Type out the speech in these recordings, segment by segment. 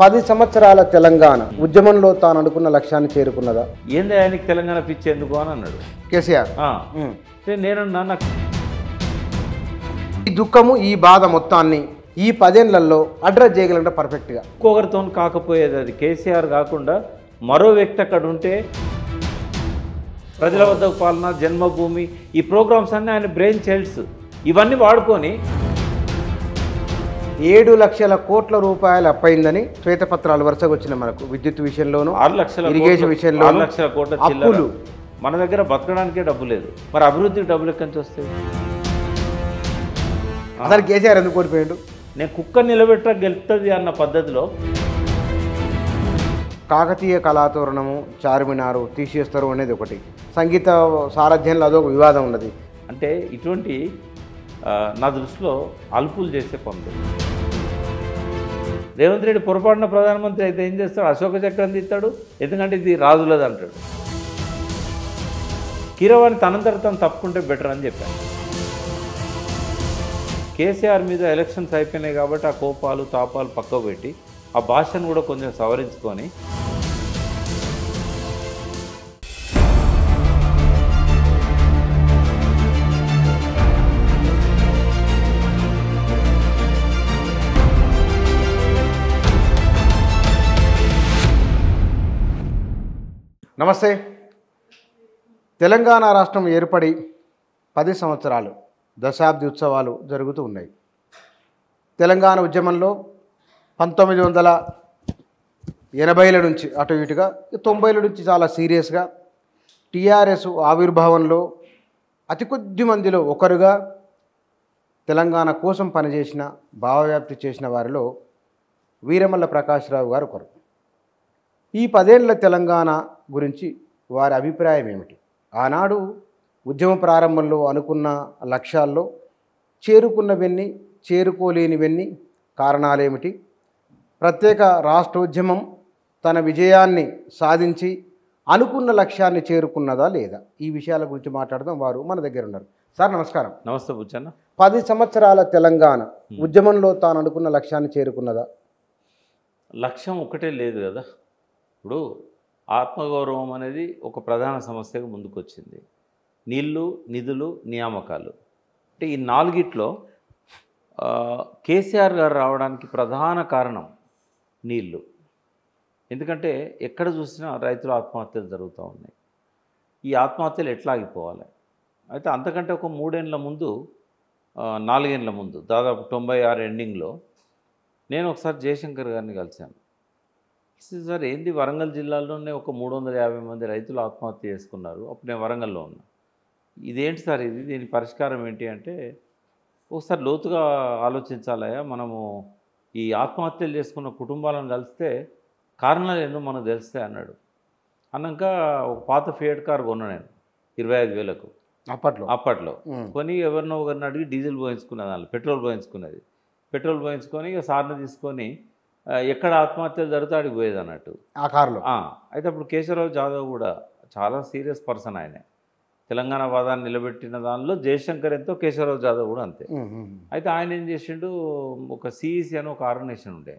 10 సంవత్సరాల తెలంగాణ ఉద్యమంలో తాను అనుకున్న లక్ష్యాన్ని చేరుకున్నదా? ఏంది ఆయనకి తెలంగాణ పిచ్చి ఎందుకు అని అన్నాడు కేసీఆర్. నేనన్నా నాకు ఈ దుఃఖము ఈ బాధ మొత్తాన్ని ఈ 10 ఏళ్లలో అడ్రస్ చేయగలంటే పర్ఫెక్ట్గా ఇంకొకరితో కాకపోయేది. అది కేసీఆర్ కాకుండా మరో వ్యక్తి అక్కడ ఉంటే ప్రజల వద్దకు పాలన, జన్మభూమి, ఈ ప్రోగ్రామ్స్ అన్నీ ఆయన బ్రెయిన్ చైల్డ్స్ ఇవన్నీ వాడుకొని 7 లక్షల కోట్ల రూపాయలు అప్పయిందని శ్వేతపత్రాలు వరుసగా వచ్చిన మనకు విద్యుత్ విషయంలోనూ 6 లక్షల ఇరిగేషన్ విషయంలో 6 లక్షల కోట్ల చిల్లర. మన దగ్గర బతకడానికే డబ్బు లేదు, మరి అభివృద్ధికి డబ్బులు ఎక్కడి నుంచి వస్తాయి? అసలు కేసీఆర్ ఎందుకు ఓడిపోయాడు? నేను కుక్క నిలబెట్ట గెలుస్తుంది అన్న పద్ధతిలో కాకతీయ కళాతోరణము, చార్మినారు తీసేస్తారు అనేది ఒకటి, సంగీత సారథ్యంలో అదొక వివాదం ఉన్నది. అంటే ఇటువంటి నా దృష్టిలో అల్పులు చేసే పనులు. రేవంత్ రెడ్డి పొరపాటున ప్రధానమంత్రి అయితే ఏం చేస్తాడు? అశోక చక్రం తీస్తాడు, ఎందుకంటే ఇది రాజులది అంటాడు. కీరవాణి తనంతట తను తప్పుకుంటే బెటర్ అని చెప్పాను. కేసీఆర్ మీద ఎలక్షన్స్ అయిపోయినాయి కాబట్టి ఆ కోపాలు తాపాలు పక్కకు పెట్టి ఆ భాషను కూడా కొంచెం సవరించుకొని నమస్తే. తెలంగాణ రాష్ట్రం ఏర్పడి 10 సంవత్సరాలు దశాబ్ది ఉత్సవాలు జరుగుతూ ఉన్నాయి. తెలంగాణ ఉద్యమంలో 1980ల నుంచి అటు ఇటుగా 90ల నుంచి చాలా సీరియస్గా టీఆర్ఎస్ ఆవిర్భావంలో అతి కొద్ది మందిలో ఒకరుగా తెలంగాణ కోసం పనిచేసిన, భావవ్యాప్తి చేసిన వారిలో వీరమల్ల ప్రకాశ్రావు గారు ఒకరు. ఈ 10 ఏళ్ల తెలంగాణ గురించి వారి అభిప్రాయం ఏమిటి? ఆనాడు ఉద్యమ ప్రారంభంలో అనుకున్న లక్ష్యాల్లో చేరుకున్నవన్నీ, చేరుకోలేనివన్నీ, కారణాలేమిటి? ప్రత్యేక రాష్ట్రోద్యమం తన విజయాన్ని సాధించి అనుకున్న లక్ష్యాన్ని చేరుకున్నదా లేదా? ఈ విషయాల గురించి మాట్లాడదాం. వారు మన దగ్గర ఉన్నారు. సార్ నమస్కారం. నమస్తే బుచ్చన్న. 10 సంవత్సరాల తెలంగాణ ఉద్యమంలో తాను అనుకున్న లక్ష్యాన్ని చేరుకున్నదా? లక్ష్యం ఒకటే లేదు కదా. ఇప్పుడు ఆత్మగౌరవం అనేది ఒక ప్రధాన సమస్యగా ముందుకొచ్చింది. నీళ్లు, నిధులు, నియామకాలు. అంటే ఈ 4గిట్లో కేసీఆర్ గారు రావడానికి ప్రధాన కారణం నీళ్లు. ఎందుకంటే ఎక్కడ చూసినా రైతుల ఆత్మహత్యలు జరుగుతూ ఉన్నాయి. ఈ ఆత్మహత్యలు ఎట్లా ఆగిపోవాలి? అయితే అంతకంటే ఒక 3 ఏళ్ల ముందు, 4 ఏళ్ల ముందు, దాదాపు 96 ఎండింగ్లో నేను ఒకసారి జయశంకర్ గారిని కలిశాను. సార్ ఏంది, వరంగల్ జిల్లాలోనే ఒక 350 మంది రైతులు ఆత్మహత్య చేసుకున్నారు. అప్పుడు నేను వరంగల్లో ఉన్నా. ఇదేంటి సార్ ఇది, దీని పరిష్కారం ఏంటి అంటే, ఒకసారి లోతుగా ఆలోచించాలయా, మనము ఈ ఆత్మహత్యలు చేసుకున్న కుటుంబాలను కలిస్తే కారణాలు ఏందో మనకు తెలిస్తే అన్నాడు. అన్నాక ఒక పాత ఫియట్ కార్ కొన్నా నేను 25,000కు అప్పట్లో కొని ఎవరినో ఒకరిని అడిగి డీజిల్ పోయించుకున్నది, దానిలో పెట్రోల్ పోయించుకొని ఇక సార్ని తీసుకొని ఎక్కడ ఆత్మహత్యలు జరిగితే ఆడికి పోయేది అన్నట్టు ఆ కారులో. అయితే అప్పుడు కేశవరావు జాదవ్ కూడా చాలా సీరియస్ పర్సన్. ఆయన తెలంగాణ వాదాన్ని నిలబెట్టిన దానిలో జయశంకర్ ఎంతో, కేశవరావు జాదవ్ కూడా అంతే. అయితే ఆయన ఏం చేసిండు, ఒక సిఈసి అని ఒక ఆర్గనైజేషన్ ఉండే,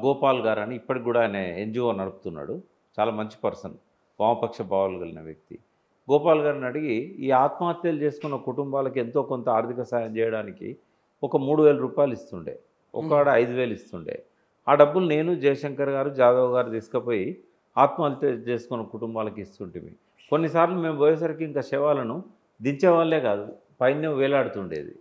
గోపాల్ గారు అని, ఇప్పటికి కూడా ఆయన ఎన్జిఓ నడుపుతున్నాడు. చాలా మంచి పర్సన్, వామపక్ష భావాలు కలిగిన వ్యక్తి. గోపాల్ గారిని అడిగి ఈ ఆత్మహత్యలు చేసుకున్న కుటుంబాలకు ఎంతో కొంత ఆర్థిక సాయం చేయడానికి ఒక 3,000 రూపాయలు ఇస్తుండే, ఒక్కడ 5,000 ఇస్తుండే. ఆ డబ్బులు నేను, జయశంకర్ గారు, జాదవ్ గారు తీసుకుపోయి ఆత్మహత్య చేసుకున్న కుటుంబాలకు ఇస్తుంటివి. కొన్నిసార్లు మేము పోయేసరికి ఇంకా శవాలను దించేవాళ్ళే కాదు, పైన వేలాడుతుండేది.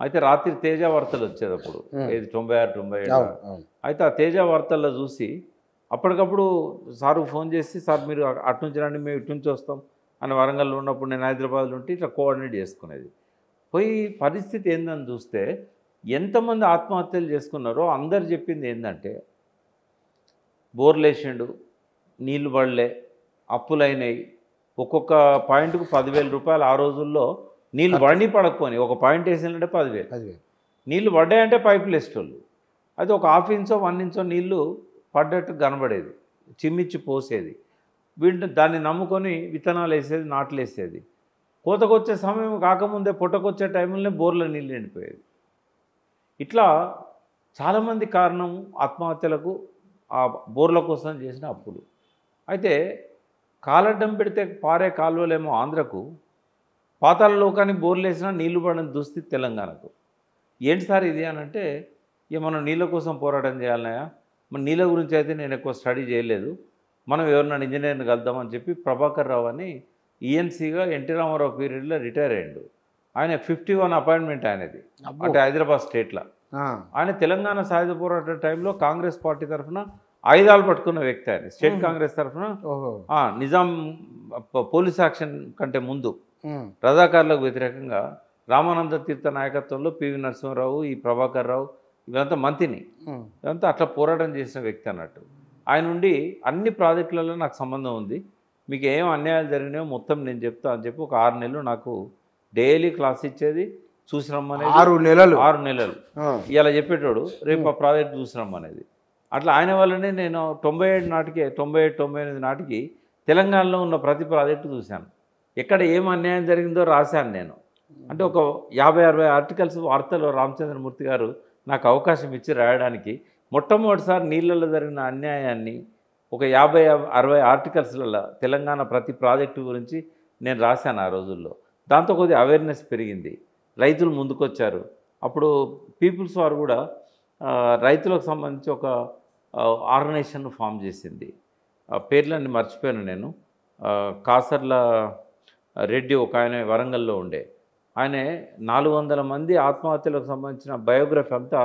అయితే రాత్రి తేజ వార్తలు వచ్చేది అప్పుడు, ఏది 96, 97. అయితే ఆ తేజ వార్తల్లో చూసి అప్పటికప్పుడు సార్కు ఫోన్ చేసి, సార్ మీరు అటు నుంచి రండి, మేము ఇటు నుంచి వస్తాం అని, వరంగల్లో ఉన్నప్పుడు నేను హైదరాబాద్లో ఉంటే ఇట్లా కోఆర్డినేట్ చేసుకునేది. పోయి పరిస్థితి ఏందని చూస్తే ఎంతమంది ఆత్మహత్యలు చేసుకున్నారో అందరు చెప్పింది ఏంటంటే, బోర్లు వేసిండు, నీళ్లు పడలే, అప్పులైనాయి, ఒక్కొక్క పాయింట్కు 10,000 రూపాయలు. ఆ రోజుల్లో నీళ్ళు పడి పడకపోని ఒక పాయింట్ వేసిందంటే 10,000. నీళ్లు పడ్డాయంటే పైపులు వేసేటోళ్ళు. అది ఒక 1/2 ఇంచో 1 ఇంచో నీళ్లు పడ్డట్టు కనబడేది, చిమ్మిచ్చి పోసేది. వీటిని దాన్ని నమ్ముకొని విత్తనాలు వేసేది, నాట్లు వేసేది. కోతకొచ్చే సమయం కాకముందే పుట్టకొచ్చే టైంలోనే బోర్ల నీళ్ళు నిండిపోయేది. ఇట్లా చాలామంది కారణం ఆత్మహత్యలకు ఆ బోర్ల కోసం చేసిన అప్పులు. అయితే కాలడ్డం పెడితే పారే కాలువలేమో ఆంధ్రకు, పాతాళ లోకానికి బోర్లు వేసినా నీళ్లు పడని దుస్థితి తెలంగాణకు. ఏంటి సార్ ఇది అని అంటే, ఇక మనం నీళ్ళ కోసం పోరాటం చేయాలన్నాయా, మన నీళ్ళ గురించి అయితే నేను ఎక్కువ స్టడీ చేయలేదు, మనం ఎవరినైనా ఇంజనీర్ని కలుద్దామని చెప్పి ప్రభాకర్ రావు అని ఈఎన్సీగా ఎన్టీ రామారావు పీరియడ్లో రిటైర్ అయ్యాడు. ఆయన 51 అపాయింట్మెంట్ ఆయనది, అంటే హైదరాబాద్ స్టేట్లో. ఆయన తెలంగాణ సాయుధ పోరాట టైంలో కాంగ్రెస్ పార్టీ తరఫున ఆయుధాలు పట్టుకున్న వ్యక్తి. ఆయన స్టేట్ కాంగ్రెస్ తరఫున నిజాం పోలీస్ యాక్షన్ కంటే ముందు రజాకారులకు వ్యతిరేకంగా రామానంద తీర్థ నాయకత్వంలో పివి నరసింహారావు, ఈ ప్రభాకర్ రావు, ఇవంతా మంత్రిని, ఇదంతా అట్లా పోరాటం చేసిన వ్యక్తి అన్నట్టు. ఆయన నుండి అన్ని ప్రాజెక్టులలో నాకు సంబంధం ఉంది, మీకు ఏం అన్యాయాలు జరిగినాయో మొత్తం నేను చెప్తా అని చెప్పి ఒక 6 నెలలు నాకు డైలీ క్లాస్ ఇచ్చేది, చూసిరమ్మనేది. 6 నెలలు ఇలా చెప్పేటోడు, రేపు ఆ ప్రాజెక్ట్ చూసిరమ్మనేది. అట్లా ఆయన వల్లనే నేను 97 నాటికి తెలంగాణలో ఉన్న ప్రతి ప్రాజెక్టు చూశాను. ఎక్కడ ఏం అన్యాయం జరిగిందో రాశాను నేను. అంటే ఒక 50-60 ఆర్టికల్స్ వార్తలో రామచంద్రమూర్తి గారు నాకు అవకాశం ఇచ్చి రాయడానికి, మొట్టమొదటిసారి నీళ్ళల్లో జరిగిన అన్యాయాన్ని ఒక 50-60 ఆర్టికల్స్లలో తెలంగాణ ప్రతి ప్రాజెక్టు గురించి నేను రాశాను ఆ రోజుల్లో. దాంతో కొద్దిగా అవేర్నెస్ పెరిగింది, రైతులు ముందుకొచ్చారు. అప్పుడు పీపుల్స్ వారు కూడా రైతులకు సంబంధించి ఒక ఆర్గనైజేషన్ ఫామ్ చేసింది. పేర్లన్నీ మర్చిపోయాను నేను. కాసర్ల రెడ్డి ఒక ఆయన వరంగల్లో ఉండే ఆయన 400 మంది ఆత్మహత్యలకు సంబంధించిన బయోగ్రఫీ అంతా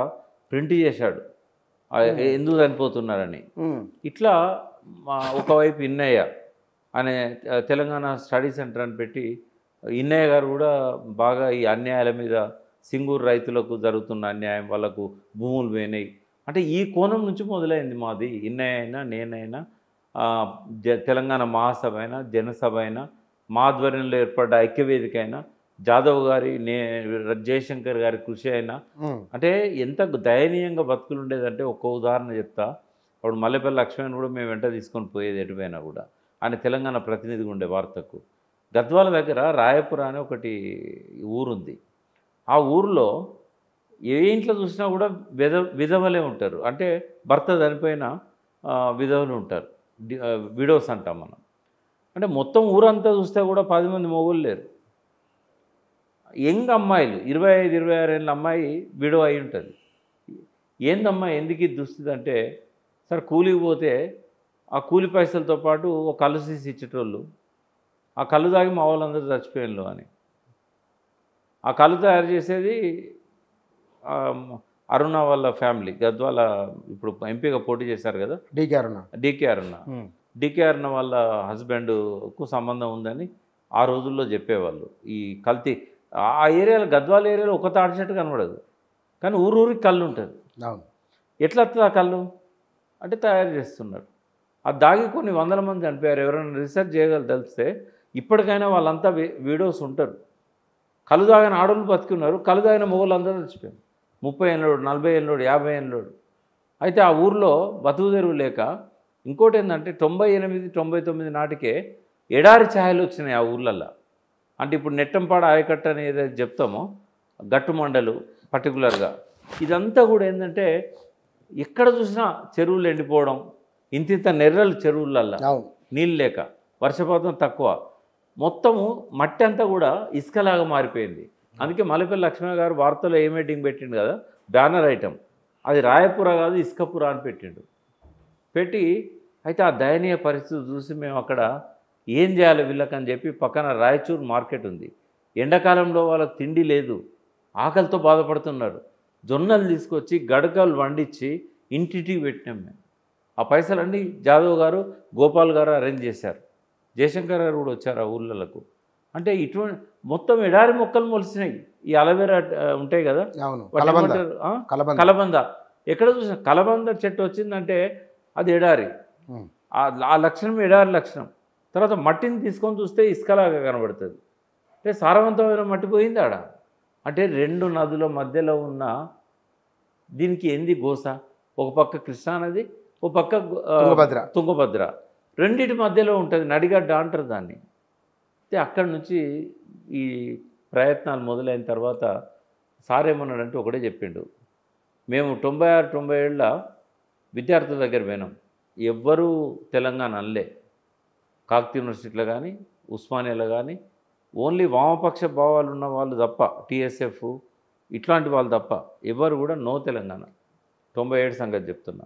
ప్రింట్ చేశాడు, ఎందుకు చనిపోతున్నారని. ఇట్లా ఒకవైపు ఇన్నయ్య అనే తెలంగాణ స్టడీ సెంటర్ అని పెట్టి, ఇన్నయ్య గారు కూడా బాగా ఈ అన్యాయాల మీద, సింగూరు రైతులకు జరుగుతున్న అన్యాయం, వాళ్ళకు భూములు పోయినాయి అంటే ఈ కోణం నుంచి మొదలైంది మాది. ఇన్నయ్య అయినా, నేనైనా, తెలంగాణ మహాసభ అయినా, జనసభ అయినా, మా ఆధ్వర్యంలో ఏర్పడ్డ ఐక్యవేదిక అయినా, జాదవ్ గారి, జయశంకర్ గారి కృషి అయినా, అంటే ఎంత దయనీయంగా బతుకులు ఉండేదంటే ఒక్క ఉదాహరణ చెప్తా. అప్పుడు మల్లెపల్లి లక్ష్మణ్ కూడా మేము వెంట తీసుకొని పోయేది ఎటుపోయినా కూడా. ఆయన తెలంగాణ ప్రతినిధిగా ఉండే వార్తకు. గద్వాల దగ్గర రాయపుర అని ఒకటి ఊరుంది. ఆ ఊరిలో ఏ ఇంట్లో చూసినా కూడా విధవలే ఉంటారు, అంటే భర్త చనిపోయిన విధవలు ఉంటారు, విడోస్ అంటాం మనం. అంటే మొత్తం ఊరంతా చూస్తే కూడా 10 మంది మొగుళ్ళు లేరు. యంగ్ అమ్మాయిలు, 25-26 ఏళ్ళ అమ్మాయి విడో అయి ఉంటుంది. ఏందమ్మా ఎందుకు ఇది దుస్థితి అంటే, సరే కూలికి పోతే ఆ కూలి పైసలతో పాటు ఒక కళ్ళు తీసి ఇచ్చేటోళ్ళు, ఆ కళ్ళు తాగి మా వాళ్ళందరూ చచ్చిపోయినలు అని. ఆ కళ్ళు తయారు చేసేది అరుణ వాళ్ళ ఫ్యామిలీ, గద్వాల ఇప్పుడు ఎంపీగా పోటీ చేశారు కదా డీకే అరుణ వాళ్ళ హస్బెండ్కు సంబంధం ఉందని ఆ రోజుల్లో చెప్పేవాళ్ళు. ఈ కల్తీ ఆ ఏరియాలో, గద్వాల ఏరియాలో ఒక తాడి చెట్టు కనబడదు, కానీ ఊరికి కళ్ళు ఉంటుంది. ఎట్లా వస్తుంది ఆ కళ్ళు అంటే తయారు చేస్తున్నారు. అది దాగి కొన్ని 100 మంది చనిపోయారు. ఎవరైనా రీసెర్చ్ తెలిస్తే ఇప్పటికైనా వాళ్ళంతా వీడియోస్ ఉంటారు. కళ్ళు తాగిన ఆడోళ్ళు బతికున్నారు, కళ్ళు తాగిన మొగోళ్ళు అందరూ చచ్చిపోయారు. 30 ఏళ్ళోడు, 40 ఏళ్ళోడు, 50 ఏళ్ళోడు. అయితే ఆ ఊర్లో బతుకు తెరువు లేక, ఇంకోటి ఏంటంటే 98-99 నాటికే ఎడారి ఛాయలు వచ్చినాయి ఆ ఊర్లల్లో. అంటే ఇప్పుడు నెట్టంపాడ ఆయకట్ట అని ఏదైతే చెప్తామో, గట్టు మండలు పర్టికులర్గా, ఇదంతా కూడా ఏంటంటే ఎక్కడ చూసినా చెరువులు ఎండిపోవడం, ఇంతింత నెర్రలు చెరువులల్లో నీళ్ళు లేక, వర్షపాతం తక్కువ, మొత్తము మట్టి అంతా కూడా ఇసుకలాగా మారిపోయింది. అందుకే మల్లెపల్లి లక్ష్మణ గారు వార్తలో ఏ మీటింగ్ పెట్టిండు కదా, బ్యానర్ ఐటమ్, అది రాయపుర కాదు ఇసుకపుర అని పెట్టిండు. పెట్టి అయితే ఆ దయనీయ పరిస్థితి చూసి మేము అక్కడ ఏం చేయాలి వీళ్ళకని చెప్పి, పక్కన రాయచూర్ మార్కెట్ ఉంది, ఎండాకాలంలో వాళ్ళకి తిండి లేదు, ఆకలితో బాధపడుతున్నారు. జొన్నలు తీసుకొచ్చి గడకలు వండించి ఇంటింటికి పెట్టినాం మేము. ఆ పైసలన్నీ జాదవ్ గారు, గోపాల్ గారు అరేంజ్ చేశారు. జయశంకర్ గారు కూడా వచ్చారు ఆ ఊళ్ళకు. అంటే ఇటువంటి మొత్తం ఎడారి మొక్కలు మొలిసినాయి. ఈ అలవేరా ఉంటాయి కదా, కలబంద, ఎక్కడ చూసినా కలబంద చెట్టు వచ్చిందంటే అది ఎడారి. ఆ లక్షణం ఎడారి లక్షణం. తర్వాత మట్టిని తీసుకొని చూస్తే ఇసుకలాగా కనబడుతుంది. అంటే సారవంతమైన మట్టి పోయింది ఆడ. అంటే 2 నదుల మధ్యలో ఉన్న దీనికి ఏంది గోస, ఒక పక్క కృష్ణానది, ఒక పక్క తుంగభద్ర, రెండింటి మధ్యలో ఉంటుంది, నడిగడ్డ అంటారు దాన్ని. అయితే అక్కడి నుంచి ఈ ప్రయత్నాలు మొదలైన తర్వాత సార్ ఏమన్నాడంటే ఒకటే చెప్పిండు, మేము 96-97 విద్యార్థుల దగ్గర పోయినాం. ఎవ్వరూ తెలంగాణ అనలే. కాకతీయ యూనివర్సిటీలో కానీ ఉస్మానియాలో కానీ ఓన్లీ వామపక్ష భావాలు ఉన్న వాళ్ళు తప్ప, టీఎస్ఎఫ్ ఇట్లాంటి వాళ్ళు తప్ప ఎవరు కూడా నో తెలంగాణ. 97 సంగతి చెప్తున్నా.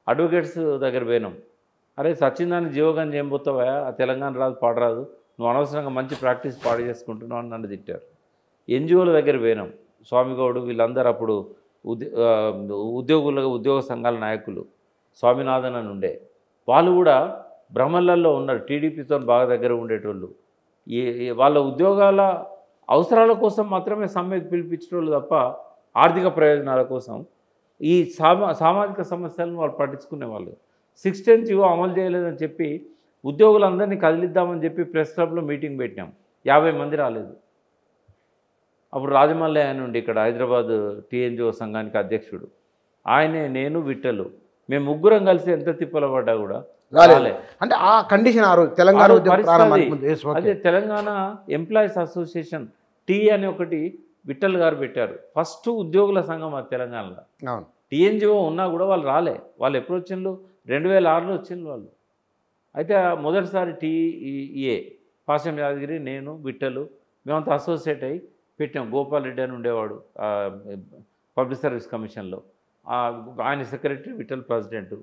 అడ్వకేట్స్ దగ్గర పోయినాం. అరే సచ్చిందాన్ని జీవగాన్ని చేయబోతావా, ఆ తెలంగాణ రాదు పాడరాదు, నువ్వు అనవసరంగా మంచి ప్రాక్టీస్ పాడు చేసుకుంటున్నావు అని నన్ను తిట్టారు. ఎన్జిఓల దగ్గర పోయినాం. స్వామిగౌడు వీళ్ళందరూ అప్పుడు ఉద్యోగ సంఘాల నాయకులు స్వామినాథన్ అని ఉండే వాళ్ళు కూడా భ్రమలలో ఉన్నారు. టీడీపీతో బాగా దగ్గర ఉండేటోళ్ళు. వాళ్ళ ఉద్యోగాల అవసరాల కోసం మాత్రమే సమ్మెకు పిలిపించేటోళ్ళు తప్ప ఆర్థిక ప్రయోజనాల కోసం ఈ సామాజిక సమస్యలను వాళ్ళు పట్టించుకునేవాళ్ళు. 610 జీవో అమలు చేయలేదని చెప్పి ఉద్యోగులందరినీ కదిలిద్దామని చెప్పి ప్రెస్ క్లబ్లో మీటింగ్ పెట్టినాం. 50 మంది రాలేదు. అప్పుడు రాజమల్లి ఆయన ఉండి ఇక్కడ హైదరాబాద్ టీఎన్జిఓ సంఘానికి అధ్యక్షుడు, ఆయనే, నేను, విట్టలు, మేము ముగ్గురం కలిసి ఎంత తిప్పల పడ్డా కూడా రాలే. అంటే ఆ కండిషన్ తెలంగాణ అదే తెలంగాణ ఎంప్లాయీస్ అసోసియేషన్ టీ అని ఒకటి విట్టల్ గారు పెట్టారు. ఫస్ట్ ఉద్యోగుల సంఘం అది తెలంగాణలో. టీఎన్జిఓ ఉన్నా కూడా వాళ్ళు రాలే. వాళ్ళు ఎప్పుడు వచ్చిండ్రు? 2006లో వచ్చిండ్రు వాళ్ళు. అయితే మొదటిసారి టీఏ పాశం యాదగిరి, నేను, విట్టలు మేమంతా అసోసియేట్ అయ్యి పెట్టాం. గోపాల్ రెడ్డి అని ఉండేవాడు పబ్లిక్ సర్వీస్ కమిషన్లో, ఆయన సెక్రటరీ, విట్టల్ ప్రెసిడెంట్.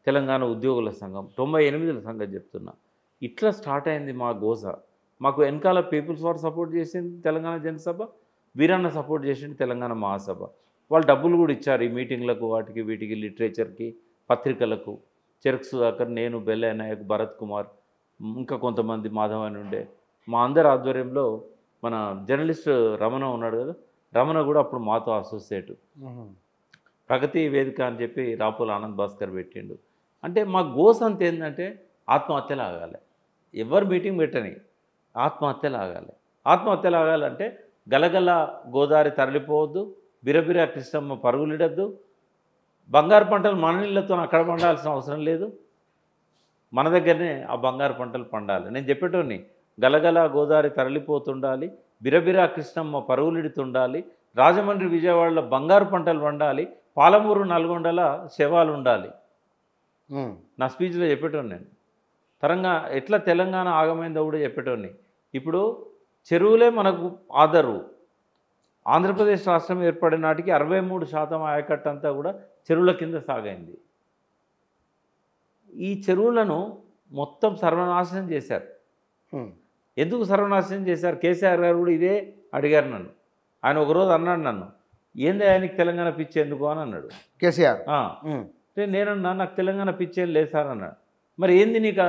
తెలంగాణ ఉద్యోగుల సంఘం 98 సంగతి చెప్తున్నా. ఇట్లా స్టార్ట్ అయింది మా గోస. మాకు వెనకాల పీపుల్స్ వార్ సపోర్ట్ చేసింది తెలంగాణ జనసభ, వీరన్న సపోర్ట్ చేసింది తెలంగాణ మహాసభ. వాళ్ళు డబ్బులు కూడా ఇచ్చారు ఈ మీటింగ్లకు, వాటికి వీటికి, లిటరేచర్కి, పత్రికలకు. చెరుకు సుధాకర్, నేను, బెల్లయ్య నాయక్, భరత్ కుమార్, ఇంకా కొంతమంది మాధవ్ అని ఉండే. మా అందరి ఆధ్వర్యంలో మన జర్నలిస్ట్ రమణ ఉన్నాడు కదా, రమణ కూడా అప్పుడు మాతో అసోసియేట్. ప్రగతి వేదిక అని చెప్పి రాపోల ఆనంద్ భాస్కర్ పెట్టిండు. అంటే మా గోస్ అంత ఏంటంటే ఆత్మహత్యలు ఆగాలి. ఎవరు మీటింగ్ పెట్టని ఆత్మహత్యలు ఆగాలి. ఆత్మహత్యలు ఆగాలంటే గలగల గోదావరి తరలిపోవద్దు, బిరబిర కృష్ణమ్మ పరుగులిడద్దు, బంగారు పంటలు మన నీళ్ళతో అక్కడ పండాల్సిన అవసరం లేదు, మన దగ్గరనే ఆ బంగారు పంటలు పండాలి. నేను చెప్పేటోని గలగల గోదావరి తరలిపోతుండాలి, బిరబిరా కృష్ణమ్మ పరుగులిడుతుండాలి, రాజమండ్రి విజయవాడలో బంగారు పంటలు పండాలి, పాలమూరు నల్గొండల శవాలు ఉండాలి. నా స్పీచ్లో చెప్పేటోని నేను. ఎట్లా తెలంగాణ ఆగమైందో కూడా చెప్పేటోని. ఇప్పుడు చెరువులే మనకు ఆధారు. ఆంధ్రప్రదేశ్ రాష్ట్రం ఏర్పడిన నాటికి 63% ఆయకట్టు అంతా కూడా చెరువుల కింద సాగైంది. ఈ చెరువులను మొత్తం సర్వనాశనం చేశారు. ఎందుకు సర్వనాశనం చేశారు? కేసీఆర్ గారు కూడా ఇదే అడిగారు నన్ను. ఆయన ఒకరోజు అన్నాడు నన్ను, ఏంది ఆయనకి తెలంగాణ పిచ్చి ఎందుకు అని అన్నాడు కేసీఆర్. నేనన్నా నాకు తెలంగాణ పిచ్చి ఏం లేదు సార్ అన్నాడు. మరి ఏంది నీకు,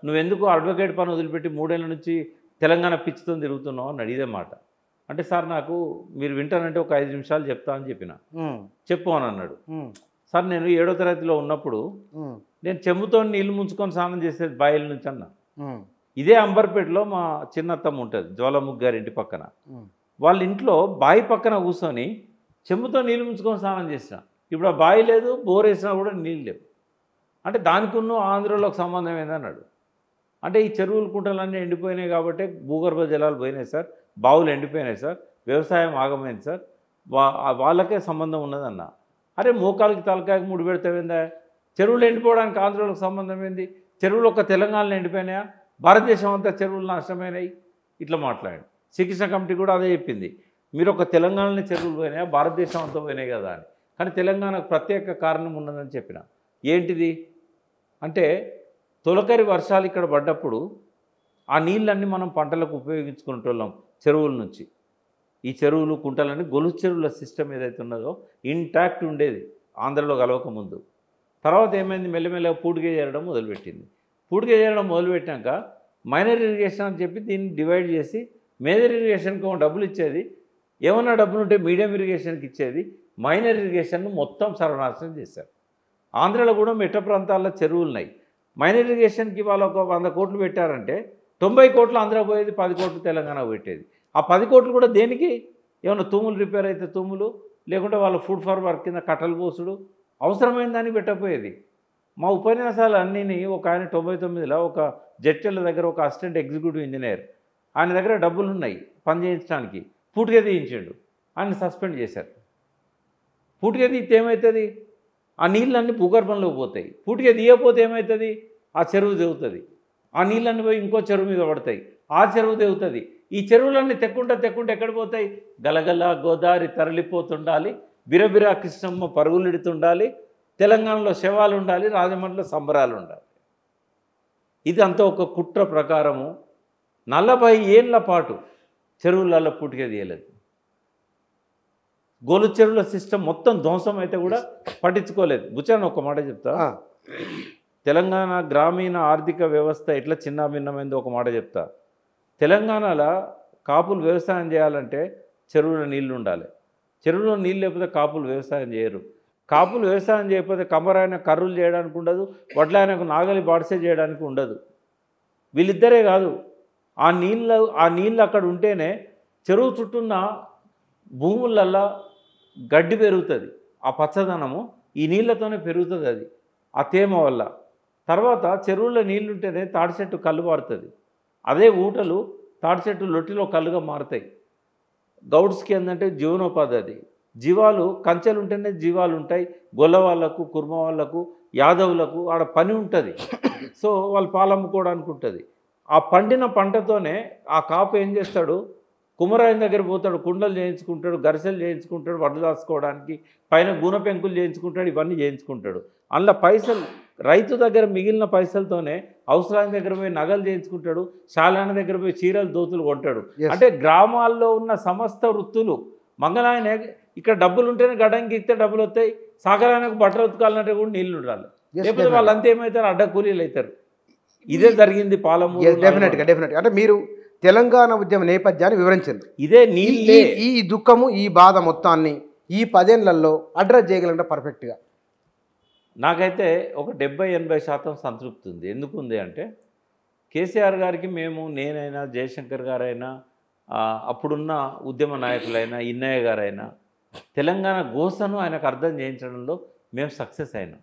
నువ్వెందుకు అడ్వకేట్ పని వదిలిపెట్టి 3 ఏళ్ళ నుంచి తెలంగాణ పిచ్చితో తిరుగుతున్నావు అన్నాడు. ఇదే మాట. అంటే సార్ నాకు మీరు వింటానంటే ఒక 5 నిమిషాలు చెప్తా అని చెప్పిన. చెప్పు అని అన్నాడు. సార్ నేను 7వ తరగతిలో ఉన్నప్పుడు నేను చెంబుతో నీళ్లు ముంచుకొని స్నానం చేసేది బాయిల నుంచి అన్న. ఇదే అంబర్పేటలో మా చిన్నత్తమ్మ ఉంటుంది, జ్వాలముఖ్ గారి ఇంటి పక్కన. వాళ్ళ ఇంట్లో బావి పక్కన కూర్చొని చెంబుతో నీళ్ళు ముంచుకొని స్నానం చేసిన. ఇప్పుడు ఆ బావి లేదు, బోర్ వేసినా కూడా నీళ్ళు లేవు. అంటే దానికి ఉన్న ఆంధ్రలోకి సంబంధం ఏందన్నాడు. అంటే ఈ చెరువులు కుంటలన్నీ ఎండిపోయినాయి కాబట్టి భూగర్భ జలాలు పోయినాయి సార్, బావులు ఎండిపోయినాయి సార్, వ్యవసాయం ఆగమైంది సార్, వాళ్ళకే సంబంధం ఉన్నదన్న. అరే మోకాలకి తలకాయకి ముడి పెడతావేందా? చెరువులు ఎండిపోవడానికి ఆంధ్రలోకి సంబంధం ఏంది? చెరువులు ఒక తెలంగాణలో ఎండిపోయినాయా? భారతదేశం అంతా చెరువులు నాశనమైనాయి. ఇట్లా మాట్లాడాడు. శ్రీకృష్ణ కమిటీ కూడా అదే చెప్పింది, మీరు ఒక తెలంగాణలో చెరువులు పోయినాయా, భారతదేశం అంతా పోయినాయి కదా అని. కానీ తెలంగాణకు ప్రత్యేక కారణం ఉన్నదని చెప్పిన. ఏంటిది అంటే తొలకరి వర్షాలు ఇక్కడ పడ్డప్పుడు ఆ నీళ్ళన్నీ మనం పంటలకు ఉపయోగించుకునేటోళ్ళం చెరువుల నుంచి. ఈ చెరువులు కుంటలన్నీ గొలుసు చెరువుల సిస్టమ్ ఏదైతే ఉన్నదో ఇంటాక్ట్ ఉండేది ఆంధ్రలో కలవక ముందు. తర్వాత ఏమైంది, మెల్లమెల్లగా పూడిగే చేరడం మొదలుపెట్టింది. పూడిగే చేరడం మొదలుపెట్టాక మైనర్ ఇరిగేషన్ అని చెప్పి దీన్ని డివైడ్ చేసి మేజర్ ఇరిగేషన్కి డబ్బులు ఇచ్చేది, ఏమన్నా డబ్బులు ఉంటే మీడియం ఇరిగేషన్కి ఇచ్చేది, మైనర్ ఇరిగేషన్ను మొత్తం సర్వనాశనం చేశారు. ఆంధ్రలో కూడా మెట్ట ప్రాంతాల్లో చెరువులు ఉన్నాయి. మైనర్ ఇరిగేషన్కి వాళ్ళు ఒక 100 కోట్లు పెట్టారంటే 90 కోట్లు ఆంధ్ర పోయేది, 10 కోట్లు తెలంగాణ పెట్టేది. ఆ 10 కోట్లు కూడా దేనికి? ఏమన్నా తూములు రిపేర్ అయితే తూములు, లేకుంటే వాళ్ళ ఫుడ్ ఫర్ వర్క్ కింద కట్టలు పోసుడు, అవసరమైన దాన్ని పెట్టకపోయేది. మా ఉపన్యాసాలు అన్నీ ఒక ఆయన 99లో ఒక జడ్చర్ల దగ్గర ఒక అసిస్టెంట్ ఎగ్జిక్యూటివ్ ఇంజనీర్, ఆయన దగ్గర డబ్బులు ఉన్నాయి పని చేయించడానికి, పూర్తిగా తీయించాడు, ఆయన సస్పెండ్ చేశారు. పూటిగా తీస్తే ఏమవుతుంది? ఆ నీళ్ళన్నీ భూగర్భంలో పోతాయి. పూటిగా తీయకపోతే ఏమవుతుంది? ఆ చెరువు తెగుతుంది. ఆ నీళ్ళన్నీ పోయి ఇంకో చెరువు మీద పడతాయి. ఆ చెరువు తెగుతుంది. ఈ చెరువులన్నీ తెక్కుంటా ఎక్కడ పోతాయి? గలగల గోదావరి తరలిపోతుండాలి, బిరబిరా కృష్ణమ్మ పరుగులెడుతుండాలి, తెలంగాణలో శవాలు ఉండాలి, రాజమండ్రిలో సంబరాలు ఉండాలి. ఇది అంతా ఒక కుట్ర ప్రకారము 40 ఏళ్ల పాటు చెరువులలో పూటిగా తీయలేదు. గోలు చెరువుల సిస్టమ్ మొత్తం ధ్వంసం అయితే కూడా పట్టించుకోలేదు. బుచ్చాను ఒక మాట చెప్తా. తెలంగాణ గ్రామీణ ఆర్థిక వ్యవస్థ ఎట్లా చిన్న భిన్నమైందో ఒక మాట చెప్తా. తెలంగాణలో కాపులు వ్యవసాయం చేయాలంటే చెరువులో నీళ్లు ఉండాలి. చెరువులో నీళ్ళు లేకపోతే కాపులు వ్యవసాయం చేయరు. కాపులు వ్యవసాయం చేయకపోతే కమ్మరాయన కర్రలు చేయడానికి ఉండదు, వడ్లాయనకు నాగలి బాడిసే చేయడానికి ఉండదు. వీళ్ళిద్దరే కాదు, ఆ నీళ్ళు అక్కడ ఉంటేనే చెరువు చుట్టూన్న భూములల్లో గడ్డి పెరుగుతుంది. ఆ పచ్చదనము ఈ నీళ్ళతోనే పెరుగుతుంది. అది ఆ తేమ వల్ల. తర్వాత చెరువుల్లో నీళ్ళు ఉంటేనే తాడి చెట్టు కళ్ళు మారుతుంది. అదే ఊటలు తాడి చెట్టు లొట్టిలో కళ్ళుగా మారుతాయి. గౌడ్స్కి ఏంటంటే జీవనోపాధి. అది జీవాలు కంచెలు ఉంటేనే జీవాలు ఉంటాయి. గొల్ల వాళ్ళకు, కుర్మ వాళ్ళకు, యాదవులకు ఆడ పని ఉంటుంది. సో వాళ్ళు పాలు అమ్ముకోవడానికి ఉంటుంది. ఆ పండిన పంటతోనే ఆ కాపు ఏం చేస్తాడు? కుమరాయన దగ్గర పోతాడు, కుండలు చేయించుకుంటాడు, గరిసెలు చేయించుకుంటాడు, వడ్లు దాచుకోవడానికి, పైన గూన పెంకులు చేయించుకుంటాడు, ఇవన్నీ చేయించుకుంటాడు. అందులో పైసలు రైతు దగ్గర మిగిలిన పైసలతోనే అవసరాన్ని దగ్గర పోయి నగలు చేయించుకుంటాడు, శాలాన దగ్గర పోయి చీరలు దోతులు కొంటాడు. అంటే గ్రామాల్లో ఉన్న సమస్త వృత్తులు మంగళాయన ఇక్కడ డబ్బులు ఉంటేనే గడంకి ఇస్తే డబ్బులు వస్తాయి, సాగరానికి బట్టలు ఉతకాలంటే కూడా నీళ్లు ఉండాలి. లేకపోతే వాళ్ళంతా ఏమవుతారు? అడ్డ కూలీలు అవుతారు. ఇదే జరిగింది పాలమూరు. డెఫినెట్గా అంటే మీరు తెలంగాణ ఉద్యమ నేపథ్యాన్ని వివరించింది. ఇదే నీళ్ళే. ఈ దుఃఖము, ఈ బాధ మొత్తాన్ని ఈ 10 ఏళ్లలో అడ్రస్ చేయగలంటే పర్ఫెక్ట్గా నాకైతే ఒక 70-80% సంతృప్తి ఉంది. ఎందుకు ఉంది అంటే కేసీఆర్ గారికి నేనైనా జయశంకర్ గారైనా అప్పుడున్న ఉద్యమ నాయకులైనా ఇన్నయ్య గారైనా తెలంగాణ గోసను ఆయనకు అర్థం చేయించడంలో మేము సక్సెస్ అయినాం.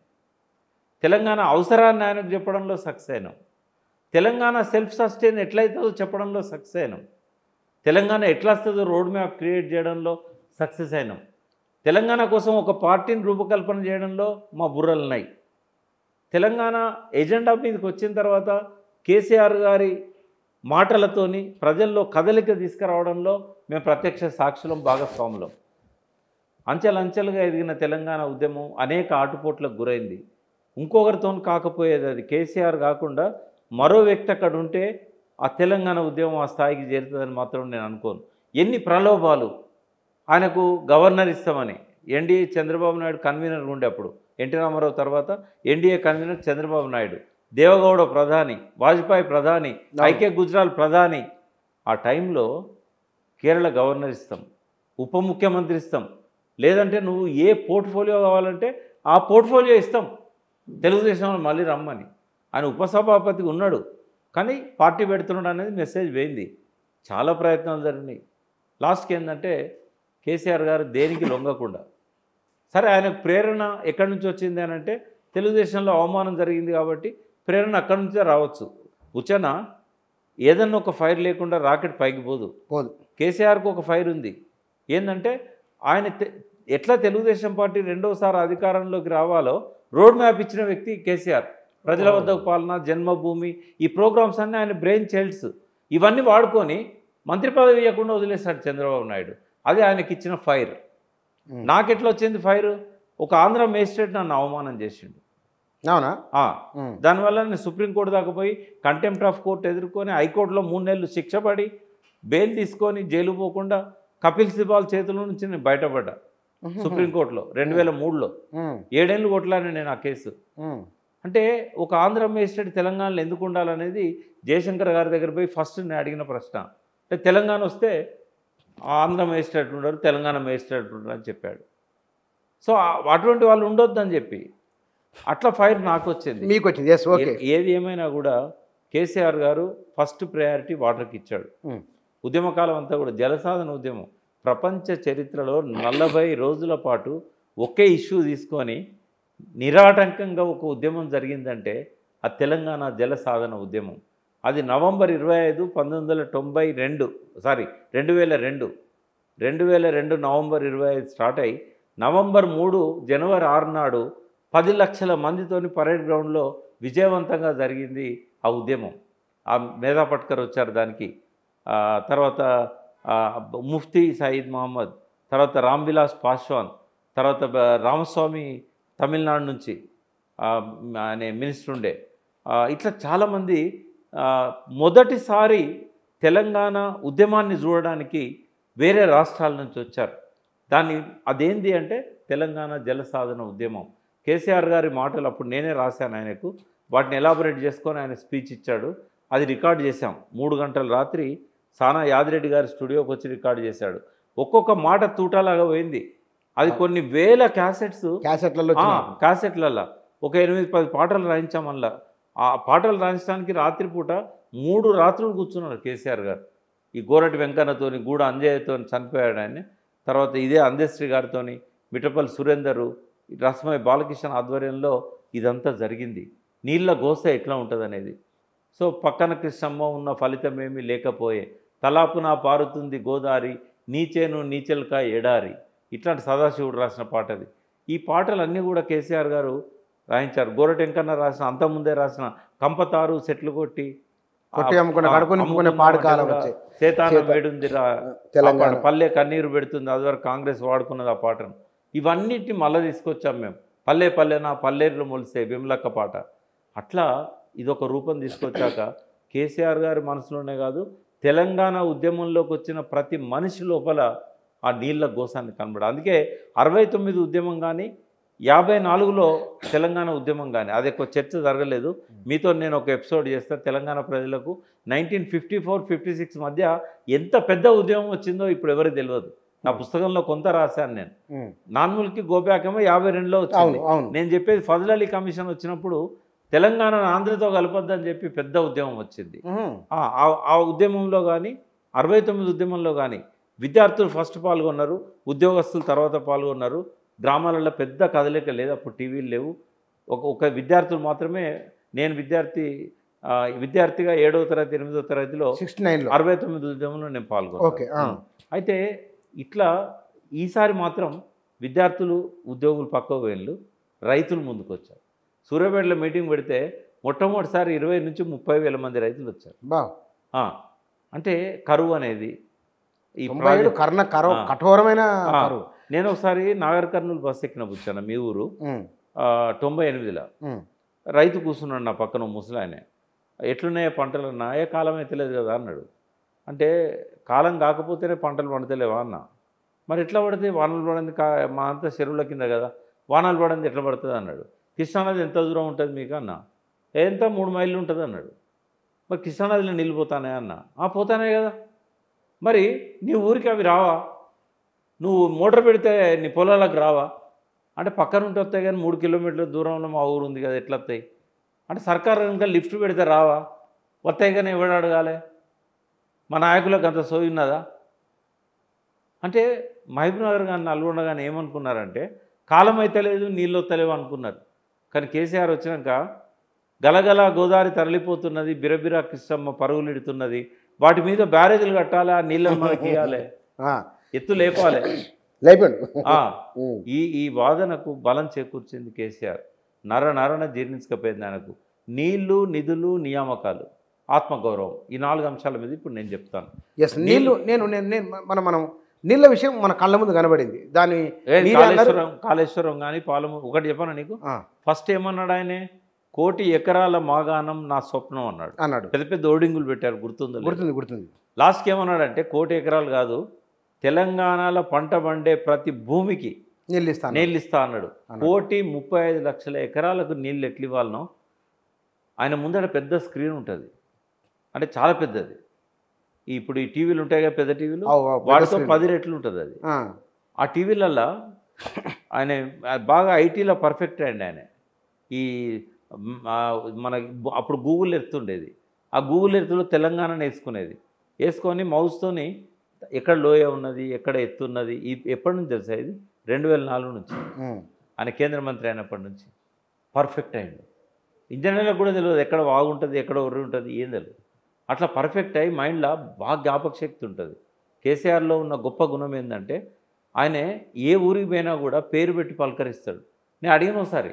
తెలంగాణ అవసరాన్ని ఆయనకు చెప్పడంలో సక్సెస్ అయినాం. తెలంగాణ సెల్ఫ్ సస్టైన్ ఎట్లయితుందో చెప్పడంలో సక్సెస్ అయినాం. తెలంగాణ ఎట్లా వస్తుందో రోడ్ మ్యాప్ క్రియేట్ చేయడంలో సక్సెస్ అయినాం. తెలంగాణ కోసం ఒక పార్టీని రూపకల్పన చేయడంలో మా బుర్రలు ఉన్నాయి. తెలంగాణ ఎజెండా మీదకి వచ్చిన తర్వాత కేసీఆర్ గారి మాటలతోని ప్రజల్లో కదలిక తీసుకురావడంలో మేము ప్రత్యక్ష సాక్షులం, భాగస్వాములం. అంచెలంచెలుగా ఎదిగిన తెలంగాణ ఉద్యమం అనేక ఆటుపోట్లకు గురైంది. ఇంకొకరితో కాకపోయేది. అది కేసీఆర్ కాకుండా మరో వ్యక్తి అక్కడ ఉంటే ఆ తెలంగాణ ఉద్యమం ఆ స్థాయికి చేరుతుందని మాత్రం నేను అనుకోను. ఎన్ని ప్రలోభాలు! ఆయనకు గవర్నర్ ఇస్తామని ఎన్డీఏ చంద్రబాబు నాయుడు కన్వీనర్ ఉండే అప్పుడు, ఎన్టీ రామారావు తర్వాత ఎన్డీఏ కన్వీనర్ చంద్రబాబు నాయుడు, దేవగౌడ ప్రధాని, వాజ్పేయి ప్రధాని, ఐకే గుజరాల్ ప్రధాని. ఆ టైంలో కేరళ గవర్నర్ ఇస్తాం, ఉప ముఖ్యమంత్రి ఇస్తాం, లేదంటే నువ్వు ఏ పోర్ట్ఫోలియో కావాలంటే ఆ పోర్ట్ఫోలియో ఇస్తాం, తెలుగుదేశంలో మళ్ళీ రమ్మని. ఆయన ఉపసభాపతి ఉన్నాడు, కానీ పార్టీ పెడుతున్నాడు అనేది మెసేజ్ పోయింది. చాలా ప్రయత్నాలు జరిగినాయి. లాస్ట్కి ఏంటంటే కేసీఆర్ గారు దేనికి లొంగకుండా, సరే ఆయనకు ప్రేరణ ఎక్కడి నుంచి వచ్చింది అని అంటే తెలుగుదేశంలో అవమానం జరిగింది కాబట్టి ప్రేరణ అక్కడి నుంచే రావచ్చు. ఉచన ఏదన్నా ఒక ఫైర్ లేకుండా రాకెట్ పైకి పోదు. కేసీఆర్కు ఒక ఫైర్ ఉంది. ఏంటంటే ఆయన ఎట్లా తెలుగుదేశం పార్టీ రెండోసారి అధికారంలోకి రావాలో రోడ్ మ్యాప్ ఇచ్చిన వ్యక్తి కేసీఆర్. ప్రజల వద్దకు పాలన, జన్మభూమి, ఈ ప్రోగ్రామ్స్ అన్నీ ఆయన బ్రెయిన్ చైల్డ్స్. ఇవన్నీ వాడుకొని మంత్రి పదవి ఇవ్వకుండా వదిలేశాడు చంద్రబాబు నాయుడు. అది ఆయనకి ఇచ్చిన ఫైర్. నాకెట్లా వచ్చింది ఫైర్? ఒక ఆంధ్ర మేజిస్ట్రేట్ నన్ను అవమానం చేసిండు. అవునా? దానివల్ల నేను సుప్రీంకోర్టు దాకా పోయి కంటెంప్ట్ ఆఫ్ కోర్టు ఎదుర్కొని హైకోర్టులో 3 నెలలు శిక్ష పడి బెయిల్ తీసుకొని జైలు పోకుండా కపిల్ సిబాల్ చేతుల నుంచి నేను బయటపడ్డా. సుప్రీంకోర్టులో 2003లో 7 ఏళ్ళు కొట్లాను నేను ఆ కేసు. అంటే ఒక ఆంధ్ర మేజిస్ట్రేట్ తెలంగాణలో ఎందుకు ఉండాలనేది జయశంకర్ గారి దగ్గర పోయి ఫస్ట్ నేను అడిగిన ప్రశ్న. అంటే తెలంగాణ వస్తే ఆంధ్ర మేజిస్ట్రేట్ ఉండరు, తెలంగాణ మేజిస్ట్రేట్ ఉండరు అని చెప్పాడు. సో అటువంటి వాళ్ళు ఉండొద్దని చెప్పి అట్లా ఫైర్ నాకు వచ్చింది, మీకు వచ్చింది. ఏది ఏమైనా కూడా కేసీఆర్ గారు ఫస్ట్ ప్రయారిటీ వాటర్కి ఇచ్చాడు. ఉద్యమకాలం అంతా కూడా జలసాధన ఉద్యమం ప్రపంచ చరిత్రలో 40 రోజుల పాటు ఒకే ఇష్యూ తీసుకొని నిరాటంకంగా ఒక ఉద్యమం జరిగిందంటే ఆ తెలంగాణ జల సాధన ఉద్యమం. అది నవంబర్ 25, 2002 నవంబర్ 25 స్టార్ట్ అయ్యి నవంబర్ 3 జనవరి 6 నాడు 10 లక్షల మందితోని పరేడ్ గ్రౌండ్లో విజయవంతంగా జరిగింది ఆ ఉద్యమం. ఆ మేధా పట్కర్ వచ్చారు దానికి. తర్వాత ముఫ్తీ సయీద్ మహమ్మద్, తర్వాత రామ్ విలాస్ పాస్వాన్, తర్వాత రామస్వామి తమిళనాడు నుంచి అనే మినిస్టర్ ఉండే. ఇట్లా చాలామంది మొదటిసారి తెలంగాణ ఉద్యమాన్ని చూడడానికి వేరే రాష్ట్రాల నుంచి వచ్చారు. అదేంటి అంటే తెలంగాణ జల సాధన ఉద్యమం. కేసీఆర్ గారి మాటలు అప్పుడు నేనే రాశాను ఆయనకు, వాటిని ఎలాబొరేట్ చేసుకొని ఆయన స్పీచ్ ఇచ్చాడు. అది రికార్డ్ చేశాం. 3 గంటల రాత్రి సానా యాదిరెడ్డి గారి స్టూడియోకి వచ్చి రికార్డ్ చేశాడు. ఒక్కొక్క మాట తూటాలాగా పోయింది. అది కొన్ని వేల క్యాసెట్లలో ఒక 8-10 పాటలు రాయించాం. మళ్ళా ఆ పాటలు రాయించడానికి రాత్రిపూట 3 రాత్రులు కూర్చున్నారు కేసీఆర్ గారు. ఈ గోరటి వెంకన్నతోని, గూడ అంజయ్యతో చనిపోయాడు ఆయన. తర్వాత ఇదే అందశ్రీ గారితో, మిఠపల్లి సురేందరు, రస్మయ్య బాలకృష్ణ ఆధ్వర్యంలో ఇదంతా జరిగింది. నీళ్ళ గోస ఎట్లా ఉంటుంది అనేది. సో పక్కన కృష్ణమ్మ ఉన్న ఫలితమేమీ లేకపోయే, తలాపున పారుతుంది గోదారి, నీచేను నీచెల్క ఎడారి. ఇట్లాంటి సదాశివుడు రాసిన పాట అది. ఈ పాటలన్నీ కూడా కేసీఆర్ గారు రాయించారు. గోరటి వెంకన్న రాసిన, అంతకుముందే రాసిన కంపతారు సెట్లు కొట్టి సేతాన వేడుంది తెలంగాణ పల్లె కన్నీరు పెడుతుంది, అదివరకు కాంగ్రెస్ వాడుకున్నది ఆ పాటను. ఇవన్నిటిని మళ్ళీ తీసుకొచ్చాం మేము. పల్లె పల్లెన పల్లెర్లు మొలిసే విమలక్క పాట. అట్లా ఇదొక రూపం తీసుకొచ్చాక కేసీఆర్ గారి మనసులోనే కాదు, తెలంగాణ ఉద్యమంలోకి వచ్చిన ప్రతి మనిషి లోపల ఆ నీళ్ళ గోసాన్ని కనబడ. అందుకే 69 ఉద్యమం కానీ 54లో తెలంగాణ ఉద్యమం కానీ అది ఎక్కువ చర్చ జరగలేదు. మీతో నేను ఒక ఎపిసోడ్ చేస్తాను. తెలంగాణ ప్రజలకు 1954-56 మధ్య ఎంత పెద్ద ఉద్యమం వచ్చిందో ఇప్పుడు ఎవరికి తెలియదు. నా పుస్తకంలో కొంత రాశాను నేను. నాన్ముల్కి గోబ్యాకేమో 52లో వచ్చింది. నేను చెప్పేది ఫజల్ అలీ కమిషన్ వచ్చినప్పుడు తెలంగాణను ఆంధ్రతో కలపొద్దని చెప్పి పెద్ద ఉద్యమం వచ్చింది. ఆ ఉద్యమంలో కానీ 69 ఉద్యమంలో కానీ విద్యార్థులు ఫస్ట్ పాల్గొన్నారు, ఉద్యోగస్తులు తర్వాత పాల్గొన్నారు. గ్రామాలలో పెద్ద కదలిక లేదు, అప్పుడు టీవీలు లేవు. ఒక విద్యార్థులు మాత్రమే. నేను విద్యార్థిగా 7వ తరగతి 8వ తరగతిలో 69 ఉద్యమంలో నేను పాల్గొన్నాను. అయితే ఇట్లా ఈసారి మాత్రం విద్యార్థులు ఉద్యోగులు పక్కకు వెళ్ళు, రైతులు ముందుకు వచ్చారు. సూర్యాపేటలో మీటింగ్ పెడితే మొట్టమొదటిసారి 20 నుంచి 30 వేల మంది రైతులు వచ్చారు. అంటే కరువు అనేది ఈ కఠోరమైన. నేను ఒకసారి నాగర్ కర్నూలు బస్సు ఎక్కిన పుచ్చాను, మీ ఊరు 98లో. రైతు కూర్చున్నాడు నా పక్కన, ముసలాయన. ఎట్లున్నాయో పంటలు అన్నా. ఏ కాలం అయితే లేదు కదా అన్నాడు. అంటే కాలం కాకపోతేనే పంటలు పండుతలేవా అన్న. మరి ఎట్లా పడితే వానలు పడింది, మా అంతా చెరువుల కింద కదా, వానలు పడింది ఎట్లా పడుతుంది అన్నాడు. కృష్ణానది ఎంత దూరం ఉంటుంది మీకు అన్న. ఎంత 3 మైళ్ళు ఉంటుంది అన్నాడు. మరి కృష్ణానదిలో నీళ్ళు పోతానే అన్న. పోతానే కదా, మరి నీ ఊరికి అవి రావా? నువ్వు మోటార్ పెడితే నీ పొలాలకు రావా అంటే పక్కన ఉంటే వస్తాయి, కానీ 3 కిలోమీటర్ల దూరంలో మా ఊరు ఉంది కదా, ఎట్లా వస్తాయి అంటే సర్కారు ఇంకా లిఫ్ట్ పెడితే రావా? వస్తాయి కానీ ఎవడు అడగాలి? మా నాయకులకు అంత సోయి ఉన్నదా? అంటే మహబూబ్నగర్ కానీ నల్గొండ కానీ ఏమనుకున్నారంటే కాలం అయితే లేదు, నీళ్ళు వస్తలేవు అనుకున్నారు. కానీ కేసీఆర్ వచ్చినాక గలగల గోదావరి తరలిపోతున్నది, బిరబిరా కృష్ణమ్మ పరుగులిడుతున్నది, వాటి మీద బ్యారేజీలు కట్టాలి, ఆ నీళ్ళని మనకి ఇవ్వాలి, ఎత్తు లేపాలి. ఈ వాదనకు బలం చేకూర్చింది కేసీఆర్. నరన జీర్ణించకపోయింది ఆయనకు. నీళ్లు, నిధులు, నియామకాలు, ఆత్మగౌరవం, ఈ 4 అంశాల మీద ఇప్పుడు నేను చెప్తాను. మనం నీళ్ళ విషయం మన కళ్ళ ముందు కనబడింది. దాని కాళేశ్వరం కానీ పాలము ఒకటి చెప్పాను నీకు. ఫస్ట్ ఏమన్నాడు ఆయనే, 1 కోటి ఎకరాల మాగాణం నా స్వప్నం అన్నాడు. పెద్ద పెద్ద ఓడింగులు పెట్టారు, గుర్తుంది. లాస్ట్కి ఏమన్నాడంటే 1 కోటి ఎకరాలు కాదు, తెలంగాణలో పంట పండే ప్రతి భూమికి నీళ్ళిస్తా అన్నాడు. 1,35,00,000 ఎకరాలకు నీళ్ళు ఎట్లు ఇవ్వాలనో ఆయన ముందర పెద్ద స్క్రీన్ ఉంటుంది, అంటే చాలా పెద్దది. ఇప్పుడు ఈ టీవీలు ఉంటాయి కదా, పెద్ద టీవీలు, వాటితో 10 రెట్లు ఉంటుంది అది. ఆ టీవీలల్లో ఆయన బాగా ఐటీలో పర్ఫెక్ట్ అయ్యండి ఆయన. ఈ మన అప్పుడు గూగుల్ ఎర్త్ ఉండేది, ఆ గూగుల్ ఎర్త్లో తెలంగాణను వేసుకొని మౌస్తోని ఎక్కడ లోయ ఉన్నది, ఎక్కడ ఎత్తు ఉన్నది, ఎప్పటి నుంచి తెలుసా ఇది? 2004 నుంచి. ఆయన కేంద్ర మంత్రి అయినప్పటి నుంచి పర్ఫెక్ట్ అయ్యింది. ఇంజనీర్లకు కూడా తెలియదు ఎక్కడ వాగుంటుంది, ఎక్కడ ఒర్రి ఉంటుంది, ఏం తెలియదు. అట్లా పర్ఫెక్ట్ అయ్యి మైండ్లో బాగా జ్ఞాపక శక్తి ఉంటుంది. కేసీఆర్లో ఉన్న గొప్ప గుణం ఏంటంటే ఆయన ఏ ఊరికి పోయినా కూడా పేరు పెట్టి పలకరిస్తాడు. నేను అడిగిన ఒకసారి,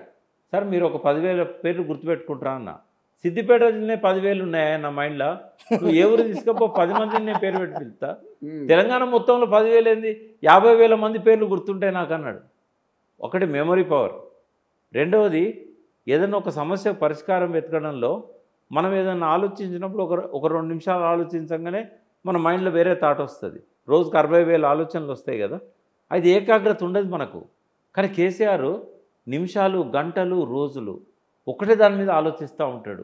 సార్ మీరు ఒక 10,000 పేర్లు గుర్తుపెట్టుకుంటారా అన్న. సిద్దిపేట జిల్లానే 10,000 ఉన్నాయా నా మైండ్లో, నువ్వు ఏ ఊరు తీసుకపో 10 మందిని నేను పేరు పెట్టి పిలుస్తా, తెలంగాణ మొత్తంలో 10,000 ఏంది, 50,000 మంది పేర్లు గుర్తుంటాయి నాకు అన్నాడు. ఒకటి మెమరీ పవర్. రెండవది ఏదైనా ఒక సమస్య పరిష్కారం వెతకడంలో మనం ఏదైనా ఆలోచించినప్పుడు ఒక 2 నిమిషాలు ఆలోచించగానే మన మైండ్లో వేరే థాట్ వస్తుంది. రోజుకు 60,000 ఆలోచనలు వస్తాయి కదా, అది ఏకాగ్రత ఉండదు మనకు. కానీ కేసీఆర్ నిమిషాలు, గంటలు, రోజులు ఒకటే దాని మీద ఆలోచిస్తూ ఉంటాడు.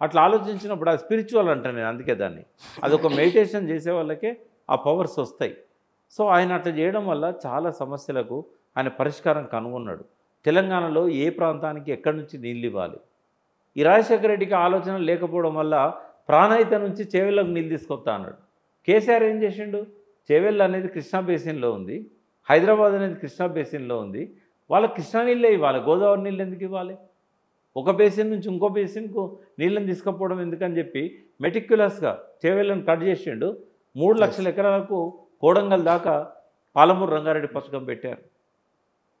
అట్లా ఆలోచించినప్పుడు అది స్పిరిచువల్ అంటాను నేను, అందుకే దాన్ని అదొక మెడిటేషన్ చేసే వాళ్ళకే ఆ పవర్స్ వస్తాయి. సో ఆయన అట్లా చేయడం వల్ల చాలా సమస్యలకు ఆయన పరిష్కారం కనుగొన్నాడు. తెలంగాణలో ఏ ప్రాంతానికి ఎక్కడి నుంచి నీళ్ళు ఇవ్వాలి, ఈ రాజశేఖర రెడ్డికి ఆలోచన లేకపోవడం వల్ల ప్రాణహిత నుంచి చేవెళ్ళకు నీళ్ళు తీసుకొస్తా అన్నాడు. కేసీఆర్ ఏం చేసిండు, చేవెళ్ళ అనేది కృష్ణా బేసిన్లో ఉంది, హైదరాబాద్ అనేది కృష్ణా బేసిన్లో ఉంది, వాళ్ళకి కృష్ణా నీళ్ళే ఇవ్వాలి, గోదావరి నీళ్ళు ఎందుకు ఇవ్వాలి, ఒక బేసిన్ నుంచి ఇంకో బేసిన్కు నీళ్ళని తీసుకుపోవడం ఎందుకని చెప్పి మెటిక్యులస్గా చేవెళ్ళను కట్ చేసిండు. 3 లక్షల ఎకరాలకు కోడంగల్ దాకా పాలమూరు రంగారెడ్డి పథకం పెట్టారు.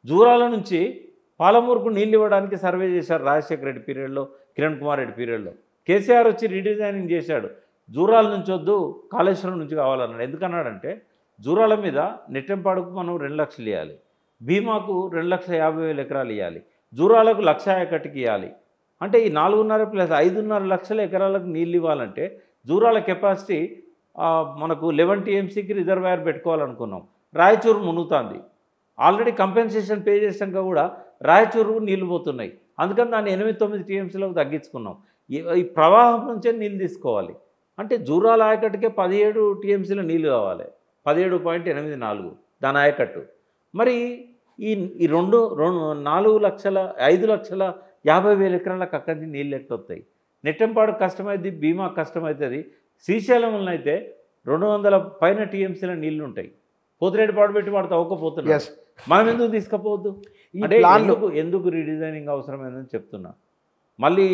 జూరాల నుంచి పాలమూరుకు నీళ్ళు ఇవ్వడానికి సర్వే చేశారు రాజశేఖర రెడ్డి పీరియడ్లో, కిరణ్ కుమార్ రెడ్డి పీరియడ్లో. కేసీఆర్ వచ్చి రీడిజైనింగ్ చేశాడు, జూరాల నుంచి వద్దు కాళేశ్వరం నుంచి కావాలన్నాడు. ఎందుకన్నాడంటే జూరాల మీద నెట్టెంపాడుకు మనం 2 లక్షలు ఇవ్వాలి, భీమాకు 2,50,000 ఎకరాలు ఇవ్వాలి, జూరాలకు 1,01,000 ఇవ్వాలి. అంటే ఈ 4.5 ప్లస్ 5.5 లక్షల ఎకరాలకు నీళ్ళు ఇవ్వాలంటే జూరాల కెపాసిటీ మనకు 11 TMCకి రిజర్వాయర్ పెట్టుకోవాలనుకున్నాం. రాయచూరు మునుగుతుంది, ఆల్రెడీ కంపెన్సేషన్ పే చేసాక కూడా రాయచూరు నీళ్లు పోతున్నాయి, అందుకని దాన్ని 8-9 TMCలకు తగ్గించుకున్నాం. ఈ ప్రవాహం నుంచే నీళ్ళు తీసుకోవాలి. అంటే జూరాల ఆయకట్టుకే 17 TMCల నీళ్ళు కావాలి, 17.84 దాని ఆయకట్టు. మరి ఈ 5,50,000 ఎకరాలకు అక్కడి నుంచి నీళ్ళు ఎట్లొస్తాయి? నెట్టెంపాడు కష్టమైంది, భీమా కష్టమవుతుంది. శ్రీశైలంలో అయితే 200 పైన TMCల నీళ్లు ఉంటాయి. పోతిరెడ్డిపాడు పెట్టి వాడు తవ్వకపోతున్నాడు, మనం ఎందుకు తీసుకపోవద్దు? అంటే ఎందుకు రీడిజైనింగ్ అవసరమైందని చెప్తున్నా. మళ్ళీ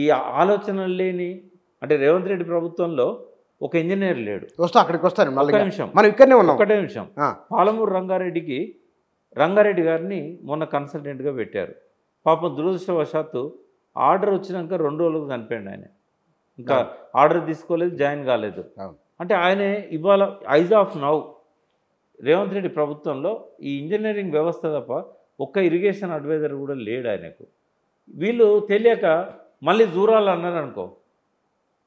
ఈ ఆలోచనలు లేని, అంటే రేవంత్ రెడ్డి ప్రభుత్వంలో ఒక ఇంజనీర్ లేడు. అక్కడికి వస్తాను, ఒకటే నిమిషం. పాలమూరు రంగారెడ్డి గారిని మొన్న కన్సల్టెంట్గా పెట్టారు. పాపం దురదృష్టవశాత్తు ఆర్డర్ వచ్చినాక 2 రోజులకు చనిపోయాడు ఆయన. ఇంకా ఆర్డర్ తీసుకోలేదు, జాయిన్ కాలేదు. అంటే ఆయన ఇవాళ as of now Revanth Reddy ప్రభుత్వంలో ఈ ఇంజనీరింగ్ వ్యవస్థ తప్ప ఒక్క ఇరిగేషన్ అడ్వైజర్ కూడా లేడు ఆయనకు. వీళ్ళు తెలియక మళ్ళీ జూరాలు అన్నారనుకో,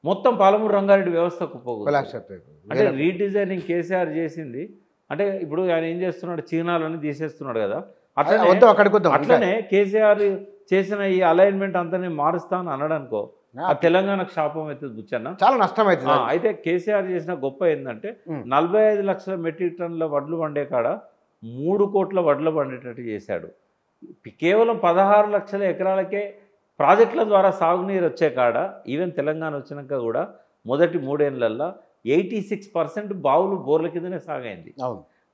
మొత్తం పాలమూరు రంగారెడ్డి వ్యవస్థ కుప్పకూడదు. అంటే రీడిజైనింగ్ కేసీఆర్ చేసింది. అంటే ఇప్పుడు ఆయన ఏం చేస్తున్నాడు, చీనాలని తీసేస్తున్నాడు కదా, అట్లనే కేసీఆర్ చేసిన ఈ అలైన్మెంట్ అంతా నేను మారుస్తాను అన్నాడు అనుకో, ఆ తెలంగాణకు శాపం అవుతుంది బుచ్చన్న, చాలా నష్టం అవుతుంది. అయితే కేసీఆర్ చేసిన గొప్ప ఏంటంటే 45 లక్షల మెట్రిక్ టన్నుల వడ్లు పండే కాడ 3 కోట్ల వడ్లు పండేటట్టు చేశాడు. కేవలం 16 లక్షల ఎకరాలకే ప్రాజెక్టుల ద్వారా సాగునీరు వచ్చే కాడ, ఈవెన్ తెలంగాణ వచ్చినాక కూడా మొదటి 3 ఏళ్లల్లో 86% బావులు బోర్ల కిందనే సాగైంది.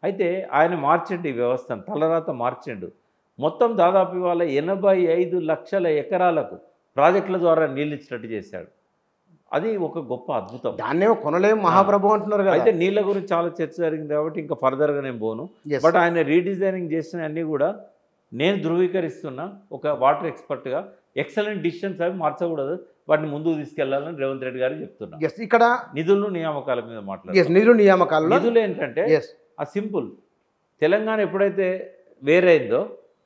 అయితే ఆయన మార్చండి ఈ వ్యవస్థను, తలరాత మార్చండు. మొత్తం దాదాపు ఇవాళ 85 లక్షల ఎకరాలకు ప్రాజెక్టుల ద్వారా నీళ్ళు ఇచ్చినట్టు చేశాడు. అది ఒక గొప్ప అద్భుతం. దాన్నే కొనలేము మహాప్రభు అంటున్నారు కదా. అయితే నీళ్ళ గురించి చాలా చర్చ జరిగింది కాబట్టి ఇంకా ఫర్దర్గా నేను పోను. బట్ ఆయన రీడిజైనింగ్ చేసిన అన్నీ కూడా నేను ధృవీకరిస్తున్నా ఒక వాటర్ ఎక్స్పర్ట్గా. ఎక్సలెంట్ డిసిషన్స్ అవి మార్చకూడదు, వాటిని ముందుకు తీసుకెళ్లాలని రేవంత్ రెడ్డి గారు చెప్తున్నారు. ఇక్కడ నిధులు నియామకాల మీద మాట్లాడారు. నిధులు ఏంటంటే ఆ సింపుల్, తెలంగాణ ఎప్పుడైతే వేరే అయిందో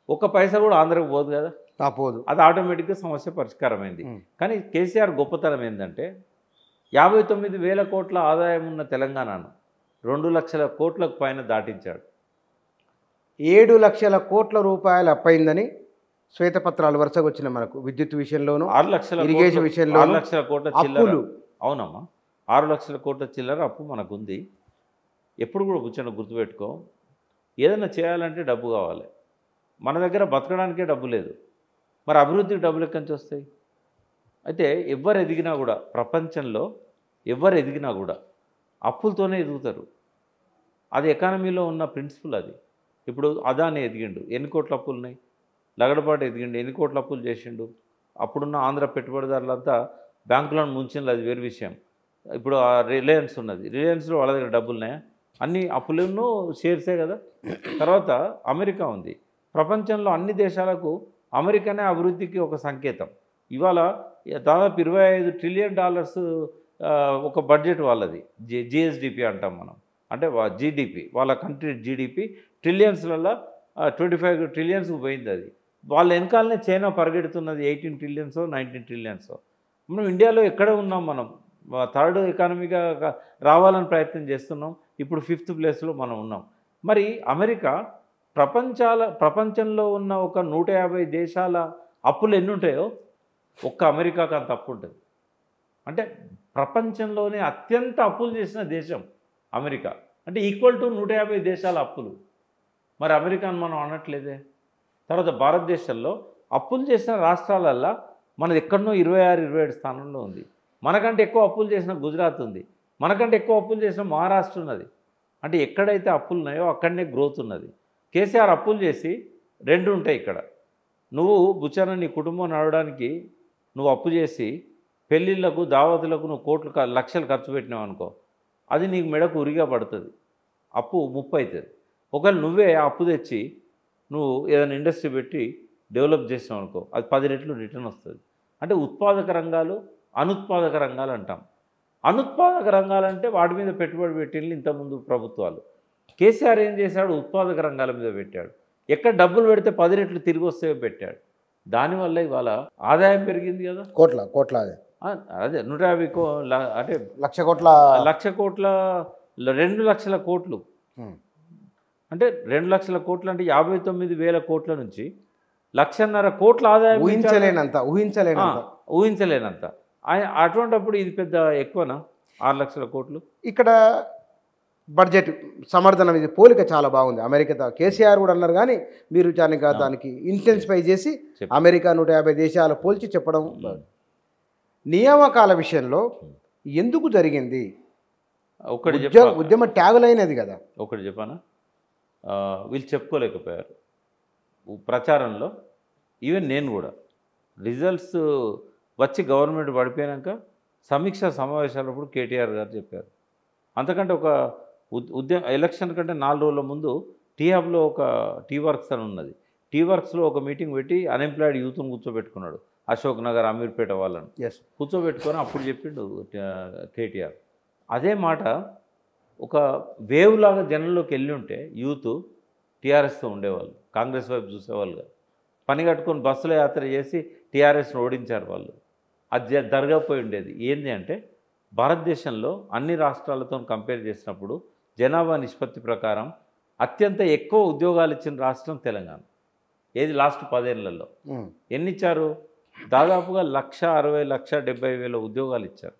ఒక్క పైసా కూడా ఆంధ్రకు పోదు కదా, పోదు. అది ఆటోమేటిక్గా సమస్య పరిష్కారమైంది. కానీ కేసీఆర్ గొప్పతనం ఏంటంటే 59,000 కోట్ల ఆదాయం ఉన్న తెలంగాణను 2 లక్షల కోట్లకు పైన దాటించాడు. 7 లక్షల కోట్ల రూపాయలు అప్పయిందని శ్వేతపత్రాలు వరుసగా వచ్చిన మనకు. విద్యుత్ విషయంలోనూ 6 లక్షల ఇరిగేషన్ విషయంలో 6 లక్షల కోట్ల చిల్లర. అవునమ్మా, 6 లక్షల కోట్ల చిల్లర అప్పు మనకుంది. ఎప్పుడు కూడా కూర్చొని గుర్తుపెట్టుకో, ఏదైనా చేయాలంటే డబ్బు కావాలి. మన దగ్గర బతకడానికే డబ్బు లేదు, మరి అభివృద్ధికి డబ్బులు ఎక్కడి నుంచి వస్తాయి? అయితే ఎవరు ఎదిగినా కూడా, ప్రపంచంలో ఎవరు ఎదిగినా కూడా అప్పులతోనే ఎదుగుతారు. అది ఎకానమీలో ఉన్న ప్రిన్సిపల్ అది. ఇప్పుడు అదాని ఎదిగిండు, ఎన్ని కోట్ల అప్పులు ఉన్నాయి? లగడపాటు ఎదిగిండు, ఎన్ని కోట్ల అప్పులు చేసిండు? అప్పుడున్న ఆంధ్ర పెట్టుబడిదారులంతా బ్యాంకులను ముంచింది, అది వేరు విషయం. ఇప్పుడు ఆ రిలయన్స్ ఉన్నది, రిలయన్స్లో వాళ్ళ దగ్గర డబ్బులున్నాయా? అన్ని అప్పులను షేర్సే కదా. తర్వాత అమెరికా ఉంది. ప్రపంచంలో అన్ని దేశాలకు అమెరికానే అభివృద్ధికి ఒక సంకేతం. ఇవాళ దాదాపు $25 ట్రిలియన్ ఒక బడ్జెట్ వాళ్ళది. జిఎస్డిపి అంటాం మనం, అంటే జీడిపి, వాళ్ళ కంట్రీ జీడిపి ట్రిలియన్స్లలో 25 ట్రిలియన్స్కి పోయింది. అది వాళ్ళ వెనకాలనే చైనా పరిగెడుతున్నది 18 ట్రిలియన్సో 19 ట్రిలియన్సో. మనం ఇండియాలో ఎక్కడ ఉన్నాం? మనం థర్డ్ ఎకానమీగా రావాలని ప్రయత్నం చేస్తున్నాం. ఇప్పుడు 5th ప్లేస్లో మనం ఉన్నాం. మరి అమెరికా ప్రపంచంలో ఉన్న ఒక 150 దేశాల అప్పులు ఎన్ని ఉంటాయో ఒక్క అమెరికాకు అంత అప్పు ఉంటుంది. అంటే ప్రపంచంలోనే అత్యంత అప్పులు చేసిన దేశం అమెరికా. అంటే ఈక్వల్ టు 150 దేశాల అప్పులు. మరి అమెరికాను మనం అనట్లేదే. తర్వాత భారతదేశంలో అప్పులు చేసిన రాష్ట్రాలల్లో మనది ఎక్కడనో 26-27 స్థానంలో ఉంది. మనకంటే ఎక్కువ అప్పులు చేసిన గుజరాత్ ఉంది. మనకంటే ఎక్కువ అప్పులు చేసిన మహారాష్ట్ర ఉన్నది. అంటే ఎక్కడైతే అప్పులు ఉన్నాయో అక్కడనే గ్రోత్ ఉన్నది. కేసీఆర్ అప్పులు చేసి 2 ఉంటాయి ఇక్కడ. నువ్వు బుచ్చన నీ కుటుంబం నడవడానికి నువ్వు అప్పు చేసి పెళ్ళిళ్ళకు దావతులకు నువ్వు కోట్లు లక్షలు ఖర్చు పెట్టినావు అనుకో, అది నీకు మెడకు ఉరిగా పడుతుంది, అప్పు ముప్పు అవుతుంది. ఒకవేళ నువ్వే అప్పు తెచ్చి నువ్వు ఏదైనా ఇండస్ట్రీ పెట్టి డెవలప్ చేసావు అనుకో, అది 10 రెట్లు రిటర్న్ వస్తుంది. అంటే ఉత్పాదక రంగాలు, అనుత్పాదక రంగాలు అంటాం. అనుత్పాదక రంగాలంటే వాటి మీద పెట్టుబడి పెట్టింది ఇంతకుముందు ప్రభుత్వాలు. కేసీఆర్ ఏం చేశాడు? ఉత్పాదక రంగాల మీద పెట్టాడు. ఎక్కడ డబ్బులు పెడితే 10 రెట్లు తిరిగి వస్తే పెట్టాడు. దానివల్ల ఇవాళ ఆదాయం పెరిగింది కదా. కోట్ల అదే 150 అంటే లక్ష కోట్ల 2 లక్షల కోట్లు. అంటే 2 లక్షల కోట్లు అంటే 59,000 కోట్ల నుంచి 1,50,000 కోట్ల ఆదాయం. ఊహించలేనంత. అటువంటిప్పుడు ఇది పెద్ద ఎక్కువనా? 6 లక్షల కోట్లు. ఇక్కడ బడ్జెట్ సమర్థనం, ఇది పోలిక చాలా బాగుంది. అమెరికా కేసీఆర్ కూడా అన్నారు, కానీ మీరు దానికి ఇంటెన్సిఫై చేసి అమెరికా 150 దేశాలు పోల్చి చెప్పడం. నియామకాల విషయంలో ఎందుకు జరిగింది? ఉద్యమ ట్యాగులైనది కదా. ఒకటి చెప్పానా, వీళ్ళు చెప్పుకోలేకపోయారు ప్రచారంలో. ఈవెన్ నేను కూడా రిజల్ట్స్ వచ్చి గవర్నమెంట్ పడిపోయాక సమీక్ష సమావేశాలప్పుడు కేటీఆర్ గారు చెప్పారు. అంతకంటే ఒక ఎలక్షన్ కంటే 4 రోజుల ముందు టీహబ్లో ఒక టీవర్క్స్ అని ఉన్నది. టీవర్క్స్లో ఒక మీటింగ్ పెట్టి అన్ఎంప్లాయిడ్ యూత్ను కూర్చోబెట్టుకున్నాడు. అశోక్ నగర్, అమీర్పేట వాళ్ళని కూర్చోబెట్టుకొని అప్పుడు చెప్పిండు కేటీఆర్. అదే మాట ఒక వేవ్ లాగా జనంలోకి వెళ్ళి ఉంటే యూత్ టీఆర్ఎస్తో ఉండేవాళ్ళు, కాంగ్రెస్ వైపు చూసేవాళ్ళుగా. పని కట్టుకొని బస్సులో యాత్ర చేసి టీఆర్ఎస్ను ఓడించారు వాళ్ళు. అది జరగకపోయి ఉండేది. ఏంది అంటే భారతదేశంలో అన్ని రాష్ట్రాలతో కంపేర్ చేసినప్పుడు జనాభా నిష్పత్తి ప్రకారం అత్యంత ఎక్కువ ఉద్యోగాలు ఇచ్చిన రాష్ట్రం తెలంగాణ. ఏది లాస్ట్ 10 ఏళ్లలో ఎన్ని ఇచ్చారు? దాదాపుగా 1,60,00,70,000 ఉద్యోగాలు ఇచ్చారు.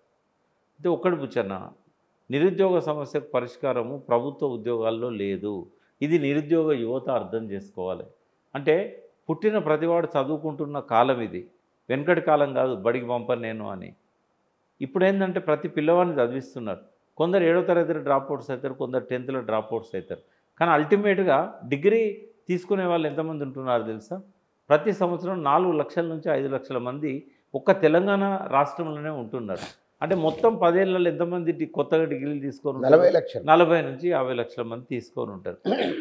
అంటే ఒక్కడి బుచ్చన్న, నిరుద్యోగ సమస్యకు పరిష్కారము ప్రభుత్వ ఉద్యోగాల్లో లేదు. ఇది నిరుద్యోగ యువత అర్థం చేసుకోవాలి. అంటే పుట్టిన ప్రతివాడు చదువుకుంటున్న కాలం ఇది, వెనకటి కాలం కాదు బడికి పంపను నేను అని. ఇప్పుడు ఏంటంటే ప్రతి పిల్లవాడిని చదివిస్తున్నారు. కొందరు 7వ తరగతి డ్రాప్అవుట్స్ అవుతారు, కొందరు 10th డ్రాప్అవుట్స్ అవుతారు. కానీ అల్టిమేట్గా డిగ్రీ తీసుకునే వాళ్ళు ఎంతమంది ఉంటున్నారు తెలుసా? ప్రతి సంవత్సరం 4 లక్షల నుంచి 5 లక్షల మంది ఒక్క తెలంగాణ రాష్ట్రంలోనే ఉంటున్నారు. అంటే మొత్తం 10 ఏళ్లలో ఎంతమంది కొత్తగా డిగ్రీలు తీసుకొని 40 నుంచి 50 లక్షల మంది తీసుకొని ఉంటారు.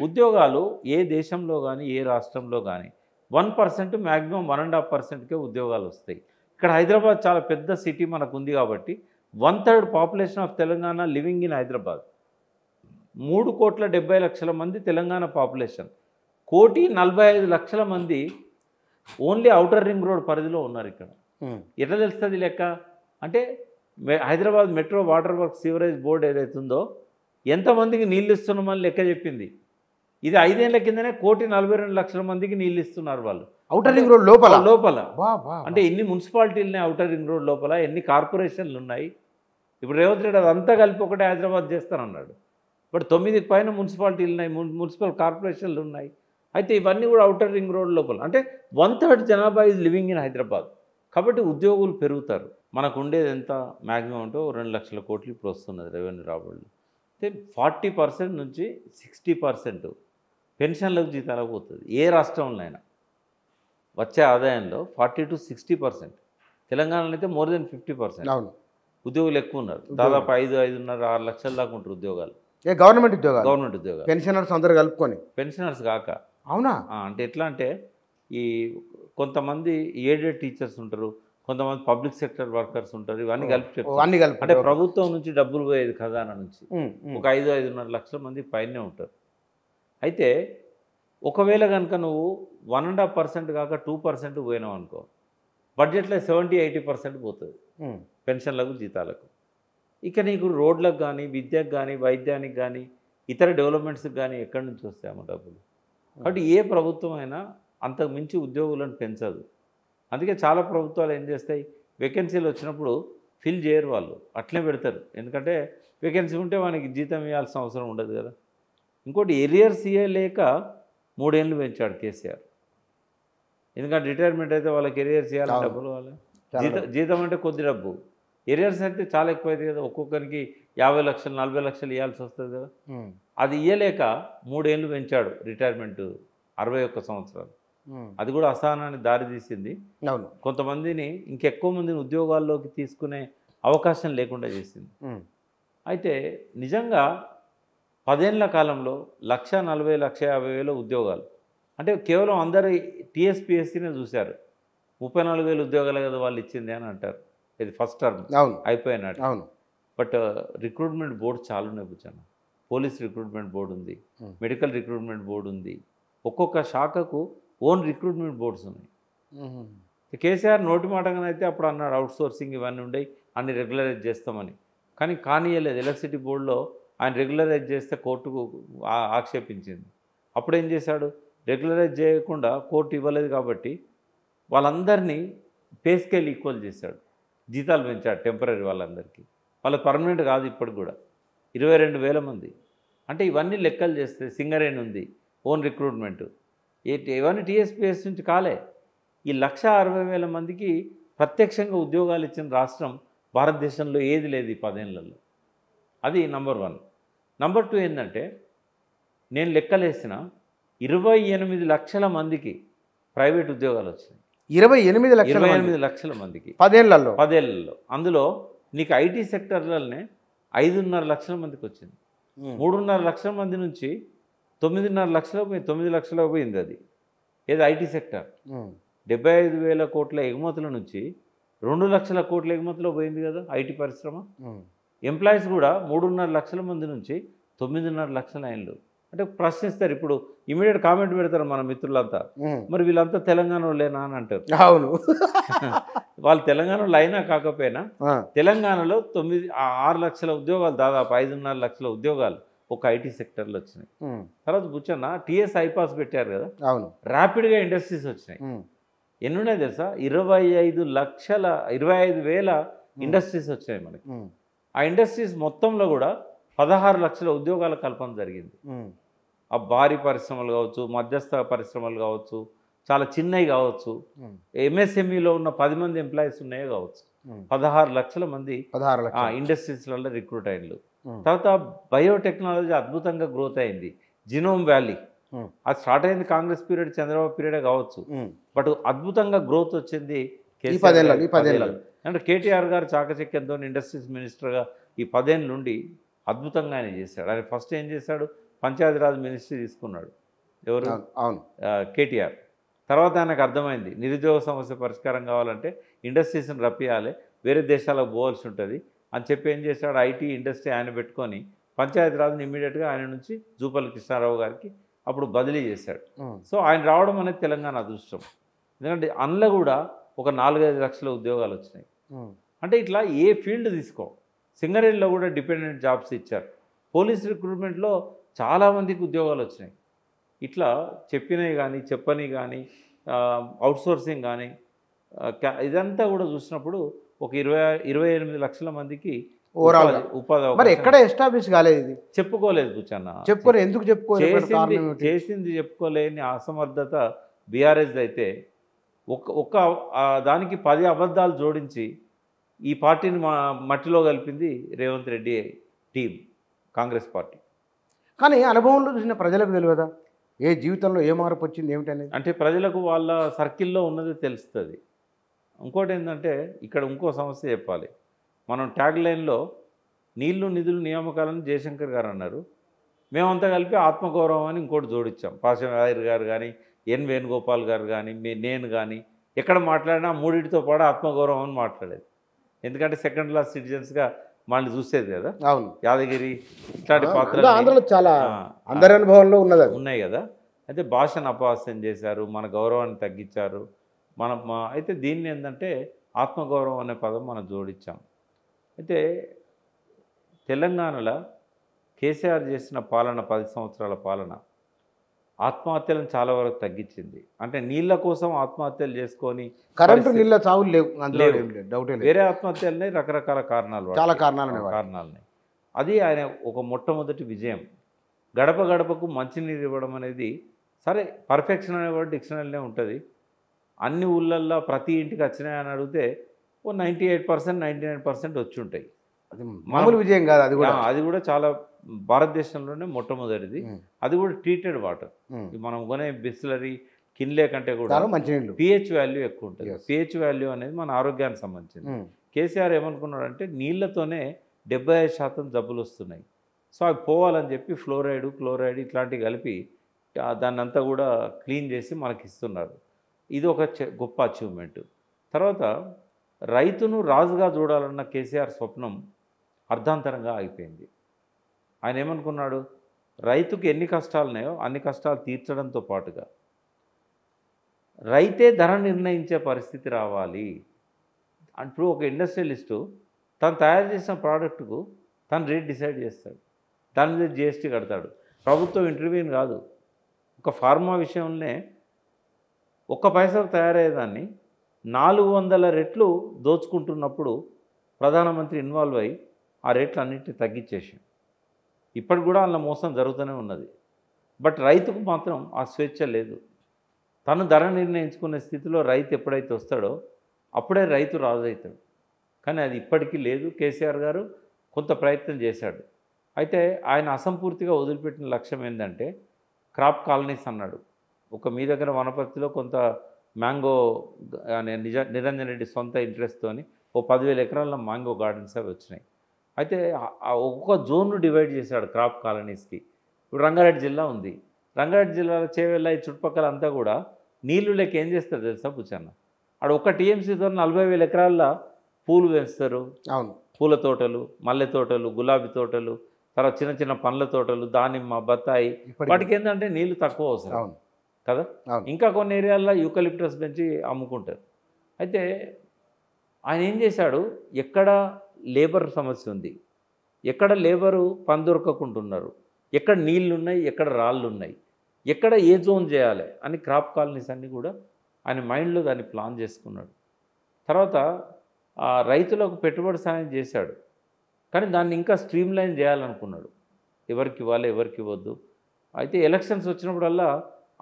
ఉద్యోగాలు ఏ దేశంలో కానీ ఏ రాష్ట్రంలో కానీ 1% మ్యాక్సిమం 1.5%కే ఉద్యోగాలు వస్తాయి. ఇక్కడ హైదరాబాద్ చాలా పెద్ద సిటీ మనకు ఉంది కాబట్టి 1/3 population of Telangana living in Hyderabad. 3,70,00,000 మంది తెలంగాణ పాపులేషన్. 1,45,00,000 మంది ఓన్లీ ఔటర్ రింగ్ రోడ్ పరిధిలో ఉన్నారు ఇక్కడ. ఎట్లా తెలుస్తుంది లెక్క అంటే Hyderabad metro water work sewerage board ఏదైతుందో ఎంతమందికి నీళ్ళు ఇస్తున్నామని లెక్క చెప్పింది. ఇది 5 ఏళ్ల కిందనే 1,42,00,000 మందికి నీళ్ళు ఇస్తున్నారు వాళ్ళు ఔటర్ రింగ్ రోడ్ లోపల. అంటే ఎన్ని మున్సిపాలిటీలున్నాయి ఔటర్ రింగ్ రోడ్ లోపల, ఎన్ని కార్పొరేషన్లు ఉన్నాయి? ఇప్పుడు రేవంత్ రెడ్డి అదంతా కలిపి ఒకటే హైదరాబాద్ చేస్తానన్నాడు. బట్ 9కి పైన మున్సిపాలిటీలు ఉన్నాయి, మున్సిపల్ కార్పొరేషన్లు ఉన్నాయి. అయితే ఇవన్నీ కూడా ఔటర్ రింగ్ రోడ్ లోపల. అంటే 1/3 జనాభా ఈజ్ లివింగ్ ఇన్ హైదరాబాద్. కాబట్టి ఉద్యోగులు పెరుగుతారు. మనకు ఉండేది ఎంత మ్యాక్సిమం అంటే 2 లక్షల కోట్లు ఇప్పుడు వస్తున్నది రెవెన్యూ రాబడులు. అయితే 40% నుంచి 60% పెన్షన్లకు జీతాలకు పోతుంది. ఏ రాష్ట్రంలో అయినా వచ్చే ఆదాయంలో 40 to 60%. తెలంగాణలో అయితే మోర్ దెన్ 50% ఉద్యోగులు ఎక్కువ ఉన్నారు. దాదాపు 5, 5.5, 6 లక్షల దాకా ఉంటారు ఉద్యోగాలు. గవర్నమెంట్ ఉద్యోగాలు, గవర్నమెంట్ ఉద్యోగాలు, పెన్షనర్స్ అందరు కలుపుకొని. పెన్షనర్స్ కాక. అవునా? అంటే ఎట్లా అంటే ఈ కొంతమంది ఎయిడెడ్ టీచర్స్ ఉంటారు, కొంతమంది పబ్లిక్ సెక్టర్ వర్కర్స్ ఉంటారు, ఇవన్నీ కలిపి చెప్తారు. అన్ని కలిపి అంటే ప్రభుత్వం నుంచి డబ్బులు పోయేది ఖజానా నుంచి ఒక 5-5.5 లక్షల మంది పైనే ఉంటారు. అయితే ఒకవేళ కనుక నువ్వు 1.5% కాక 2% పోయినావు అనుకో, బడ్జెట్లో 70-80% పోతుంది పెన్షన్లకు, జీతాలకు. ఇక నీకు రోడ్లకు కానీ, విద్యకు కానీ, వైద్యానికి కానీ, ఇతర డెవలప్మెంట్స్కి కానీ ఎక్కడి నుంచి వస్తాయేమో డబ్బులు. కాబట్టి ఏ ప్రభుత్వం అయినా అంతకు మించి ఉద్యోగులను పెంచదు. అందుకే చాలా ప్రభుత్వాలు ఏం చేస్తాయి, వేకెన్సీలు వచ్చినప్పుడు ఫిల్ చేయరు, వాళ్ళు అట్లే పెడతారు. ఎందుకంటే వేకెన్సీ ఉంటే వానికి జీతం ఇవ్వాల్సిన అవసరం ఉండదు కదా. ఇంకోటి ఎరియర్స్ ఇవ్వలేక 3 ఏళ్ళు పెంచాడు కేసీఆర్. ఎందుకంటే రిటైర్మెంట్ అయితే వాళ్ళకి ఎరియర్స్ ఇవ్వాలి, డబ్బులు వాళ్ళు జీతం అంటే కొద్ది డబ్బు, ఎరియర్స్ అయితే చాలా ఎక్కువ అవుతుంది కదా. ఒక్కొక్కరికి 50 లక్షలు 40 లక్షలు ఇవ్వాల్సి వస్తుంది కదా. అది ఇవ్వలేక 3 ఏళ్ళు పెంచాడు రిటైర్మెంట్, 61 సంవత్సరాలు. అది కూడా అసహనాన్ని దారితీసింది. కొంతమందిని ఇంకెక్కువ మందిని ఉద్యోగాల్లోకి తీసుకునే అవకాశం లేకుండా చేసింది. అయితే నిజంగా 10 ఏళ్ల కాలంలో 1,40,00,50,000 ఉద్యోగాలు అంటే కేవలం అందరు టీఎస్పీఎస్సీనే చూశారు. 34,000 ఉద్యోగాలు కదా వాళ్ళు ఇచ్చింది అని అంటారు. ఇది ఫస్ట్ టర్మ్ అయిపోయినట్టు. బట్ రిక్రూట్మెంట్ బోర్డు చాలా ఉన్నాయి కూర్చొని. పోలీస్ రిక్రూట్మెంట్ బోర్డు ఉంది, మెడికల్ రిక్రూట్మెంట్ బోర్డు ఉంది, ఒక్కొక్క శాఖకు ఓన్ రిక్రూట్మెంట్ బోర్డ్స్ ఉన్నాయి. కేసీఆర్ నోటి మాటగానైతే అప్పుడు అన్నాడు అవుట్ సోర్సింగ్ ఇవన్నీ ఉండయి, అన్ని రెగ్యులరైజ్ చేస్తామని. కానీ కానీయలేదు. ఎలక్ట్రిసిటీ బోర్డులో ఆయన రెగ్యులరైజ్ చేస్తే కోర్టుకు ఆక్షేపించింది. అప్పుడు ఏం చేశాడు, రెగ్యులరైజ్ చేయకుండా కోర్టు ఇవ్వలేదు కాబట్టి వాళ్ళందరినీ పే స్కేల్ ఈక్వల్ చేశాడు, జీతాలు పెంచాడు టెంపరీ వాళ్ళందరికీ. వాళ్ళ పర్మనెంట్ కాదు ఇప్పటికి కూడా. 22,000 మంది. అంటే ఇవన్నీ లెక్కలు చేస్తే సింగరేణి ఉంది, ఓన్ రిక్రూట్మెంట్, ఇవన్నీ టీఎస్పీఎస్ నుంచి కాలే. ఈ 1,60,000 మందికి ప్రత్యక్షంగా ఉద్యోగాలు ఇచ్చిన రాష్ట్రం భారతదేశంలో ఏది లేదు ఈ 10 ఏళ్లలో. అది నంబర్ 1. నంబర్ 2 ఏంటంటే, నేను లెక్కలేసిన 28 లక్షల మందికి ప్రైవేట్ ఉద్యోగాలు వచ్చినాయి. 28 లక్షల మందికి 10 ఏళ్లలో. అందులో నీకు ఐటీ సెక్టర్లనే 5.5 లక్షల మందికి వచ్చింది. 3.5 లక్షల మంది నుంచి 9.5 లక్షలకు పోయి 9 లక్షలకు పోయింది. అది ఏది ఐటీ సెక్టర్. 75,000 కోట్ల ఎగుమతుల నుంచి 2 లక్షల కోట్ల ఎగుమతిలో పోయింది కదా ఐటీ పరిశ్రమ. ఎంప్లాయీస్ కూడా 3.5 లక్షల మంది నుంచి 9.5 లక్షల అయిన్లు. అంటే ప్రశ్నిస్తారు, ఇప్పుడు ఇమీడియట్ కామెంట్ పెడతారు మన మిత్రులంతా, మరి వీళ్ళంతా తెలంగాణలో లేనా అని అంటారు. అవును, వాళ్ళు తెలంగాణలో అయినా కాకపోయినా తెలంగాణలో 6 లక్షల ఉద్యోగాలు, దాదాపు 5.5 లక్షల ఉద్యోగాలు ఒక ఐటీ సెక్టర్లో వచ్చినాయి. తర్వాత బుచ్చన్న టీఎస్ ఐపాస్ పెట్టారు కదా, అవును, ర్యాపిడ్గా ఇండస్ట్రీస్ వచ్చినాయి. ఎన్ని ఉన్నాయి తెలుసా, 25,000 ఇండస్ట్రీస్ వచ్చాయి మనకి. ఆ ఇండస్ట్రీస్ మొత్తంలో కూడా 16 లక్షల ఉద్యోగాల కల్పన జరిగింది. ఆ భారీ పరిశ్రమలు కావచ్చు, మధ్యస్థ పరిశ్రమలు కావచ్చు, చాలా చిన్నవి కావచ్చు, ఎంఎస్ఎంఈలో ఉన్న 10 మంది ఎంప్లాయీస్ ఉన్నాయో కావచ్చు, 16 లక్షల మంది ఇండస్ట్రీస్లలో రిక్రూట్ అయ్యిండ్రు. తర్వాత బయోటెక్నాలజీ అద్భుతంగా గ్రోత్ అయింది. జినోమ్ వ్యాలీ అది స్టార్ట్ అయింది కాంగ్రెస్ పీరియడ్, చంద్రబాబు పీరియడే కావచ్చు, బట్ అద్భుతంగా గ్రోత్ వచ్చింది అంటే కేటీఆర్ గారు చాకచక్యంతో ఇండస్ట్రీస్ మినిస్టర్గా ఈ 10 ఏళ్ళ నుండి అద్భుతంగా ఆయన చేశాడు. ఆయన ఫస్ట్ ఏం చేశాడు, పంచాయతీరాజ్ మినిస్ట్రీ తీసుకున్నాడు. ఎవరు? కేటీఆర్. తర్వాత ఆయనకు అర్థమైంది నిరుద్యోగ సమస్య పరిష్కారం కావాలంటే ఇండస్ట్రీస్ని రప్పియాలి, వేరే దేశాలకు పోవాల్సి ఉంటుంది అని చెప్పి ఏం చేశాడు, ఐటీ ఇండస్ట్రీ ఆయన పెట్టుకొని పంచాయతీరాజ్ని ఇమ్మీడియట్గా ఆయన నుంచి జూపల్లి కృష్ణారావు గారికి అప్పుడు బదిలీ చేశాడు. సో ఆయన రావడం అనేది తెలంగాణ అదృష్టం. ఎందుకంటే అందులో కూడా ఒక 4-5 లక్షల ఉద్యోగాలు వచ్చినాయి. అంటే ఇట్లా ఏ ఫీల్డ్ తీసుకో, సింగరేణిలో కూడా డిపెండెంట్ జాబ్స్ ఇచ్చారు. పోలీస్ రిక్రూట్మెంట్లో చాలామందికి ఉద్యోగాలు వచ్చినాయి. ఇట్లా చెప్పినవి కానీ చెప్పని కానీ అవుట్సోర్సింగ్ కానీ ఇదంతా కూడా చూసినప్పుడు ఒక 28 లక్షల మందికి ఉపాధి ఎక్కడ ఎస్టాబ్లిష్ కాలేదు, చెప్పుకోలేదు కూర్చొన్న, ఎందుకు చెప్పుకోలేదు, చేసింది చెప్పుకోలేని అసమర్థత బీఆర్ఎస్ అయితే ఒక్క దానికి 10 అబద్ధాలు జోడించి ఈ పార్టీని మట్టిలో కలిపింది రేవంత్ రెడ్డి టీం, కాంగ్రెస్ పార్టీ. కానీ అనుభవంలో చూసిన ప్రజలకు తెలియదా ఏ జీవితంలో ఏ మార్పు వచ్చింది ఏమిటనేది? అంటే ప్రజలకు వాళ్ళ సర్కిల్లో ఉన్నది తెలుస్తుంది. ఇంకోటి ఏంటంటే ఇక్కడ ఇంకో సమస్య చెప్పాలి. మనం ట్యాగ్ లైన్లో నీళ్లు నిధులు నియామకాలని జయశంకర్ గారు అన్నారు. మేమంతా కలిపి ఆత్మగౌరవం అని ఇంకోటి జోడించాం. పాషం రాయర్ గారు కానీ, ఎన్ వేణుగోపాల్ గారు కానీ, నేను కానీ ఎక్కడ మాట్లాడినా మూడింటితో పాటు ఆత్మగౌరవం అని మాట్లాడేది. ఎందుకంటే సెకండ్ క్లాస్ సిటిజన్స్గా వాళ్ళని చూసేది కదా. అవును, యాదగిరి ఇట్లాంటి పాత్రలు ఆంధ్రలో చాలా అందరి అనుభవంలో ఉన్నది ఉన్నాయి కదా. అయితే భాషను అపహాస్యం చేశారు, మన గౌరవాన్ని తగ్గించారు. అయితే దీన్ని ఏంటంటే ఆత్మగౌరవం అనే పదం మనం జోడించాం. అయితే తెలంగాణలో కేసీఆర్ చేసిన పాలన 10 సంవత్సరాల పాలన ఆత్మహత్యలను చాలా వరకు తగ్గించింది. అంటే నీళ్ళ కోసం ఆత్మహత్యలు చేసుకొని కరెంటు నీళ్ళ చావులు లేవు, అందులో డౌటే లేదు. వేరే ఆత్మహత్యలనే రకరకాల కారణాలు చాలా కారణాలున్నాయి. అది ఆయన ఒక మొట్టమొదటి విజయం. గడప గడపకు మంచినీరు ఇవ్వడం అనేది, సరే పర్ఫెక్షన్ అనేవాడు డిక్షనరీనే ఉంటుంది. అన్ని ఊళ్ళల్లో ప్రతి ఇంటికి వచ్చినాయని అడిగితే ఓ 98%, 99% వచ్చి ఉంటాయి. అది మామూలు విజయం కాదు. అది కూడా చాలా భారతదేశంలోనే మొట్టమొదటిది. అది కూడా ట్రీటెడ్ వాటర్. మనం కొనే బిస్లరీ కిన్లే కంటే కూడా మంచినీళ్ళు పిహెచ్ వాల్యూ ఎక్కువ ఉంటుంది. పిహెచ్ వాల్యూ అనేది మన ఆరోగ్యానికి సంబంధించింది. కేసీఆర్ ఏమనుకున్నాడంటే నీళ్లతోనే 75% జబ్బులు వస్తున్నాయి, సో అవి పోవాలని చెప్పి ఫ్లోరైడ్, క్లోరైడ్ ఇట్లాంటివి కలిపి దాన్ని అంతా కూడా క్లీన్ చేసి మనకి ఇస్తున్నారు. ఇది ఒక గొప్ప అచీవ్మెంట్. తర్వాత రైతును రాజుగా చూడాలన్న కేసీఆర్ స్వప్నం అర్ధాంతరంగా ఆగిపోయింది. ఆయన ఏమనుకున్నాడు, రైతుకు ఎన్ని కష్టాలు ఉన్నాయో అన్ని కష్టాలు తీర్చడంతో పాటుగా రైతే ధర నిర్ణయించే పరిస్థితి రావాలి. ఇప్పుడు ఒక ఇండస్ట్రియలిస్టు తను తయారు చేసిన ప్రోడక్ట్కు తను రేట్ డిసైడ్ చేస్తాడు, దాని మీద జిఎస్టీ కడతాడు. ప్రభుత్వం ఇంటర్వ్యూని కాదు. ఒక ఫార్మా విషయంలోనే 1 పైసకు తయారయ్యేదాన్ని 400 రెట్లు దోచుకుంటున్నప్పుడు ప్రధానమంత్రి ఇన్వాల్వ్ అయ్యి ఆ రేట్లు అన్నింటినీ తగ్గించేసి ఇప్పటికి కూడా అందులో మోసం జరుగుతూనే ఉన్నది. బట్ రైతుకు మాత్రం ఆ స్వేచ్ఛ లేదు. తను ధర నిర్ణయించుకునే స్థితిలో రైతు ఎప్పుడైతే వస్తాడో అప్పుడే రైతు రాజు అవుతాడు. కానీ అది ఇప్పటికీ లేదు. కేసీఆర్ గారు కొంత ప్రయత్నం చేశాడు. అయితే ఆయన అసంపూర్తిగా వదిలిపెట్టిన లక్ష్యం ఏంటంటే క్రాప్ కాలనీస్ అన్నాడు. మీ దగ్గర వనపర్తిలో కొంత మ్యాంగో నిరంజన్ రెడ్డి సొంత ఇంట్రెస్ట్తోని 10,000 ఎకరాల మ్యాంగో గార్డెన్స్ అవి వచ్చినాయి. అయితే ఒక్కొక్క జోన్ను డివైడ్ చేశాడు క్రాప్ కాలనీస్కి. ఇప్పుడు రంగారెడ్డి జిల్లా ఉంది. రంగారెడ్డి జిల్లాలో చేవెళ్ళ ఈ చుట్టుపక్కల అంతా కూడా నీళ్లు లేక ఏం చేస్తారు తెలుసా పుచ్చన్న, ఆడ 1 టీఎంసీతో 40,000 ఎకరాల పూలు వేస్తారు. అవును, పూల తోటలు, మల్లె తోటలు, గులాబీ తోటలు, తర్వాత చిన్న చిన్న పండ్ల తోటలు, దానిమ్మ, బత్తాయి. వాటికి ఏంటంటే నీళ్లు తక్కువ అవసరం కదా. ఇంకా కొన్ని ఏరియాల్లో యూకలిప్టస్ పెంచి అమ్ముకుంటారు. అయితే ఆయన ఏం చేశాడు, ఎక్కడ లేబర్ సమస్య ఉంది, ఎక్కడ లేబరు పని దొరకకుంటున్నారు, ఎక్కడ నీళ్ళు ఉన్నాయి, ఎక్కడ రాళ్ళు ఉన్నాయి, ఎక్కడ ఏ జోన్ చేయాలి అని క్రాప్ కాలనీస్ అన్నీ కూడా ఆయన మైండ్లో దాన్ని ప్లాన్ చేసుకున్నాడు. తర్వాత రైతులకు పెట్టుబడి సాయం చేశాడు. కానీ దాన్ని ఇంకా స్ట్రీమ్ లైన్ చేయాలనుకున్నాడు. ఎవరికి ఇవ్వాలి, ఎవరికి ఇవ్వద్దు. అయితే ఎలక్షన్స్ వచ్చినప్పుడల్లా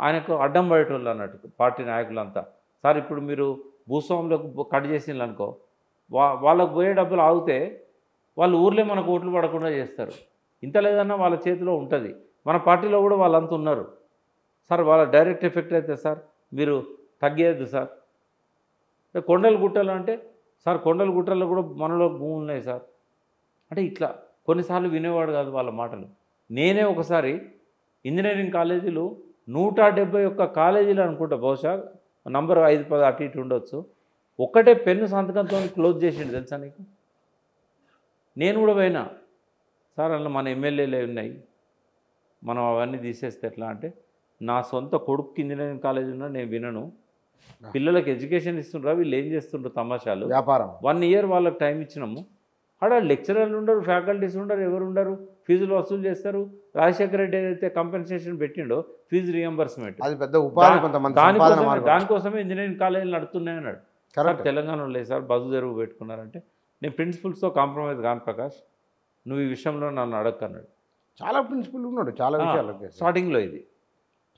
ఆయనకు అడ్డం పడేటోళ్ళు అన్నట్టు పార్టీ నాయకులంతా, సార్ ఇప్పుడు మీరు భూస్వాములకు కట్ చేసిండ్రు అనుకో, వాళ్ళకు పోయే డబ్బులు ఆగితే వాళ్ళు ఊర్లే మనకు ఓట్లు పడకుండా చేస్తారు. ఇంత లేదన్నా వాళ్ళ చేతిలో ఉంటుంది. మన పార్టీలో కూడా వాళ్ళంతా ఉన్నారు. సార్ వాళ్ళ డైరెక్ట్ ఎఫెక్ట్ అయితే సార్ మీరు తగ్గేది సార్. కొండలు గుట్టలు అంటే సార్ కొండలు గుట్టల్లో కూడా మనలో భూములు ఉన్నాయి సార్. అంటే ఇట్లా కొన్నిసార్లు వినేవాడు కాదు వాళ్ళ మాటలు. నేనే ఒకసారి ఇంజనీరింగ్ కాలేజీలు 171 కాలేజీలు అనుకుంటా, బహుశా నంబర్ 5-10 అటు ఇటు ఉండొచ్చు, ఒక్కటే పెన్ను సంతకంతో క్లోజ్ చేసిండు తెలుసా నీకు. నేను కూడా పోయినా, సార్ అందులో మన ఎమ్మెల్యేలే ఉన్నాయి, మనం అవన్నీ తీసేస్తే ఎట్లా అంటే, నా సొంత కొడుకు ఇంజనీరింగ్ కాలేజీ ఉన్నా నేను వినను, పిల్లలకు ఎడ్యుకేషన్ ఇస్తుండ్రా, వీళ్ళు ఏం చేస్తుండ్రు తమాషాలు, వ్యాపారం. 1 ఇయర్ వాళ్ళకి టైం ఇచ్చినాము, ఆడ లెక్చరర్లు ఉండరు, ఫ్యాకల్టీస్ ఉండరు, ఎవరు ఉండరు, ఫీజులు వసూలు చేస్తారు. రాజశేఖర రెడ్డి ఏదైతే కంపెన్సేషన్ పెట్టిండో ఫీజు రియంబర్స్మెంట్, అది పెద్ద ఉపాధి, దానికోసమే ఇంజనీరింగ్ కాలేజీలు నడుతున్నాయి అన్నాడు. సార్ తెలంగాణలో లేదు సార్, బస్సు తెరువు పెట్టుకున్నారంటే, నేను ప్రిన్సిపల్స్తో కాంప్రమైజ్ కాను ప్రకాష్, నువ్వు ఈ విషయంలో నన్ను అడగన్నాడు. చాలా ప్రిన్సిపల్ ఉన్నాడు చాలా విషయాలు. స్టార్టింగ్లో ఇది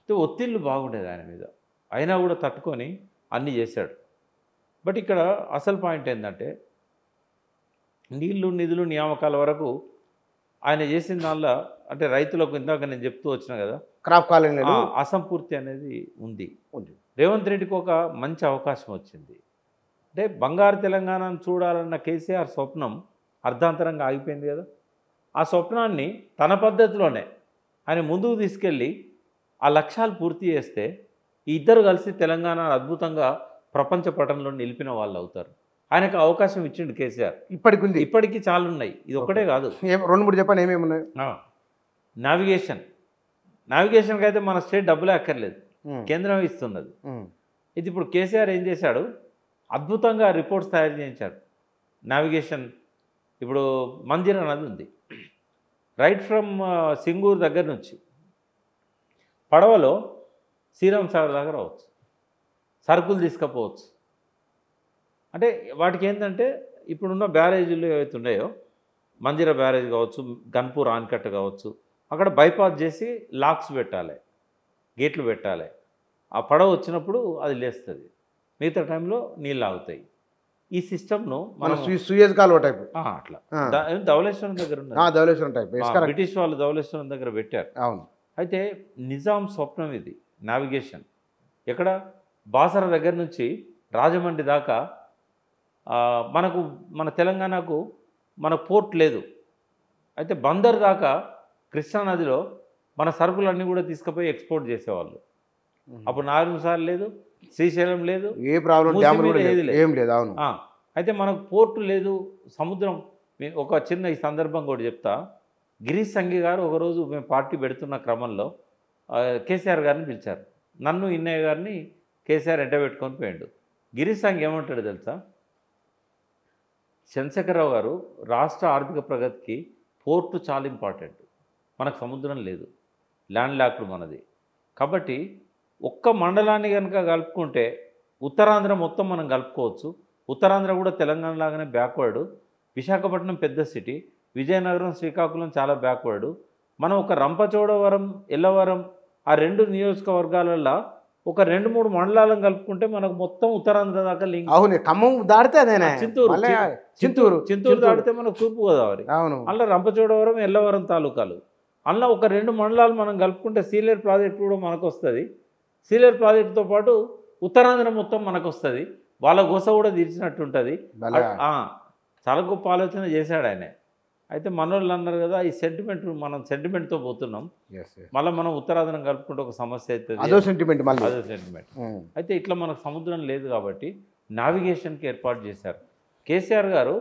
ఒత్తిళ్ళు బాగుండేది ఆయన మీద, అయినా కూడా తట్టుకొని అన్నీ చేశాడు. బట్ ఇక్కడ అసలు పాయింట్ ఏంటంటే, నీళ్లు నిధులు నియామకాల వరకు ఆయన చేసిన దానిలో అంటే రైతులకు ఇందాక నేను చెప్తూ వచ్చిన కదా, క్రాప్ కాలనీ అసంపూర్తి అనేది ఉంది. రేవంత్ రెడ్డికి ఒక మంచి అవకాశం వచ్చింది. అంటే బంగారు తెలంగాణను చూడాలన్న కేసీఆర్ స్వప్నం అర్ధాంతరంగా ఆగిపోయింది కదా. ఆ స్వప్నాన్ని తన పద్ధతిలోనే ఆయన ముందుకు తీసుకెళ్ళి ఆ లక్ష్యాలు పూర్తి చేస్తే ఈ ఇద్దరు కలిసి తెలంగాణ అద్భుతంగా ప్రపంచ పటంలో నిలిపిన వాళ్ళు అవుతారు. ఆయనకు అవకాశం ఇచ్చిండు కేసీఆర్. ఇప్పటికి ఉంది, ఇప్పటికీ చాలా ఉన్నాయి, ఇది ఒకటే కాదు. 2-3 చెప్పండి ఏమేమి ఉన్నాయి. నావిగేషన్కి అయితే మన స్టేట్ డబ్బులే అక్కర్లేదు, కేంద్రం ఇస్తున్నది. ఇది ఇప్పుడు కేసీఆర్ ఏం చేశాడు, అద్భుతంగా రిపోర్ట్స్ తయారు చేయించాడు. నావిగేషన్ ఇప్పుడు మంజీరా నది ఉంది, రైట్ ఫ్రమ్ సింగూరు దగ్గర నుంచి పడవలో శ్రీరామ్ సాగర్ దగ్గర రావచ్చు, సరుకులు తీసుకుపోవచ్చు. అంటే వాటికి ఏంటంటే ఇప్పుడున్న బ్యారేజీలు ఏవైతే ఉన్నాయో, మంజీరా బ్యారేజ్ కావచ్చు, గన్పూర్ ఆన్కట్ట కావచ్చు, అక్కడ బైపాస్ చేసి లాక్స్ పెట్టాలి, గేట్లు పెట్టాలి. ఆ పడవ వచ్చినప్పుడు అది లేస్తుంది, మిగతా టైంలో నీళ్ళు ఆగుతాయి. ఈ సిస్టమ్ను మన సూయజ్ కాలువ టైప్ అట్లా ధవళేశ్వరం దగ్గర ఉంది, ధవళేశ్వరం టైప్ బ్రిటిష్ వాళ్ళు ధవళేశ్వరం దగ్గర పెట్టారు. అవును. అయితే నిజాం స్వప్నం ఇది నావిగేషన్. ఎక్కడ బాసర దగ్గర నుంచి రాజమండ్రి దాకా మన తెలంగాణకు మన పోర్ట్ లేదు. అయితే బందర్ దాకా కృష్ణానదిలో మన సరుకులన్నీ కూడా తీసుకుపోయి ఎక్స్పోర్ట్ చేసేవాళ్ళు. అప్పుడు నారాయణసాగర్ లేదు, శ్రీశైలం లేదు, ఏ ప్రాబ్లం ఏం లేదు. అవును. అయితే మనకు పోర్టు లేదు, సముద్రం. ఒక చిన్న ఈ సందర్భం కూడా చెప్తా. గిరీష్ సంఘి గారు ఒకరోజు మేము పార్టీ పెడుతున్న క్రమంలో కేసీఆర్ గారిని పిలిచారు. నన్ను ఇన్నయ్య గారిని కేసీఆర్ ఎంట పెట్టుకొని పోయాడు. గిరీష్ సంఘి ఏమంటాడు తెలుసా, చంద్రశేఖరరావు గారు రాష్ట్ర ఆర్థిక ప్రగతికి పోర్టు చాలా ఇంపార్టెంట్, మనకు సముద్రం లేదు, ల్యాండ్ లాక్డ్ మనది. కాబట్టి ఒక్క మండలాన్ని కనుక కలుపుకుంటే ఉత్తరాంధ్ర మొత్తం మనం కలుపుకోవచ్చు. ఉత్తరాంధ్ర కూడా తెలంగాణ లాగానే బ్యాక్వర్డ్, విశాఖపట్నం పెద్ద సిటీ, విజయనగరం శ్రీకాకుళం చాలా బ్యాక్వర్డ్. మనం ఒక రంపచోడవరం, ఎల్లవరం ఆ 2 నియోజకవర్గాలలో ఒక 2-3 మండలాలను కలుపుకుంటే మనకు మొత్తం ఉత్తరాంధ్ర దాకా లింక్. అవును. ఖమ్మం దాడితే అదేనా, చింతూరు దాడితే మనకు తూర్పు గోదావరి. అవును. అందులో రంపచోడవరం, ఎల్లవరం తాలూకాలు, అందులో ఒక 2 మండలాలు మనం కలుపుకుంటే సీలేరు ప్రాజెక్టు కూడా మనకు వస్తుంది. సీలేరు ప్రాజెక్టుతో పాటు ఉత్తరాంధ్ర మొత్తం మనకు వస్తుంది, వాళ్ళ గోస కూడా తీర్చినట్టు ఉంటుంది. చాలా గొప్ప ఆలోచన చేశాడు ఆయన. అయితే మనోళ్ళు అన్నారు కదా, ఈ సెంటిమెంట్, మనం సెంటిమెంట్తో పోతున్నాం, మళ్ళీ మనం ఉత్తరాంధ్రం కలుపుకుంటే ఒక సమస్య అవుతుంది, అదో సెంటిమెంట్. అయితే ఇట్లా మనకు సముద్రం లేదు కాబట్టి నావిగేషన్కి ఏర్పాటు చేశారు. కేసీఆర్ గారు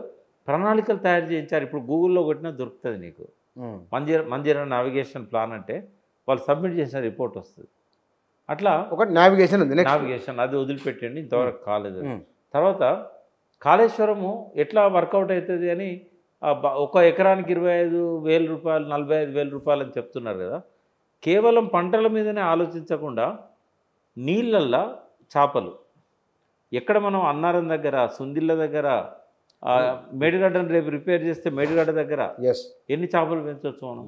ప్రణాళికలు తయారు చేయించారు. ఇప్పుడు గూగుల్లో కొట్టినా దొరుకుతుంది నీకు. మంజీరా నావిగేషన్ ప్లాన్ అంటే వాళ్ళు సబ్మిట్ చేసిన రిపోర్ట్ వస్తుంది. అట్లా ఒక నావిగేషన్ ఉంది, నావిగేషన్ అది వదిలిపెట్టండి, ఇంతవరకు కాలేదు. తర్వాత కాళేశ్వరము ఎట్లా వర్కౌట్ అవుతుంది అని, 1 ఎకరానికి 25,000 రూపాయలు, 45,000 రూపాయలు అని చెప్తున్నారు కదా. కేవలం పంటల మీదనే ఆలోచించకుండా నీళ్ళల్లో చేపలు, ఎక్కడ మనం అన్నారం దగ్గర, సుందిళ్ళ దగ్గర, మేడిగడ్డను రేపు రిపేర్ చేస్తే మేడిగడ్డ దగ్గర ఎన్ని చేపలు పెంచవచ్చు మనం,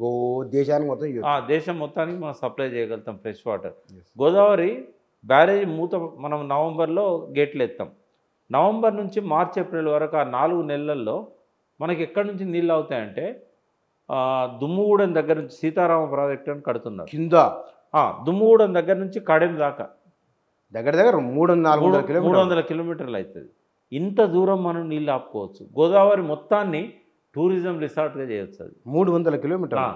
దేశానికి మొత్తం, దేశం మొత్తానికి మనం సప్లై చేయగలుగుతాం ఫ్రెష్ వాటర్. గోదావరి బ్యారేజ్ మూత మనం నవంబర్లో గేట్లు ఎత్తాం. నవంబర్ నుంచి మార్చి, ఏప్రిల్ వరకు ఆ 4 నెలల్లో మనకి ఎక్కడి నుంచి నీళ్ళు అవుతాయంటే, దుమ్ముగూడెం దగ్గర నుంచి సీతారామ ప్రాజెక్టు అని కడుతున్నారు కింద. దుమ్ముగూడెం దగ్గర నుంచి కడెం దాకా దగ్గర 300 కిలోమీటర్లు అవుతుంది. ఇంత దూరం మనం నీళ్ళు ఆపుకోవచ్చు. గోదావరి మొత్తాన్ని టూరిజం రిసార్ట్గా చేయొచ్చు. అది 300 కిలోమీటర్లు.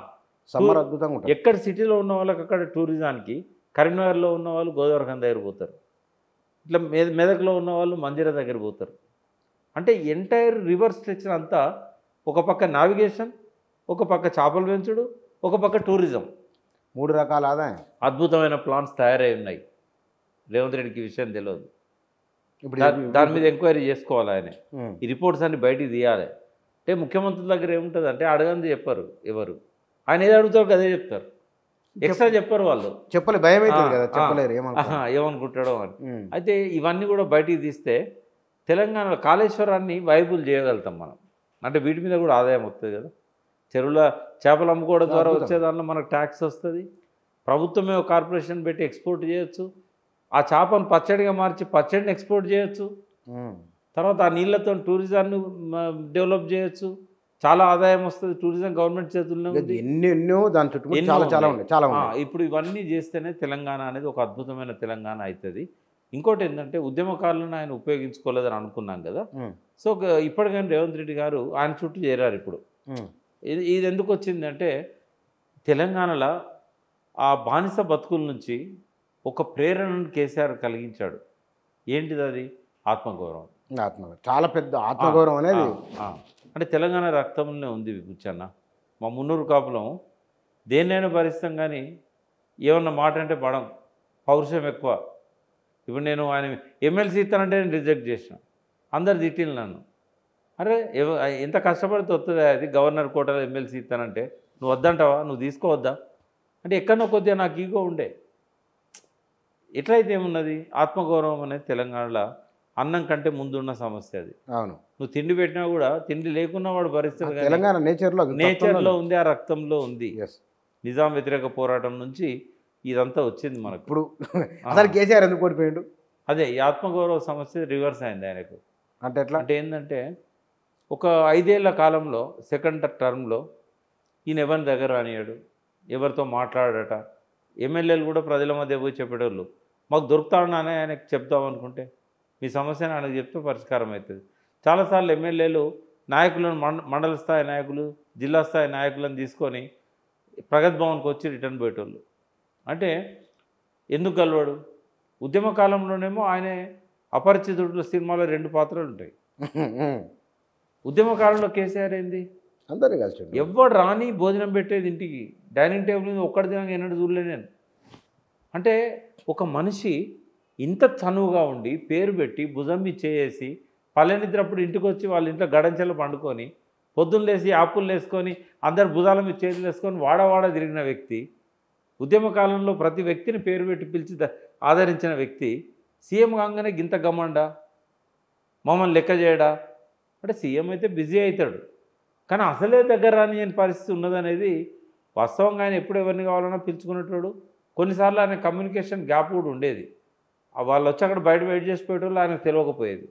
సమ్మర్ అద్భుతంగా ఉంటుంది. ఎక్కడ సిటీలో ఉన్న వాళ్ళకి అక్కడ టూరిజానికి, కరీంనగర్లో ఉన్న వాళ్ళు గోదావరి ఖండ దగ్గర పోతారు, ఇట్లా మెదక్లో ఉన్న వాళ్ళు మంజీరా దగ్గర పోతారు. అంటే ఎంటైర్ రివర్ స్ట్రెచ్ అంతా ఒక పక్క నావిగేషన్, ఒక పక్క చేపలు పెంచుడు, ఒక పక్క టూరిజం, 3 రకాల ఆదాయం. అద్భుతమైన ప్లాన్స్ తయారై ఉన్నాయి. రేవంత్ రెడ్డికి ఈ విషయం తెలియదు. ఇప్పుడు దాని మీద ఎంక్వైరీ చేసుకోవాలి ఆయన. ఈ రిపోర్ట్స్ అన్ని బయటికి తీయాలి. అంటే ముఖ్యమంత్రుల దగ్గర ఏముంటుంది అంటే అడగంది చెప్పరు ఎవరు, ఆయన ఏది అడుగుతారు అదే చెప్తారు, ఎక్స్ట్రా చెప్పరు వాళ్ళు. చెప్పలే, భయం అవుతుంది కదా, చెప్పలేరు ఏమనుకుంటాడో అని. అయితే ఇవన్నీ కూడా బయటికి తీస్తే తెలంగాణలో కాళేశ్వరాన్ని వైబుల్ చేయగలుగుతాం మనం. అంటే వీటి మీద కూడా ఆదాయం వస్తుంది కదా. చెరువుల చేపలు అమ్ముకోవడం ద్వారా వచ్చే దాంట్లో మనకు ట్యాక్స్ వస్తుంది. ప్రభుత్వమే ఒక కార్పొరేషన్ పెట్టి ఎక్స్పోర్ట్ చేయొచ్చు. ఆ చేపను పచ్చడిగా మార్చి పచ్చడిని ఎక్స్పోర్ట్ చేయొచ్చు. తర్వాత ఆ నీళ్లతో టూరిజాన్ని డెవలప్ చేయొచ్చు. చాలా ఆదాయం వస్తుంది. టూరిజం గవర్నమెంట్ చేతుల్లో ఉంది. ఎన్నెన్నో దాని చుట్టూ చాలా ఇప్పుడు ఇవన్నీ చేస్తేనే తెలంగాణ అనేది ఒక అద్భుతమైన తెలంగాణ అవుతుంది. ఇంకోటి ఏంటంటే ఉద్యమకారులను ఆయన ఉపయోగించుకోలేదని అనుకున్నాం కదా. సో ఇప్పటికైనా రేవంత్ రెడ్డి గారు ఆయన చుట్టూ చేరారు. ఇప్పుడు ఇది ఎందుకు వచ్చిందంటే తెలంగాణలో ఆ బానిస బతుకుల నుంచి ఒక ప్రేరణను కేసీఆర్ కలిగించాడు. ఏంటిది అది? ఆత్మగౌరవం. చాలా పెద్ద ఆత్మగౌరవం అనేది. అంటే తెలంగాణ రక్తంలోనే ఉంది బుచ్చన్న. మా మున్నూరు కాపులం దేన్నైనా భరిస్తాం, కానీ ఏమన్నా మాట అంటే పడం, పౌరుషం ఎక్కువ. ఇప్పుడు నేను ఆయన ఎమ్మెల్సీ ఇస్తానంటే నేను రిజెక్ట్ చేసిన, అందరు తిట్టిన నన్ను. అరే ఎంత కష్టపడితే వస్తుంది అది, గవర్నర్ కోటలో ఎమ్మెల్సీ ఇస్తానంటే నువ్వు వద్దంటావా, నువ్వు తీసుకోవద్దా అంటే ఎక్కడో కొద్దిగా నాకు ఈగో ఉండే. ఎట్లయితే ఏమున్నది, ఆత్మగౌరవం అనేది తెలంగాణలో అన్నం కంటే ముందున్న సమస్య అది. అవును, నువ్వు తిండి పెట్టినా కూడా తిండి లేకున్నా వాడు భరిస్తాడు. తెలంగాణ నేచర్లో ఉంది, ఆ రక్తంలో ఉంది. నిజాం వ్యతిరేక పోరాటం నుంచి ఇదంతా వచ్చింది మనకు. ఇప్పుడు అసలు కేసీఆర్ ఎందుకు ఓడిపోయాడు? అదే ఈ ఆత్మగౌరవ సమస్య రివర్స్ అయింది ఆయనకు. అంటే ఎట్లా అంటే ఏంటంటే ఒక 5 ఏళ్ల కాలంలో సెకండ్ టర్మ్లో ఈయన ఎవరిని దగ్గర రానియాడు, ఎవరితో మాట్లాడట. ఎమ్మెల్యేలు కూడా ప్రజల మధ్య పోయి చెప్పేటోళ్ళు, మాకు దొరుకుతాడని ఆయనకు చెప్తామనుకుంటే మీ సమస్యను ఆయనకు చెప్తే పరిష్కారం అవుతుంది. చాలాసార్లు ఎమ్మెల్యేలు నాయకులను మండల స్థాయి నాయకులు, జిల్లా స్థాయి నాయకులను తీసుకొని ప్రగతి భవన్కి వచ్చి రిటర్న్ పోయేటోళ్ళు. అంటే ఎందుకు గెలవాడు? ఉద్యమ కాలంలోనేమో ఆయన అపరిచితుడు సినిమాలో 2 పాత్రలు ఉంటాయి. ఉద్యమ కాలంలో కేసీఆర్ ఏంది, అందరినీ కలిసి ఎవడు రాని భోజనం పెట్టేది ఇంటికి, డైనింగ్ టేబుల్ మీద ఒక్కడి దినంగా ఎన్నడూ చూడలే నేను. అంటే ఒక మనిషి ఇంత చనువుగా ఉండి పేరు పెట్టి భుజం మీద చేసి పల్లెనిద్రప్పుడు ఇంటికి వచ్చి వాళ్ళ ఇంట్లో గడంచెలు పండుకొని పొద్దున్న లేసి ఆపులు వేసుకొని అందరు భుజాల మీద చేతులు వేసుకొని వాడవాడ తిరిగిన వ్యక్తి, ఉద్యమ కాలంలో ప్రతి వ్యక్తిని పేరు పెట్టి పిలిచి ఆదరించిన వ్యక్తి సీఎం కాగానే గింత గమ్మండా, మమ్మల్ని లెక్క చేయడా అంటే సీఎం అయితే బిజీ అవుతాడు, కానీ అసలే దగ్గర రాని పరిస్థితి ఉన్నదనేది వాస్తవంగా. ఆయన ఎప్పుడు ఎవరిని కావాలన్నా పిలుచుకునేటోడు. కొన్నిసార్లు ఆయన కమ్యూనికేషన్ గ్యాప్ కూడా ఉండేది. వాళ్ళు వచ్చి అక్కడ బయట వెయిట్ చేసిపోయేటోళ్ళు ఆయనకు తెలియకపోయేది.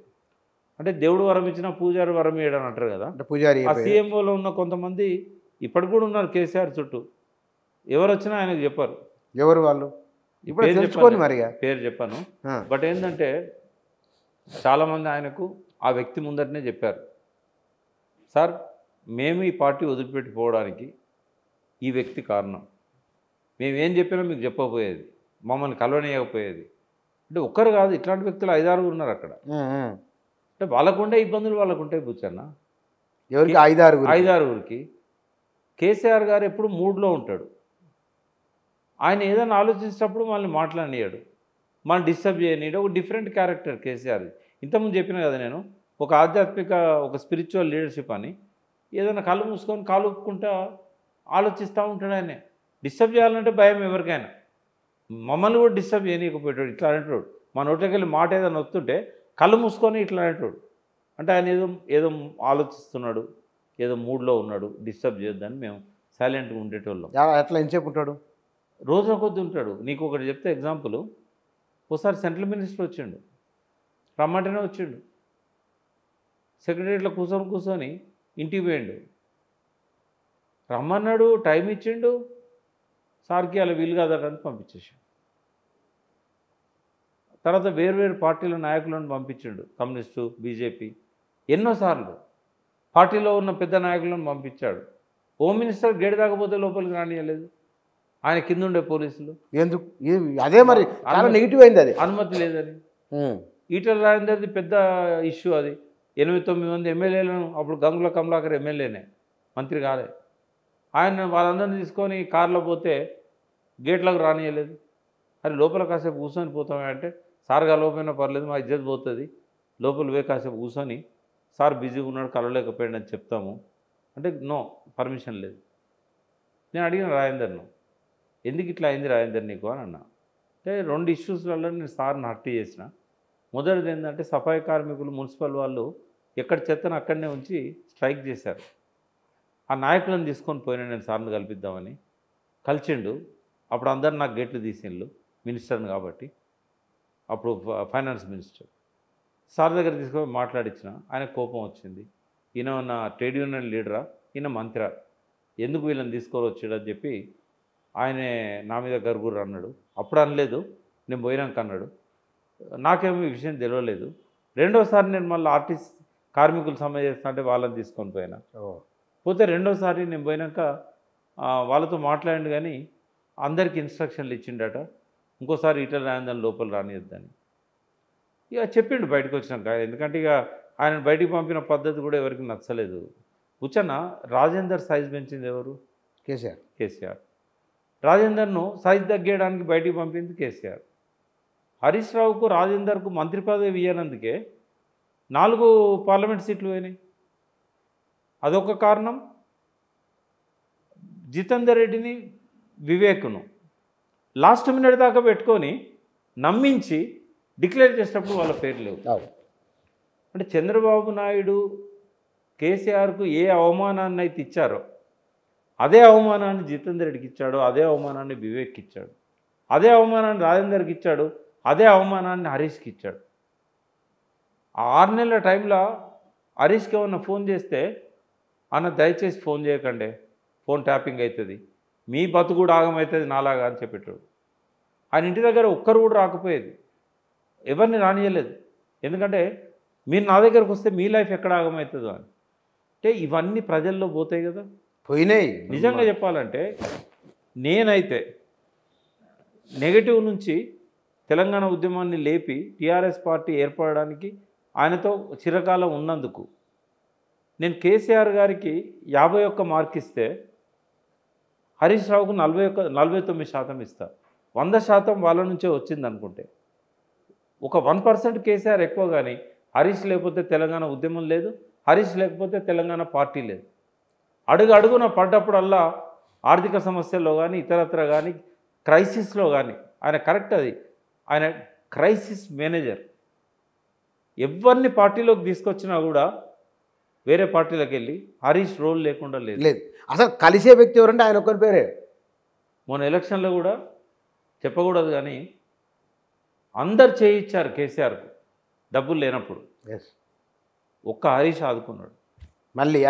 అంటే దేవుడు వరం ఇచ్చిన పూజారి వరం ఇయ్యడం అంటారు కదా, పూజారి. ఆ సీఎంఓలో ఉన్న కొంతమంది ఇప్పటికి కూడా ఉన్నారు కేసీఆర్ చుట్టూ. ఎవరు వచ్చినా ఆయనకు చెప్పారు. ఎవరు వాళ్ళు? ఇప్పుడు తెలుసుకోండి మరి. పేరు చెప్పాను. బట్ ఏంటంటే చాలామంది ఆయనకు ఆ వ్యక్తి ముందటనే చెప్పారు, సార్ మేము ఈ పార్టీ వదిలిపెట్టిపోవడానికి ఈ వ్యక్తి కారణం, మేమేం చెప్పినా మీకు చెప్పకపోయేది, మమ్మల్ని కలవనీయకపోయేది. అంటే ఒక్కరు కాదు, ఇట్లాంటి వ్యక్తులు 5-6 ఉన్నారు అక్కడ. అంటే వాళ్ళకుండే ఇబ్బందులు వాళ్ళకుంటాయి బుచ్చన్న. ఎవరికి? 5-6కి. కేసీఆర్ గారు ఎప్పుడు మూడ్లో ఉంటాడు. ఆయన ఏదైనా ఆలోచించేటప్పుడు మనల్ని మాట్లాడినాడు, మనం డిస్టర్బ్ చేయనీడు. ఒక డిఫరెంట్ క్యారెక్టర్ కేసీఆర్. ఇంతకుముందు చెప్పిన కదా నేను, ఒక ఆధ్యాత్మిక ఒక స్పిరిచువల్ లీడర్షిప్ అని. ఏదైనా కళ్ళు మూసుకొని కాలు ఒప్పుకుంటా ఆలోచిస్తూ ఉంటాడు. ఆయన డిస్టర్బ్ చేయాలంటే భయం ఎవరికైనా. మమ్మల్ని కూడా డిస్టర్బ్ చేయనీయకపోయేటాడు. ఇట్లా అనేటోడు, మా నోట్లోకి వెళ్ళి మాట ఏదైనా వస్తుంటే కళ్ళు మూసుకొని ఇట్లా అనేటోడు. అంటే ఆయన ఏదో ఆలోచిస్తున్నాడు, ఏదో మూడ్లో ఉన్నాడు, డిస్టర్బ్ చేయొద్దని మేము సైలెంట్గా ఉండేటోళ్ళం. ఎట్లా ఎంతసేపు ఉంటాడు? రోజుల కొద్ది ఉంటాడు. నీకు ఒకటి చెప్తే ఎగ్జాంపుల్, ఒకసారి సెంట్రల్ మినిస్టర్ వచ్చిండు, రమ్మంటేనే వచ్చిండు. సెక్రటరీలో కూర్చొని ఇంటికి పోయిండు. రమ్మన్నాడు, టైం ఇచ్చిండు, సార్కి అలా వీలు కాదని పంపించేసాడు. తర్వాత వేరు పార్టీల నాయకులను పంపించిండు, కమ్యూనిస్టు, బీజేపీ, ఎన్నోసార్లు పార్టీలో ఉన్న పెద్ద నాయకులను పంపించాడు. హోమ్ మినిస్టర్ గేట్ దాకపోతే లోపలికి రానియలేదు, ఆయన కింద ఉండే పోలీసులు. ఎందుకు? అదే మరి చాలా నెగిటివ్ అయింది, అది అనుమతి లేదని. ఈటల రాజేందర్ది పెద్ద ఇష్యూ అది. 8-9 మంది ఎమ్మెల్యేలను, అప్పుడు గంగుల కమలాకర్ ఎమ్మెల్యేనే, మంత్రి కాలే. ఆయన వాళ్ళందరినీ తీసుకొని కారులో పోతే గేట్లకు రానియలేదు. అరే లోపల కాసేపు కూర్చొని పోతామే అంటే, సార్ కలవకపోయినా పర్లేదు, మా ఇజ్జత్ పోతుంది, లోపల పోయి కాసేపు కూర్చొని సార్ బిజీగా ఉన్నాడు కలవలేకపోయాడు అని చెప్తాము అంటే నో, పర్మిషన్ లేదు. నేను అడిగిన రాజేందర్ను, ఎందుకు ఇట్లా అయింది రాజేందర్ నీకు అని అన్నా. అంటే 2 ఇష్యూస్లలో నేను సార్ని హర్ట్ చేసిన. మొదటిది ఏంటంటే సఫాయి కార్మికులు, మున్సిపల్ వాళ్ళు ఎక్కడ చెత్తను అక్కడనే ఉంచి స్ట్రైక్ చేశారు. ఆ నాయకులను తీసుకొని పోయినా నేను సార్ని కల్పిద్దామని. కలిసిండు. అప్పుడు అందరు నాకు గేట్లు తీసిండ్రు, మినిస్టర్ని కాబట్టి, అప్పుడు ఫైనాన్స్ మినిస్టర్. సార్ దగ్గర తీసుకొని మాట్లాడించిన, ఆయన కోపం వచ్చింది. ఈయన ఉన్న ట్రేడ్ యూనియన్ లీడరా, ఈయన మంత్రా, ఎందుకు వీళ్ళని తీసుకొని వచ్చాడని చెప్పి ఆయనే నా మీద గరుగురు అన్నాడు. అప్పుడు అనలేదు, నేను పోయినాక అన్నాడు. నాకేమో ఈ విషయం తెలియలేదు. రెండోసారి నేను మళ్ళీ కార్మికులు సమ్మె చేస్తా అంటే వాళ్ళని తీసుకొని పోయినా. పోతే రెండోసారి నేను పోయినాక వాళ్ళతో మాట్లాడండి కానీ అందరికి ఇన్స్ట్రక్షన్లు ఇచ్చిండట, ఇంకోసారి ఈటల రాజేందర్ లోపల రానియద్దని. ఇక చెప్పిండు బయటకు వచ్చినాక. ఎందుకంటే ఇక ఆయన బయటికి పంపిన పద్ధతి కూడా ఎవరికి నచ్చలేదు. కూర్చొన్న రాజేందర్ సైజ్ పెంచింది ఎవరు? కేసీఆర్. రాజేందర్ను సైజ్ తగ్గేయడానికి బయటికి పంపింది కేసీఆర్. హరీష్ రావుకు రాజేందర్కు మంత్రి పదవి ఇవ్వనందుకే 4 పార్లమెంట్ సీట్లు పోయినాయి. అదొక కారణం. జితేందర్ రెడ్డిని, వివేక్ను లాస్ట్ మినిట్ దాకా పెట్టుకొని నమ్మించి డిక్లేర్ చేసినప్పుడు వాళ్ళ పేరు లేవు. అంటే చంద్రబాబు నాయుడు కేసీఆర్కు ఏ అవమానాన్ని అయితే ఇచ్చారో అదే అవమానాన్ని జితేందర్ రెడ్డికి ఇచ్చాడు, అదే అవమానాన్ని వివేక్కి ఇచ్చాడు, అదే అవమానాన్ని రాజేందర్కి ఇచ్చాడు, అదే అవమానాన్ని హరీష్కి ఇచ్చాడు. ఆ 6 నెలల టైంలో హరీష్కి ఏమన్నా ఫోన్ చేస్తే అన్న దయచేసి ఫోన్ చేయకండి, ఫోన్ ట్యాపింగ్ అవుతుంది, మీ బతుకు కూడా ఆగమవుతుంది నాలాగా అని చెప్పేటాడు. ఆయన ఇంటి దగ్గర ఒక్కరు కూడా రాకపోయేది, ఎవరిని రానియలేదు. ఎందుకంటే మీరు నా దగ్గరకు వస్తే మీ లైఫ్ ఎక్కడ ఆగమవుతుందో అని. అంటే ఇవన్నీ ప్రజల్లో పోతాయి కదా, పోయినాయి. నిజంగా చెప్పాలంటే నేనైతే నెగటివ్ నుంచి తెలంగాణ ఉద్యమాన్ని లేపి టీఆర్ఎస్ పార్టీ ఏర్పడడానికి ఆయనతో చిరకాలం ఉన్నందుకు నేను కేసీఆర్ గారికి 51 మార్క్ ఇస్తే హరీష్ రావుకు 49% ఇస్తా. 100% వాళ్ళ నుంచే వచ్చింది అనుకుంటే. ఒక 1% కేసీఆర్ ఎక్కువ, కానీ హరీష్ లేకపోతే తెలంగాణ ఉద్యమం లేదు, హరీష్ లేకపోతే తెలంగాణ పార్టీ లేదు. అడుగున పడ్డప్పుడల్లా ఆర్థిక సమస్యల్లో కానీ ఇతరత్ర కానీ క్రైసిస్లో కానీ ఆయన కరెక్ట్. అది ఆయన క్రైసిస్ మేనేజర్. ఎవరిని పార్టీలోకి తీసుకొచ్చినా కూడా వేరే పార్టీలకు వెళ్ళి హరీష్ రోల్ లేకుండా లేదు. అసలు కలిసే వ్యక్తి ఎవరంటే ఆయన ఒక్కరి పేరే. మొన్న ఎలక్షన్లో కూడా చెప్పకూడదు కానీ అందరు చేయించారు కేసీఆర్కు డబ్బులు లేనప్పుడు. ఒక్క హరీష్ ఆదుకున్నాడు, మళ్ళీ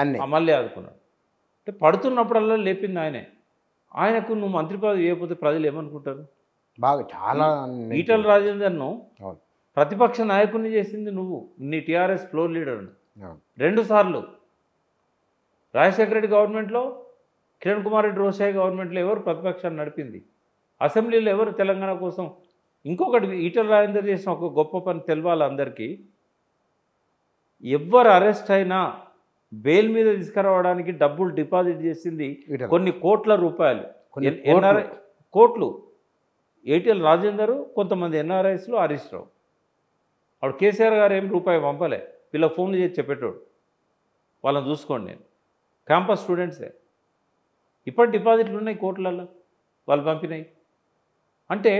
ఆదుకున్నాడు. అంటే పడుతున్నప్పుడల్లా లేపింది ఆయనే. ఆయనకు నువ్వు మంత్రి పదవి ఇవ్వకపోతే ప్రజలు ఏమనుకుంటారు? బాగా చాలా ఈటల రాజేందర్ను ప్రతిపక్ష నాయకుడిని చేసింది నువ్వు, నీ టీఆర్ఎస్ ఫ్లోర్ లీడర్ను 2 సార్లు. రాజశేఖర రెడ్డి గవర్నమెంట్లో, కిరణ్ కుమార్ రెడ్డి రోషయ్య గవర్నమెంట్లో ఎవరు ప్రతిపక్షాన్ని నడిపింది? అసెంబ్లీలో ఎవరు తెలంగాణ కోసం? ఇంకొకటి, ఈటల రాజేందర్ చేసిన ఒక గొప్ప పని తెలవాలి అందరికీ. ఎవరు అరెస్ట్ అయినా బెయిల్ మీద తీసుకురావడానికి డబ్బులు డిపాజిట్ చేసింది కొన్ని కోట్ల రూపాయలు, కోట్లు. ఈటల రాజేందర్, కొంతమంది ఎన్ఆర్ఐస్లో హరీష్ రావు. అప్పుడు కేసీఆర్ గారు ఏం రూపాయి పంపలే, వీళ్ళ ఫోన్లు చేసి చెప్పేటోడు, వాళ్ళని చూసుకోండి. నేను క్యాంపస్ స్టూడెంట్సే, ఇప్పటి డిపాజిట్లు ఉన్నాయి కోట్లలో, వాళ్ళు పంపినాయి. అంటే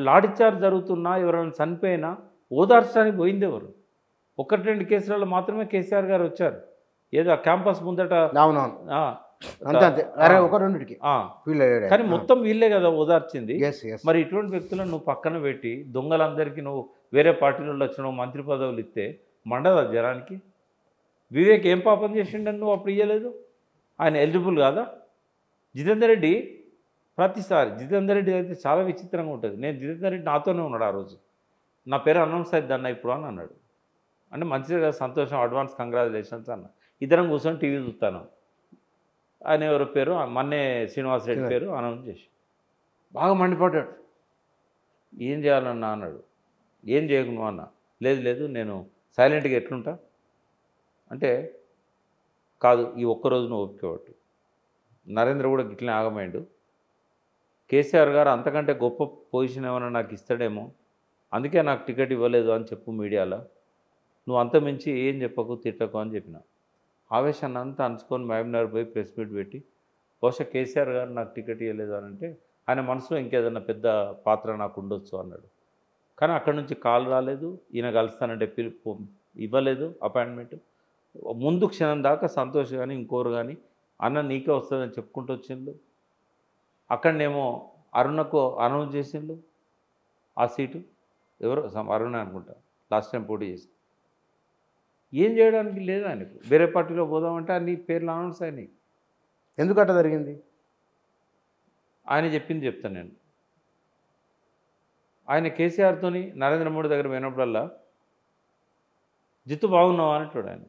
లాఠీచార్జ్ జరుగుతున్నా, ఎవరైనా చనిపోయినా ఓదార్చడానికి పోయింది ఎవరు? 1-2 కేసులలో మాత్రమే కేసీఆర్ గారు వచ్చారు. ఏదో క్యాంపస్ ముందట, కానీ మొత్తం వీళ్ళే కదా ఓదార్చింది. మరి ఇటువంటి వ్యక్తులను నువ్వు పక్కన పెట్టి దొంగలందరికీ నువ్వు వేరే పార్టీలలో వచ్చినావు మంత్రి పదవులు ఇస్తే మండదా జనానికి? వివేక్ ఏం పాపం చేసిండని నువ్వు అప్పుడు ఇవ్వలేదు? ఆయన ఎలిజిబుల్ కాదా? జితేందర్ రెడ్డి ప్రతిసారి, జితేందర్ రెడ్డి అయితే చాలా విచిత్రంగా ఉంటుంది. నేను జితేందర్ రెడ్డి నాతోనే ఉన్నాడు ఆ రోజు. నా పేరు అనౌన్స్ అవుతుంది అన్న ఇప్పుడు అని అన్నాడు. అంటే మంచిగా కదా, సంతోషం, అడ్వాన్స్ కంగ్రాచులేషన్స్ అన్న. ఇద్దరం కూర్చొని టీవీ చూస్తాను. ఆయన ఎవరి పేరు, మన్నే శ్రీనివాసరెడ్డి పేరు అనౌన్స్ చేసి బాగా మండిపడ్డాడు. ఏం చేయాలన్నా అన్నాడు. ఏం చేయకు అన్న. లేదు నేను సైలెంట్గా ఎట్లుంటా అంటే, కాదు ఈ ఒక్కరోజు నువ్వు ఒప్పుకోవట్టు. నరేంద్ర కూడా గిట్లనే ఆగమైండు. కేసీఆర్ గారు అంతకంటే గొప్ప పొజిషన్ ఏమైనా నాకు ఇస్తాడేమో, అందుకే నాకు టికెట్ ఇవ్వలేదు అని చెప్పు మీడియాలో. నువ్వు అంత మించి ఏం చెప్పకు, తిట్టకు అని చెప్పిన. ఆవేశాన్ని అంతా అంచుకొని మహబూబ్నగర్ పోయి ప్రెస్ మీట్ పెట్టి, బహుశా కేసీఆర్ గారు నాకు టికెట్ ఇవ్వలేదు అని అంటే ఆయన మనసులో ఇంకేదన్నా పెద్ద పాత్ర నాకు ఉండొచ్చు అన్నాడు. కానీ అక్కడి నుంచి కాల్ రాలేదు, ఈయన కలుస్తానంటే పిలుపు ఇవ్వలేదు అపాయింట్మెంట్. ముందు క్షణం దాకా సంతోష్ కానీ ఇంకోరు కానీ అన్న నీకే వస్తుందని చెప్పుకుంటూ వచ్చిండు. అక్కడనేమో అరుణకు అనౌన్స్ చేసిండు ఆ సీటు. ఎవరో అరుణ అనుకుంటా లాస్ట్ టైం పోటీ చేసి. ఏం చేయడానికి లేదు ఆయనకు. వేరే పార్టీలో పోదామంటే అన్ని పేర్లు అనౌన్స్ అయినాయి. ఎందుకట్లా జరిగింది? ఆయన చెప్పింది చెప్తాను నేను. ఆయన కేసీఆర్తోని నరేంద్ర మోడీ దగ్గర పోయినప్పుడల్లా జిత్తు బాగున్నావా అంటాడు ఆయన.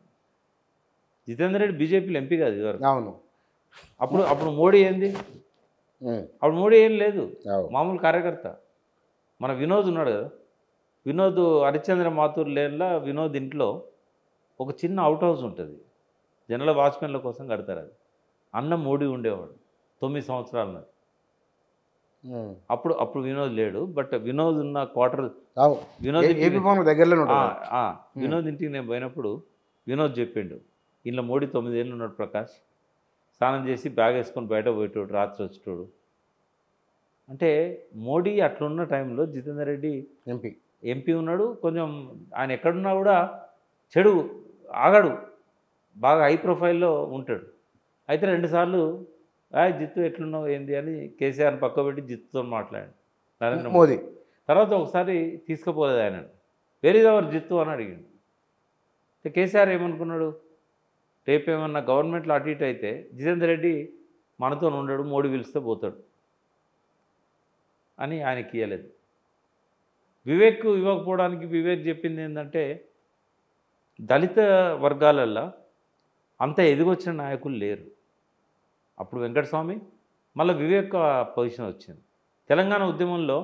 జితేందర్ రెడ్డి బీజేపీలో ఎంపీ కాదు ఇదివరకు. అవును. అప్పుడు మోడీ ఏంది? అప్పుడు మోడీ ఏం లేదు, మామూలు కార్యకర్త. మన వినోద్ ఉన్నాడు కదా, వినోద్ హరిశ్చంద్ర మాథూర్ లేన్లో వినోద్ ఇంట్లో ఒక చిన్న అవుట్ హౌస్ ఉంటుంది, జనరల్ వాచ్మెన్ల కోసం కడతారు. అది అన్న మోడీ ఉండేవాడు 9 సంవత్సరాల నాడు. అప్పుడు వినోద్ లేడు, బట్ వినోద్ ఉన్న క్వార్టర్ వినోద్ ఇంటికి నేను పోయినప్పుడు వినోద్ చెప్పిండు, ఇంట్లో మోడీ 9 ఏళ్ళు ఉన్నాడు ప్రకాష్, స్నానం చేసి బ్యాగ్ వేసుకొని బయట పోయేటోడు, రాత్రి వచ్చేటోడు. అంటే మోడీ అట్లున్న టైంలో జితేందర్ రెడ్డి ఎంపీ ఉన్నాడు. కొంచెం ఆయన ఎక్కడున్నా కూడా చెడు ఆగాడు, బాగా హై ప్రొఫైల్లో ఉంటాడు. అయితే 2 సార్లు జిత్తు ఎట్లున్నావు ఏంది అని కేసీఆర్ని పక్క పెట్టి జిత్తుతో మాట్లాడాడు నరేంద్ర మోదీ. తర్వాత ఒకసారి తీసుకుపోలేదు ఆయన, వెరీ ఎవర్ జిత్తు అని అడిగాడు. కేసీఆర్ ఏమనుకున్నాడు, రేపు ఏమన్నా గవర్నమెంట్లో అటు ఇటు అయితే జితేందర్ రెడ్డి మనతో ఉండడు, మోడీ పిలిస్తే పోతాడు అని ఆయనకి ఇవ్వలేదు. వివేక్ ఇవ్వకపోవడానికి వివేక్ చెప్పింది ఏంటంటే, దళిత వర్గాలల్లో అంత ఎదిగొచ్చిన నాయకులు లేరు. అప్పుడు వెంకటస్వామి, మళ్ళీ వివేక్ పొజిషన్ వచ్చింది. తెలంగాణ ఉద్యమంలో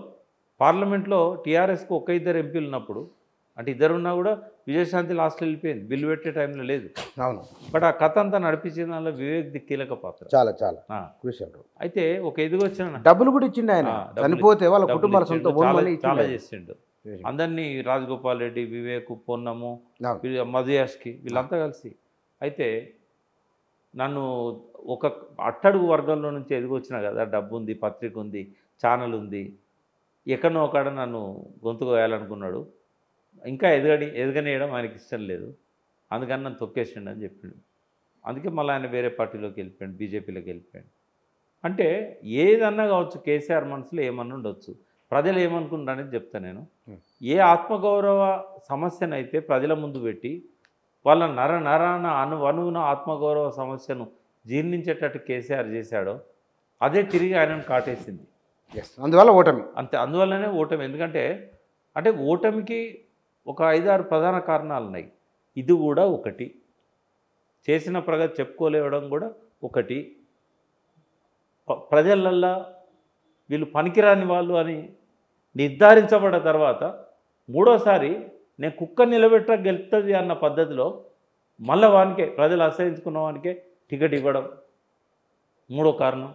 పార్లమెంట్లో టీఆర్ఎస్కు 1-2 ఎంపీలు ఉన్నప్పుడు, అంటే 2 ఉన్నా కూడా విజయశాంతి లాస్ట్లో వెళ్ళిపోయింది, బిల్లు పెట్టే టైంలో లేదు. అవును. బట్ ఆ కథ అంతా నడిపించిన దానిలో వివేక్ది కీలక పాత్ర, చాలా అయితే ఒక ఎదిగొచ్చిన డబ్బులు కూడా ఇచ్చిండు ఆయన, చనిపోతే వాళ్ళ కుటుంబాల చాలా చేసిండు. అందరినీ రాజగోపాల్ రెడ్డి, వివేక్, పొన్నము, మధుయాష్కి వీళ్ళంతా కలిసి. అయితే నన్ను ఒక అట్టడుగు వర్గంలో నుంచి ఎదిగొచ్చిన కదా, డబ్బు ఉంది, పత్రిక ఉంది, ఛానల్ ఉంది, ఎక్కడనో ఒకడ నన్ను గొంతు కోయాలనుకున్నాడు. ఇంకా ఎదగనేయడం ఆయనకి ఇష్టం లేదు, అందుకని నన్ను తొక్కేసిండు అని చెప్పిండు. అందుకే మళ్ళీ ఆయన వేరే పార్టీలోకి వెళ్ళిపోయాడు, బీజేపీలోకి వెళ్ళిపోయాడు. అంటే ఏదన్నా కావచ్చు, కేసీఆర్ మనసులో ఏమన్నా ఉండొచ్చు, ప్రజలు ఏమనుకుంటారు అనేది చెప్తాను నేను. ఏ ఆత్మగౌరవ సమస్యనైతే ప్రజల ముందు పెట్టి వాళ్ళ నరాన అణువున ఆత్మగౌరవ సమస్యను జీర్ణించేటట్టు కేసీఆర్ చేశాడో అదే తిరిగి ఆయనను కాటేసింది. అందువల్ల ఓటమి, అంతే, అందువల్లనే ఓటమి. ఎందుకంటే ఓటమికి ఒక 5-6 ప్రధాన కారణాలు ఉన్నాయి. ఇది కూడా ఒకటి, చేసిన ప్రగతి చెప్పుకోలేవడం కూడా ఒకటి, ప్రజలల్లా వీళ్ళు పనికిరాని వాళ్ళు అని నిర్ధారించబడ్డ తర్వాత మూడోసారి నేను కుక్క నిలబెట్ట గెలుస్తుంది అన్న పద్ధతిలో మళ్ళీ వానికే, ప్రజలు అసహించుకున్న వానికే టికెట్ ఇవ్వడం మూడో కారణం.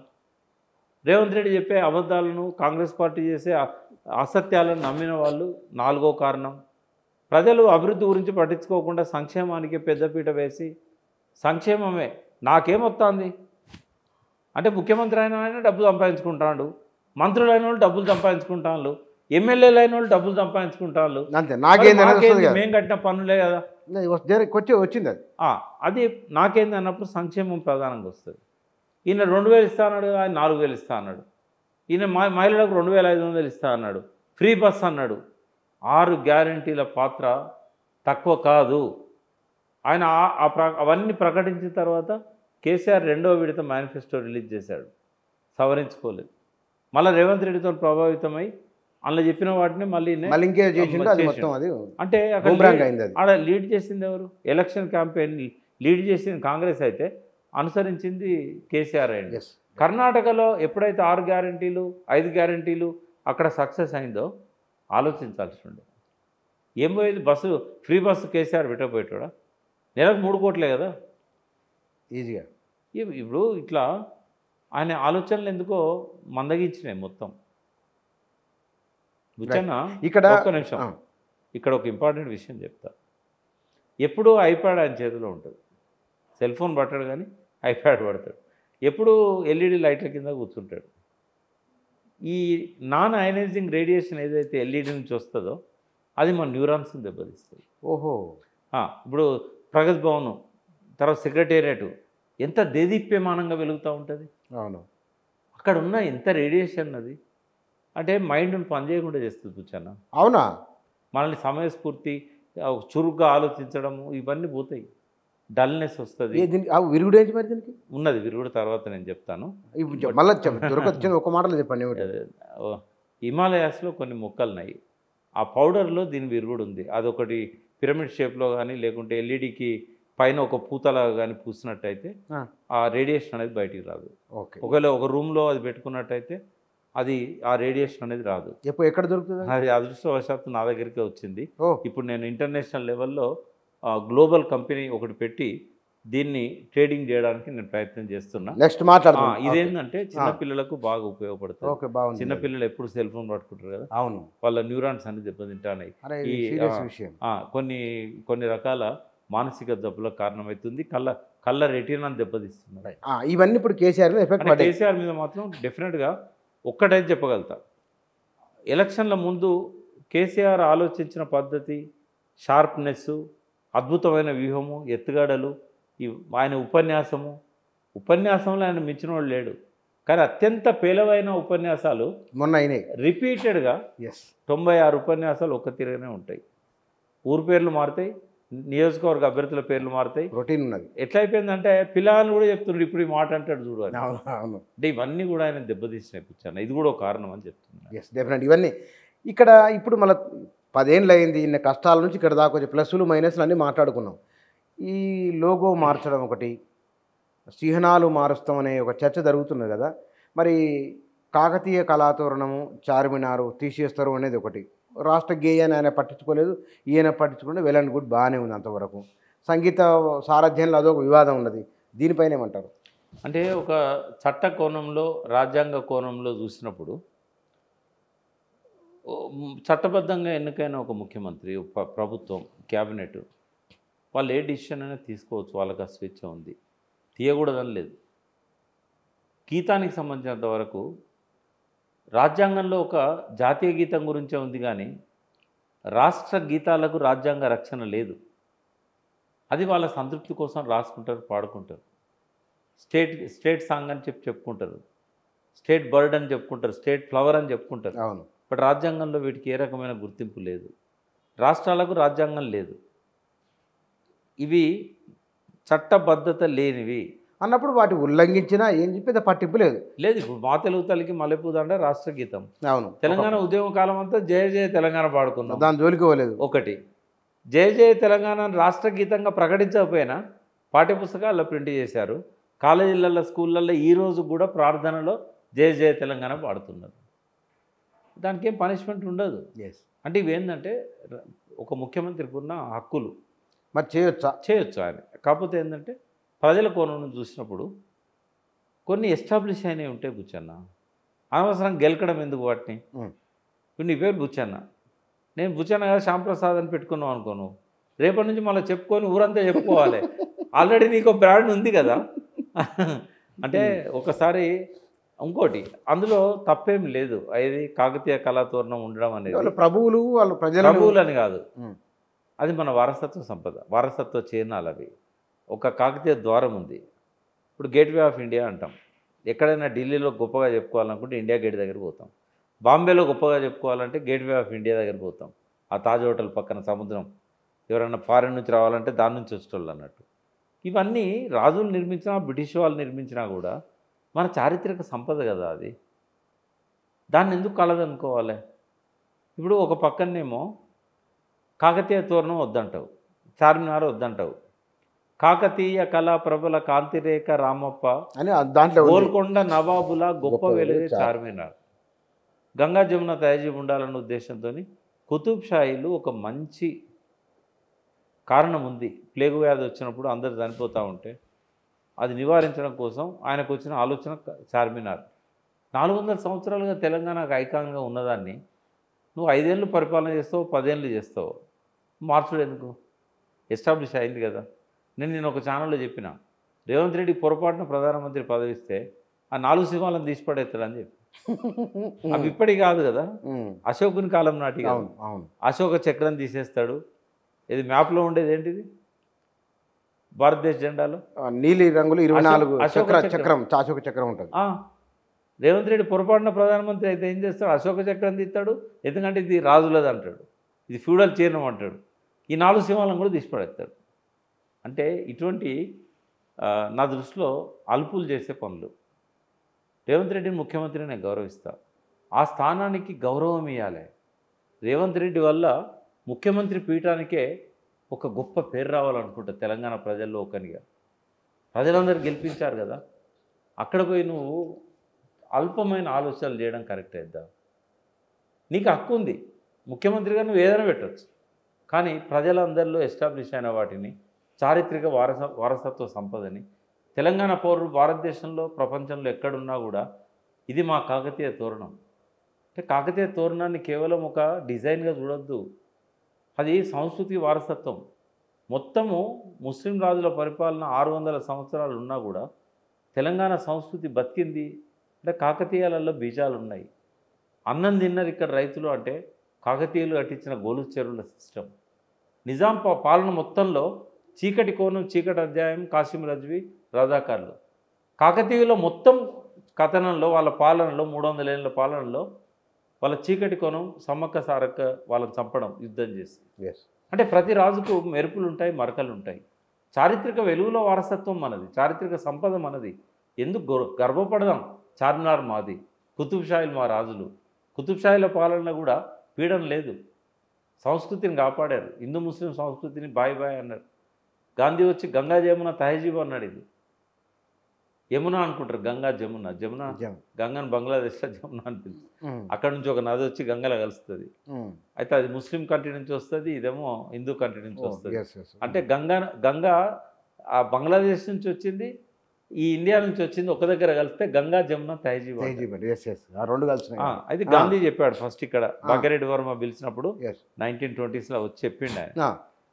రేవంత్ రెడ్డి చెప్పే అబద్ధాలను, కాంగ్రెస్ పార్టీ చేసే అసత్యాలను నమ్మిన వాళ్ళు నాలుగో కారణం. ప్రజలు అభివృద్ధి గురించి పట్టించుకోకుండా సంక్షేమానికి పెద్దపీట వేసి, సంక్షేమమే నాకేమొస్తుంది అంటే, ముఖ్యమంత్రి అయిన ఆయన డబ్బులు సంపాదించుకుంటాడు, మంత్రులు అయిన వాళ్ళు డబ్బులు సంపాదించుకుంటాను, ఎమ్మెల్యేలు అయిన వాళ్ళు డబ్బులు సంపాదించుకుంటాడు, మేము కట్టిన పనులే కదా వచ్చింది అది నాకేంది అన్నప్పుడు సంక్షేమం ప్రధానంగా వస్తుంది. ఈయన 2000 ఇస్తా అన్నాడు, ఆయన 4000 ఇస్తా అన్నాడు. ఈయన మహిళలకు 2500 ఇస్తా అన్నాడు, ఫ్రీ బస్ అన్నాడు. 6 గ్యారంటీల పాత్ర తక్కువ కాదు. ఆయన అవన్నీ ప్రకటించిన తర్వాత కేసీఆర్ 2వ విడత మేనిఫెస్టో రిలీజ్ చేశాడు, సవరించుకోలేదు. మళ్ళీ రేవంత్ రెడ్డితో ప్రభావితమై అందులో చెప్పిన వాటిని మళ్ళీ అంటే ఆడ లీడ్ చేసింది ఎవరు? ఎలక్షన్ క్యాంపెయిన్ లీడ్ చేసింది కాంగ్రెస్ అయితే అనుసరించింది కేసీఆర్ అయింది. కర్ణాటకలో ఎప్పుడైతే 6 గ్యారంటీలు 5 గ్యారంటీలు అక్కడ సక్సెస్ అయిందో ఆలోచించాల్సి ఉండే. ఏం పోయేది, బస్సు ఫ్రీ బస్సు కేసీఆర్ పెట్టకపోయేటోడా? నెలకు 3 కోట్లే కదా ఈజీగా. ఇప్పుడు ఇట్లా ఆయన ఆలోచనలు ఎందుకో మందగించినాయి మొత్తం. ఇక్కడ ఒక్క నిమిషం, ఇక్కడ ఒక ఇంపార్టెంట్ విషయం చెప్తా. ఎప్పుడూ ఐప్యాడ్ ఆయన చేతిలో ఉంటుంది, సెల్ ఫోన్ పట్టాడు కానీ ఐప్యాడ్ పడతాడు. ఎప్పుడు ఎల్ఈడి లైట్ల కింద కూర్చుంటాడు. ఈ నాన్ అయనైజింగ్ రేడియేషన్ ఏదైతే ఎల్ఈడి నుంచి వస్తుందో అది మన న్యూరాన్స్ని దెబ్బతీస్తుంది. ఓహో. ఇప్పుడు ప్రగతి భవన్ తర్వాత సెక్రటేరియట్ ఎంత దేదీప్యమానంగా వెలుగుతూ ఉంటుంది. అవును. అక్కడ ఉన్న ఎంత రేడియేషన్ అది అంటే మైండ్ని పనిచేయకుండా చేస్తుంది కూర్చొన్న. అవునా? మనల్ని సమయస్ఫూర్తి, చురుగ్గా ఆలోచించడము ఇవన్నీ పోతాయి, డల్నెస్ వస్తుంది. విరుగుడు ఏంటి మరి దీనికి? ఉన్నది విరుగుడు తర్వాత నేను చెప్తాను. మళ్ళీ ఒక మాటలో చెప్పండి. హిమాలయాస్లో కొన్ని మొక్కలు ఉన్నాయి, ఆ పౌడర్లో దీని విరుగుడు ఉంది. అదొకటి పిరమిడ్ షేప్లో కానీ లేకుంటే ఎల్ఈడికి పైన ఒక పూతలాగా కానీ పూసినట్టయితే ఆ, ఆ రేడియేషన్ అనేది బయటికి రాదు. ఓకే. ఒకవేళ ఒక రూమ్లో అది పెట్టుకున్నట్టయితే అది ఆ రేడియేషన్ అనేది రాదు. ఎక్కడ దొరుకుతుంది? అది అదృష్టవశాత్తు నా దగ్గరికే వచ్చింది. ఓ, ఇప్పుడు నేను ఇంటర్నేషనల్ లెవెల్లో గ్లోబల్ కంపెనీ ఒకటి పెట్టి దీన్ని ట్రేడింగ్ చేయడానికి నేను ప్రయత్నం చేస్తున్నా. నెక్స్ట్ మాట్లాడదాం. ఇదేంటంటే చిన్నపిల్లలకు బాగా ఉపయోగపడుతుంది. ఓకే, బాగుంది. చిన్నపిల్లలు ఎప్పుడు సెల్ ఫోన్ పట్టుకుంటారు కదా, అవును. వాళ్ళ న్యూరాన్స్ అన్ని దెబ్బతింటాయి. అరే, ఈ సీరియస్ విషయం. కొన్ని రకాల మానసిక జబ్బులకు కారణమవుతుంది. కళ్ళ రెటీనాను దెబ్బతీస్తుంది. ఇవన్నీ ఇప్పుడు కేసీఆర్ మీద ఎఫెక్ట్ పడ్డాయి. కేసీఆర్ మీద మాత్రం డెఫినెట్గా ఒక్కటైతే చెప్పగలుగుతా, ఎలక్షన్ల ముందు కేసీఆర్ ఆలోచించిన పద్ధతి, షార్ప్నెస్, అద్భుతమైన వ్యూహము, ఎత్తుగడలు, ఆయన ఉపన్యాసంలో ఆయన మించిన వాడు లేడు. కానీ అత్యంత పేలవైన ఉపన్యాసాలు మొన్న అయినాయి రిపీటెడ్గా. 96 ఉపన్యాసాలు ఒక్క తీరుగానే ఉంటాయి. ఊరు పేర్లు మారుతాయి, నియోజకవర్గ అభ్యర్థుల పేర్లు మారుతాయి, రొటీన్ ఉన్నది. ఎట్లా అయిపోయిందంటే పిల్లలు కూడా చెప్తున్నారు ఇప్పుడు ఈ మాట అంటాడు చూడు అని. అవును. అంటే ఇవన్నీ కూడా ఆయన దెబ్బతీసిన కూర్చాను. ఇది కూడా ఒక కారణం అని చెప్తున్నాను. Yes, definite. ఇవన్నీ ఇక్కడ ఇప్పుడు మళ్ళీ 10 ఏళ్ళు అయింది, ఇన్ని కష్టాల నుంచి ఇక్కడ దాకా వచ్చి ప్లస్లు మైనస్లు అన్నీ మాట్లాడుకున్నాం. ఈ లోగో మార్చడం ఒకటి, చిహ్నాలు మారుస్తామనే ఒక చర్చ జరుగుతున్నది కదా. మరి కాకతీయ కళాతోరణము, చార్మినారు తీసేస్తారు అనేది ఒకటి. రాష్ట్ర గేయాన్ని ఆయన పట్టించుకోలేదు, ఈయన పట్టించుకుంటే వెల్ అండ్ గుడ్, బాగానే ఉంది అంతవరకు. సంగీత సారథ్యంలో అదొక వివాదం ఉన్నది. దీనిపైన ఏమంటారు? అంటే ఒక చట్ట కోణంలో, రాజ్యాంగ కోణంలో చూసినప్పుడు చట్టబద్ధంగా ఎన్నికైన ఒక ముఖ్యమంత్రి, ప్రభుత్వం, క్యాబినెట్ వాళ్ళు ఏ డిసిషన్ అయినా తీసుకోవచ్చు. వాళ్ళకి ఆ స్వేచ్ఛ ఉంది, తీయకూడదని లేదు. గీతానికి సంబంధించినంత వరకు రాజ్యాంగంలో ఒక జాతీయ గీతం గురించే ఉంది, కానీ రాష్ట్ర గీతాలకు రాజ్యాంగ రక్షణ లేదు. అది వాళ్ళ సంతృప్తి కోసం రాసుకుంటారు, పాడుకుంటారు. స్టేట్ సాంగ్ అని చెప్పుకుంటారు, స్టేట్ బర్డ్ అని చెప్పుకుంటారు, స్టేట్ ఫ్లవర్ అని చెప్పుకుంటారు. అవును. బట్ రాజ్యాంగంలో వీటికి ఏ రకమైన గుర్తింపు లేదు. రాష్ట్రాలకు రాజ్యాంగం లేదు. ఇవి చట్టబద్ధత లేనివి అన్నప్పుడు వాటి ఉల్లంఘించినా ఏం చెప్పేది పట్టింపు లేదు. ఇప్పుడు మా తెలుగు తల్లికి మల్లెపూదండ రాష్ట్ర గీతం. అవును. తెలంగాణ ఉద్యమ కాలం అంతా జయ జయ తెలంగాణ పాడుకున్నాం, దాని జోలికి పోలేదు. ఒకటి. జయ జయ తెలంగాణ రాష్ట్ర గీతంగా ప్రకటించకపోయినా పాఠ్యపుస్తకాల్లో ప్రింట్ చేశారు. కాలేజీలలో, స్కూళ్ళల్లో ఈరోజు కూడా ప్రార్థనలో జయ జయ తెలంగాణ పాడుతున్నారు. దానికి ఏం పనిష్మెంట్ ఉండదు. అంటే ఇవేంటంటే ఒక ముఖ్యమంత్రికి ఉన్న హక్కులు. మరి చేయొచ్చు ఆయన. కాకపోతే ఏంటంటే ప్రజల కోణం నుంచి చూసినప్పుడు కొన్ని ఎస్టాబ్లిష్ అయినవి ఉంటాయి. బుచ్చన్న అనవసరం గెలకడం ఎందుకు వాటిని? ఇప్పుడు నీ పేరు బుచ్చన్న, నేను బుచ్చన్న కదా శ్యాంప్రసాద్ అని పెట్టుకున్నావు అనుకోను, రేపటి నుంచి మళ్ళీ చెప్పుకొని ఊరంతా చెప్పుకోవాలి. ఆల్రెడీ నీకు బ్రాండ్ ఉంది కదా. అంటే ఒకసారి ఇంకోటి, అందులో తప్పేం లేదు. అది కాకతీయ కళాతోరణం ఉండడం అనేది ప్రభువులు వాళ్ళు ప్రభువులు అని కాదు, అది మన వారసత్వ సంపద, వారసత్వ చిహ్నాలు అవి. ఒక కాకతీయ ద్వారం ఉంది. ఇప్పుడు గేట్వే ఆఫ్ ఇండియా అంటాం. ఎక్కడైనా ఢిల్లీలో గొప్పగా చెప్పుకోవాలనుకుంటే ఇండియా గేట్ దగ్గర పోతాం. బాంబేలో గొప్పగా చెప్పుకోవాలంటే గేట్వే ఆఫ్ ఇండియా దగ్గర పోతాం. ఆ తాజ్ హోటల్ పక్కన సముద్రం, ఎవరైనా ఫారిన్ నుంచి రావాలంటే దాని నుంచి వచ్చేటోళ్ళు అన్నట్టు. ఇవన్నీ రాజులు నిర్మించినా, బ్రిటిష్ వాళ్ళు నిర్మించినా కూడా మన చారిత్రక సంపద కదా అది. దాన్ని ఎందుకు కలదనుకోవాలి? ఇప్పుడు ఒక పక్కనేమో కాకతీయ తోరణం వద్దంటావు, చార్మినార్ వద్దంటావు, కాకతీయ కళా ప్రబల కాంతిరేఖ రామప్ప అని దాంట్లో గోల్కొండ నవాబుల గొప్ప వెలుగే చార్మినార్, గంగా జమున తయాజీ ఉండాలన్న ఉద్దేశంతో కుతుబ్ షాహీలు ఒక మంచి కారణం ఉంది. ప్లేగు వ్యాధి వచ్చినప్పుడు అందరు చనిపోతూ ఉంటే అది నివారించడం కోసం ఆయనకు వచ్చిన ఆలోచన చార్మినార్. 400 సంవత్సరాలుగా తెలంగాణకు ఐకాన్గా ఉన్నదాన్ని నువ్వు 5 ఏళ్ళు పరిపాలన చేస్తావు, 10 ఏళ్ళు చేస్తావు, మార్చుడు ఎందుకు? ఎస్టాబ్లిష్ అయింది కదా. నేను ఒక ఛానల్లో చెప్పిన, రేవంత్ రెడ్డి పొరపాటున ప్రధానమంత్రి పదవి ఇస్తే ఆ 4 సింహాలను తీసి పడేస్తాడని చెప్పి. అవి ఇప్పటికి కాదు కదా, అశోకుని కాలం నాటి. అశోక చక్రం తీసేస్తాడు. ఇది మ్యాప్లో ఉండేది ఏంటిది? భారతదేశ జెండాలో నీలి రంగులు 24 చక్రం, అశోక చక్రం ఉంటుంది. రేవంత్ రెడ్డి పొరపాటున ప్రధానమంత్రి అయితే ఏం చేస్తాడు? అశోక చక్రం తీస్తాడు. ఎందుకంటే ఇది రాజులది అంటాడు, ఇది ఫ్యూడల్ చీర్ణం అంటాడు. ఈ 4 సింహాలను కూడా తీసిపడేస్తాడు. అంటే ఇటువంటి నా దృష్టిలో అల్పులు చేసే పనులు. రేవంత్ రెడ్డిని ముఖ్యమంత్రిని నేను గౌరవిస్తా, ఆ స్థానానికి గౌరవం ఇవ్వాలి. రేవంత్ రెడ్డి వల్ల ముఖ్యమంత్రి పీఠానికే ఒక గొప్ప పేరు రావాలనుకుంటా తెలంగాణ ప్రజల్లో ఒకనిగా. ప్రజలందరూ గెలిపించారు కదా, అక్కడ పోయి నువ్వు అల్పమైన ఆలోచనలు చేయడం కరెక్ట్ అవుద్దా? నీకు హక్కు ఉంది, ముఖ్యమంత్రిగా నువ్వు ఏదైనా పెట్టవచ్చు. కానీ ప్రజలందరిలో ఎస్టాబ్లిష్ అయిన వాటిని, చారిత్రక వారసత్వ సంపదని, తెలంగాణ పౌరులు భారతదేశంలో ప్రపంచంలో ఎక్కడున్నా కూడా ఇది మా కాకతీయ తోరణం అంటే కాకతీయ తోరణాన్ని కేవలం ఒక డిజైన్గా చూడొద్దు, అది సంస్కృతి వారసత్వం. మొత్తము ముస్లిం రాజుల పరిపాలన 600 సంవత్సరాలు ఉన్నా కూడా తెలంగాణ సంస్కృతి బతికింది అంటే కాకతీయాలలో బీజాలు ఉన్నాయి. అన్నం తిన్నారు ఇక్కడ రైతులు అంటే కాకతీయులు కట్టించిన గోలు చెరువుల సిస్టమ్. నిజాం పాలన మొత్తంలో చీకటి కోణం, చీకటి అధ్యాయం, కాసిం రజ్వీ, రజాకార్లు. కాకతీయుల మొత్తం కథనంలో, వాళ్ళ పాలనలో, 300 ఏళ్ళ పాలనలో వాళ్ళ చీకటి కోణం సమ్మక్క సారక్క వాళ్ళని చంపడం, యుద్ధం చేసి. అంటే ప్రతి రాజుకు మెరుపులు ఉంటాయి, మరకలు ఉంటాయి. చారిత్రక వెలుగులో వారసత్వం మనది, చారిత్రక సంపద మనది. ఎందుకు గర్వపడదాం? చార్మినార్ మాది, కుతుబ్షాయిలు మా రాజులు. కుతుబ్షాయిల పాలన కూడా పీడన లేదు, సంస్కృతిని కాపాడారు. హిందూ ముస్లిం సంస్కృతిని బాయ్ బాయ్ అన్నారు. గాంధీ వచ్చి గంగా జమున తహజీబ్ అన్నాడు. ఇది యమున అనుకుంటారు, గంగా జమున. జమున గంగను బంగ్లాదేశ్లో జమున అని పిలుస్తుంది. అక్కడ నుంచి ఒక నది వచ్చి గంగలో కలుస్తుంది. అయితే అది ముస్లిం కంట్రీ నుంచి వస్తుంది, ఇదేమో హిందూ కంట్రీ నుంచి వస్తుంది. అంటే గంగా ఆ బంగ్లాదేశ్ నుంచి వచ్చింది, ఈ ఇండియా నుంచి వచ్చింది, ఒక దగ్గర కలిస్తే గంగా జమున తహజీబ్. అయితే గాంధీ చెప్పాడు ఫస్ట్ ఇక్కడ భాగ్యరెడ్డి వర్మ పిలిచినప్పుడు 1920s వచ్చి చెప్పిండు ఆయన.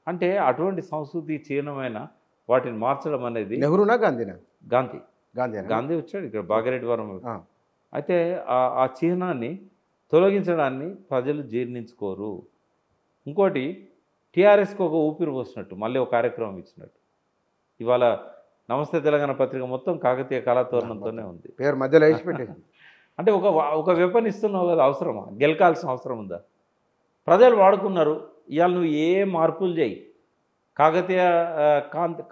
అంటే అటువంటి సంస్కృతి చిహ్నమైన వాటిని మార్చడం అనేది నెహ్రూనా గాంధీనా? గాంధీ వచ్చాడు ఇక్కడ భాగ్యరెడ్డి వర్మ. అయితే ఆ చిహ్నాన్ని తొలగించడాన్ని ప్రజలు జీర్ణించుకోరు. ఇంకోటి, టీఆర్ఎస్కి ఒక ఊపిరి పోసినట్టు మళ్ళీ ఒక కార్యక్రమం ఇచ్చినట్టు. ఇవాళ నమస్తే తెలంగాణ పత్రిక మొత్తం కాకతీయ కళాతోరణంతోనే ఉంది. పేరు మధ్యలో వేసి పెట్టేసి అంటే ఒక వెపన్ ఇస్తున్నావు కదా, అవసరమా? గెలకాల్సిన అవసరం ఉందా? ప్రజలు వాడుకున్నారు. ఇవాళ నువ్వు ఏ మార్పులు చేయి, కాకతీయ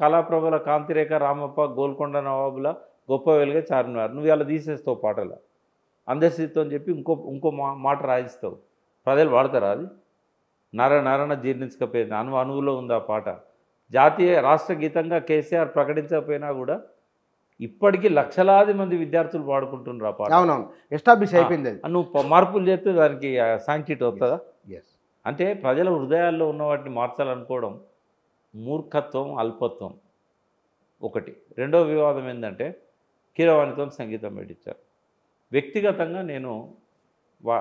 కళాప్రభల కాంతిరేఖ, రామప్ప, గోల్కొండ నవాబుల గొప్ప వెలుగే చార్మినార్, నువ్వు ఇలా తీసేస్తావు పాటల అందరితో అని చెప్పి ఇంకో మాట రాయిస్తావు. ప్రజలు వాడతారా? అది నరణ జీర్ణించకపోయింది, అణువులో ఉంది ఆ పాట. జాతీయ రాష్ట్ర గీతంగా కేసీఆర్ ప్రకటించకపోయినా కూడా ఇప్పటికీ లక్షలాది మంది విద్యార్థులు పాడుకుంటున్నారు ఆ పాట. అవునవును, ఎస్టాబ్లిష్ అయిపోయింది. నువ్వు మార్పులు చేస్తే దానికి సాంక్టిటీ వస్తుందా? అంటే ప్రజల హృదయాల్లో ఉన్న వాటిని మార్చాలనుకోవడం మూర్ఖత్వం, అల్పత్వం ఒకటి. రెండవ వివాదం ఏంటంటే కీరవాణితో సంగీతం పెట్టించారు. వ్యక్తిగతంగా నేను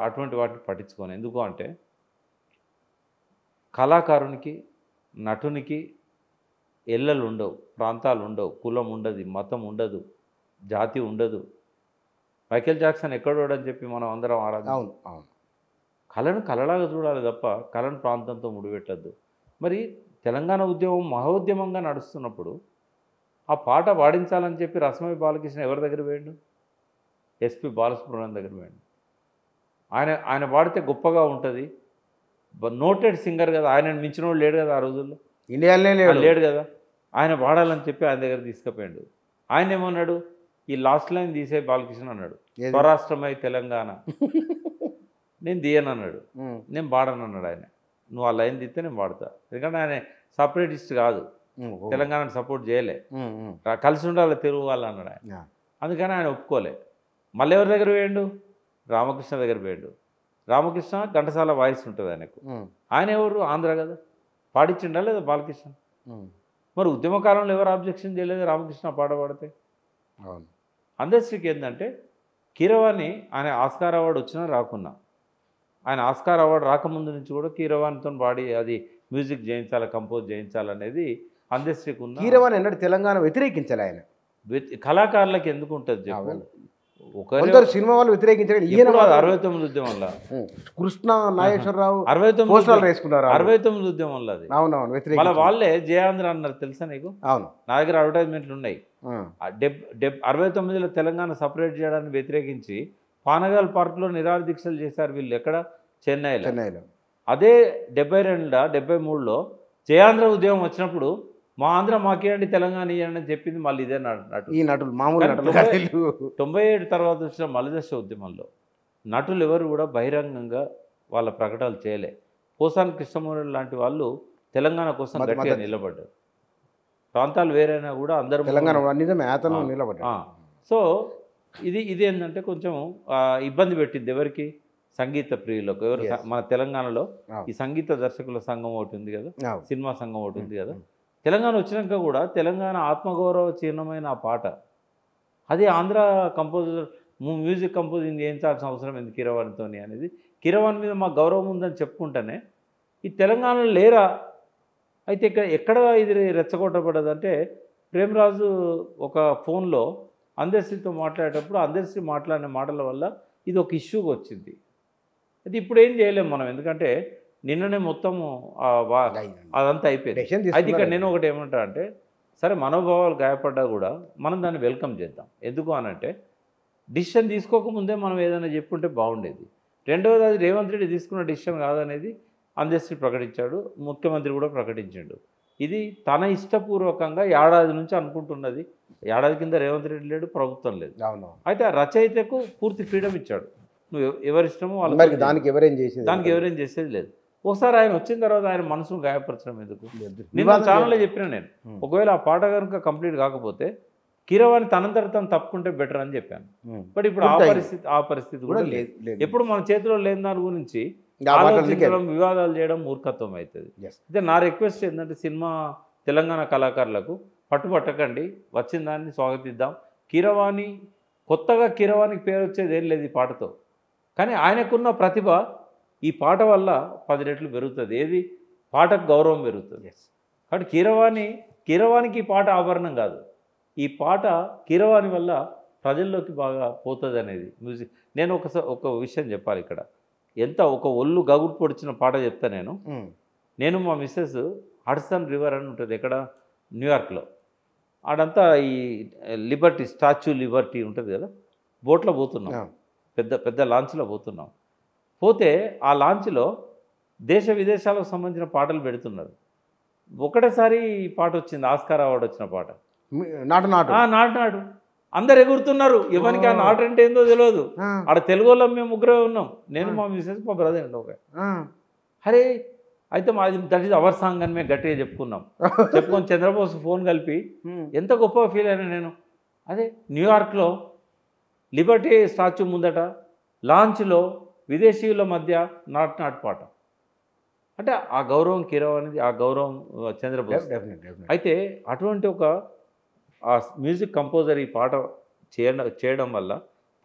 అటువంటి వాటిని పట్టించుకోను. ఎందుకు అంటే కళాకారునికి, నటునికి ఎల్లలు ఉండవు, ప్రాంతాలు ఉండవు, కులం ఉండదు, మతం ఉండదు, జాతి ఉండదు. మైకేల్ జాక్సన్ ఎక్కడోడని చెప్పి మనం అందరం ఆరాధన. కళను కళలాగా చూడాలి తప్ప కళను ప్రాంతంతో ముడిపెట్టద్దు. మరి తెలంగాణ ఉద్యమం మహోద్యమంగా నడుస్తున్నప్పుడు ఆ పాట పాడించాలని చెప్పి రసమై బాలకృష్ణ ఎవరి దగ్గర పోయాడు? ఎస్పి బాలసుబ్రహ్మణ్యం దగ్గర పోయాడు. ఆయన పాడితే గొప్పగా ఉంటుంది, నోటెడ్ సింగర్ కదా, ఆయన మించిన వాడు లేడు కదా ఆ రోజుల్లో, ఇండియాలోనే లేడు కదా. ఆయన పాడాలని చెప్పి ఆయన దగ్గర తీసుకుపోయాడు. ఆయన ఏమన్నాడు? ఈ లాస్ట్ లైన్ తీసే బాలకృష్ణ అన్నాడు, స్వరాష్ట్రమై తెలంగాణ. నేను తీయను అన్నాడు, నేను పాడను అన్నాడు ఆయన. నువ్వు ఆ లైన్ తీస్తే నేను పాడతా, ఎందుకంటే ఆయన సపరేటిస్ట్ కాదు, తెలంగాణను సపోర్ట్ చేయలే, కలిసి ఉండాలి తెలుగు వాళ్ళు అన్నాడు ఆయన. అందుకని ఆయన ఒప్పుకోలే. మళ్ళీ ఎవరి దగ్గర పోయాడు? రామకృష్ణ దగ్గర పోయాడు. రామకృష్ణ ఘంటసాల వాయిస్ ఉంటుంది ఆయనకు. ఆయన ఎవరు? ఆంధ్ర కదా, పాడించిండా లేదా బాలకృష్ణ? మరి ఉద్యమకాలంలో ఎవరు ఆబ్జెక్షన్ చేయలేదు రామకృష్ణ పాట పాడితే? అందరిశ్రీకి ఏంటంటే కీరవాణి ఆయన ఆస్కార్ అవార్డు వచ్చినా రాకున్నా, ఆయన ఆస్కార్ అవార్డు రాకముందు నుంచి కూడా కీరవాణితో పాడి అది మ్యూజిక్ చేయించాలి, కంపోజ్ చేయించాలనేది అందరిశ్రీకి ఉన్న. కీరవాణి అన్నాడు తెలంగాణ వ్యతిరేకించాలి ఆయన. కళాకారులకు ఎందుకు ఉంటుంది? ఒకరు సినిమా వాళ్ళు వ్యతిరేకించారు. 69 ఉద్యమంలో కృష్ణ నాగేశ్వరరావు 69 వేసుకున్నారు. 69 ఉద్యమంలో అది. అవునవును, వాళ్ళ వాళ్ళే జయాంధ్ర అన్నారు, తెలుసా నీకు? అవును, నా దగ్గర అడ్వర్టైజ్మెంట్లు ఉన్నాయి. 69లో తెలంగాణ సపరేట్ చేయడాన్ని వ్యతిరేకించి పానగాల్ పార్క్లో నిరాహార దీక్షలు చేశారు వీళ్ళు. ఎక్కడ? చెన్నైలో. అదే 73లో జయాంధ్ర ఉద్యమం వచ్చినప్పుడు మా ఆంధ్ర మాకేయండి, తెలంగాణ ఇవ్వండి అని చెప్పింది మళ్ళీ ఇదే నటులు. ఈ నటులు మామూలు నటులు. 97 తర్వాత వచ్చిన మలిదశ ఉద్యమంలో నటులు ఎవరు కూడా బహిరంగంగా వాళ్ళ ప్రకటనలు చేయలే. పోసాని కృష్ణమూర్తి లాంటి వాళ్ళు తెలంగాణ కోసం గట్టిగా నిలబడ్డారు. ప్రాంతాలు వేరైనా కూడా అందరూ తెలంగాణ నిజమే అతను నిలబడ్డాడు. సో ఇది ఏంటంటే కొంచెం ఇబ్బంది పెట్టింది ఎవరికి, సంగీత ప్రియులకు. ఎవరు మన తెలంగాణలో ఈ సంగీత దర్శకుల సంఘం ఒకటి ఉంది కదా, సినిమా సంఘం ఒకటి ఉంది కదా. తెలంగాణ వచ్చినాక కూడా తెలంగాణ ఆత్మగౌరవ చిహ్నమైన ఆ పాట అది ఆంధ్ర కంపోజర్ మ్యూజిక్ కంపోజింగ్ చేయించాల్సిన అవసరం ఎందుకు కీరవాణితో అనేది, కీరవాణి మీద మాకు గౌరవం ఉందని చెప్పుకుంటేనే ఈ తెలంగాణలో లేరా. అయితే ఎక్కడ ఇది రెచ్చగొట్టబడదంటే ప్రేమరాజు ఒక ఫోన్లో అందరితో మాట్లాడేటప్పుడు అందరి మాట్లాడిన మాటల వల్ల ఇది ఒక ఇష్యూగా వచ్చింది. అది ఇప్పుడు ఏం చేయలేము మనం, ఎందుకంటే నిన్ననే మొత్తము అదంతా అయిపోయింది. అయితే ఇక్కడ నేను ఒకటి ఏమంటా అంటే, సరే మనోభావాలు గాయపడ్డా కూడా మనం దాన్ని వెల్కమ్ చేద్దాం. ఎందుకు అనంటే డిసిషన్ తీసుకోకముందే మనం ఏదైనా చెప్పుంటే బాగుండేది. రెండవది అది రేవంత్ రెడ్డి తీసుకున్న డిసిషన్ కాదనేది అందరినీ ప్రకటించాడు, ముఖ్యమంత్రి కూడా ప్రకటించాడు. ఇది తన ఇష్టపూర్వకంగా ఏడాది నుంచి అనుకుంటున్నది. ఏడాది కింద రేవంత్ రెడ్డి లేడు, ప్రభుత్వం లేదు. అయితే ఆ రచయితకు పూర్తి ఫ్రీడమ్ ఇచ్చాడు. నువ్వు ఎవరిష్టమో వాళ్ళు, దానికి ఎవరేం చేసేది లేదు. ఒకసారి ఆయన వచ్చిన తర్వాత ఆయన మనసును గాయపరచడం ఎందుకు? నేను ఛానల్లో చెప్పిన, నేను ఒకవేళ ఆ పాట కనుక కంప్లీట్ కాకపోతే కీరవాణి తనంతట తను తప్పుకుంటే బెటర్ అని చెప్పాను. బట్ ఇప్పుడు ఆ పరిస్థితి కూడా లేదు. ఎప్పుడు మన చేతిలో లేని దాని గురించి ఆలోచించడం, వివాదాలు చేయడం మూర్ఖత్వం అవుతుంది. అయితే నా రిక్వెస్ట్ ఏంటంటే సినిమా తెలంగాణ కళాకారులకు పట్టుబట్టకండి, వచ్చిన దాన్ని స్వాగతిద్దాం. కీరవాణి కొత్తగా కీరవాణికి పేరు వచ్చేది ఏం లేదు ఈ పాటతో, కానీ ఆయనకున్న ప్రతిభ ఈ పాట వల్ల 10 రెట్లు పెరుగుతుంది. ఏది పాటకు గౌరవం పెరుగుతుంది. కాబట్టి కీరవాణికి ఈ పాట ఆభరణం కాదు, ఈ పాట కీరవాణి వల్ల ప్రజల్లోకి బాగా పోతుంది అనేది మ్యూజిక్. నేను ఒక విషయం చెప్పాలి ఇక్కడ, ఎంత ఒక ఒళ్ళు గగురు పొడిచిన పాట చెప్తా. నేను మా మిస్సెస్ హడ్సన్ రివర్ అని ఉంటుంది ఎక్కడ, న్యూయార్క్లో. ఆడంతా ఈ లిబర్టీ స్టాచ్యూ లిబర్టీ ఉంటుంది కదా, బోట్లో పోతున్నాం, పెద్ద లాంచ్లో పోతున్నాం. పోతే ఆ లాంచ్లో దేశ విదేశాలకు సంబంధించిన పాటలు పెడుతున్నారు. ఒకటేసారి ఈ పాట వచ్చింది, ఆస్కార్ అవార్డు వచ్చిన పాట, నాటు అందరు ఎగురుతున్నారు. ఎవరికి ఆ నాటు అంటే ఏందో తెలియదు. ఆడ తెలుగు వాళ్ళం మేము ముగ్గురే ఉన్నాం, నేను మా మిసెస్ మా బ్రదర్ అండి. ఒక అరే అయితే మాది దట్ ఈజ్ అవర్ సాంగ్ అని మేము గట్టిగా చెప్పుకొని చంద్రబోస్ ఫోన్ కలిపి ఎంత గొప్పగా ఫీల్ అయినా నేను. అదే న్యూయార్క్లో లిబర్టీ స్టాచ్యూ ముందట లాంచ్లో విదేశీయుల మధ్య నాటు పాట అంటే ఆ గౌరవం కీరవాణిది, ఆ గౌరవం చంద్రబోస్. అయితే అటువంటి ఒక ఆ మ్యూజిక్ కంపోజర్ ఈ పాట చేయడం వల్ల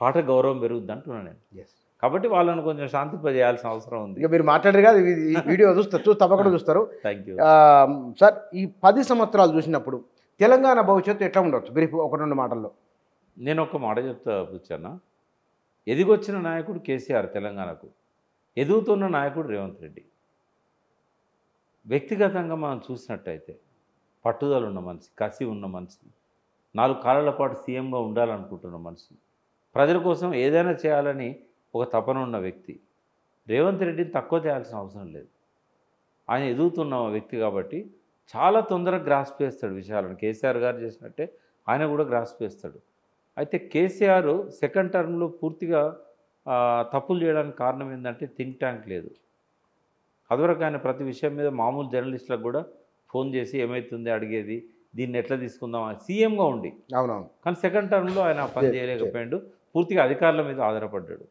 పాట గౌరవం పెరుగుద్ది అంటున్నాను నేను. కాబట్టి వాళ్ళని కొంచెం శాంతింపజేయాల్సిన అవసరం ఉంది. ఇక మీరు మాట్లాడారు కదా, వీడియో తప్పకుండా చూస్తారు. Thank you sir. ఈ 10 సంవత్సరాలు చూసినప్పుడు తెలంగాణ భవిష్యత్తు ఎట్లా ఉండొచ్చు బ్రీఫ్ 1-2 మాటల్లో? నేను ఒక మాట చెప్తా కూర్చున్నా. ఎదిగొచ్చిన నాయకుడు కేసీఆర్ తెలంగాణకు, ఎదుగుతున్న నాయకుడు రేవంత్ రెడ్డి. వ్యక్తిగతంగా మనం చూసినట్టయితే పట్టుదల ఉన్న మనిషి, కసి ఉన్న మనిషి, 4 కాలాల పాటు సీఎంగా ఉండాలనుకుంటున్న మనిషి, ప్రజల కోసం ఏదైనా చేయాలని ఒక తపన ఉన్న వ్యక్తి. రేవంత్ రెడ్డిని తక్కువ చేయాల్సిన అవసరం లేదు. ఆయన ఎదుగుతున్న వ్యక్తి కాబట్టి చాలా తొందరగా గ్రాస్ప్ చేస్తాడు విషయాలను. కేసీఆర్ గారు చేసినట్టే ఆయన కూడా గ్రాస్ప్ చేస్తాడు. అయితే కేసీఆర్ సెకండ్ టర్మ్లో పూర్తిగా తప్పులు చేయడానికి కారణం ఏంటంటే థింక్ ట్యాంక్ లేదు. అదివరకు ఆయన ప్రతి విషయం మీద మామూలు జర్నలిస్టులకు కూడా ఫోన్ చేసి ఏమవుతుంది అడిగేది, దీన్ని ఎట్లా తీసుకుందాం అని సీఎంగా ఉండి. అవునవును. కానీ సెకండ్ టర్మ్లో ఆయన పని చేయలేకపోయాడు, పూర్తిగా అధికారుల మీద ఆధారపడ్డాడు.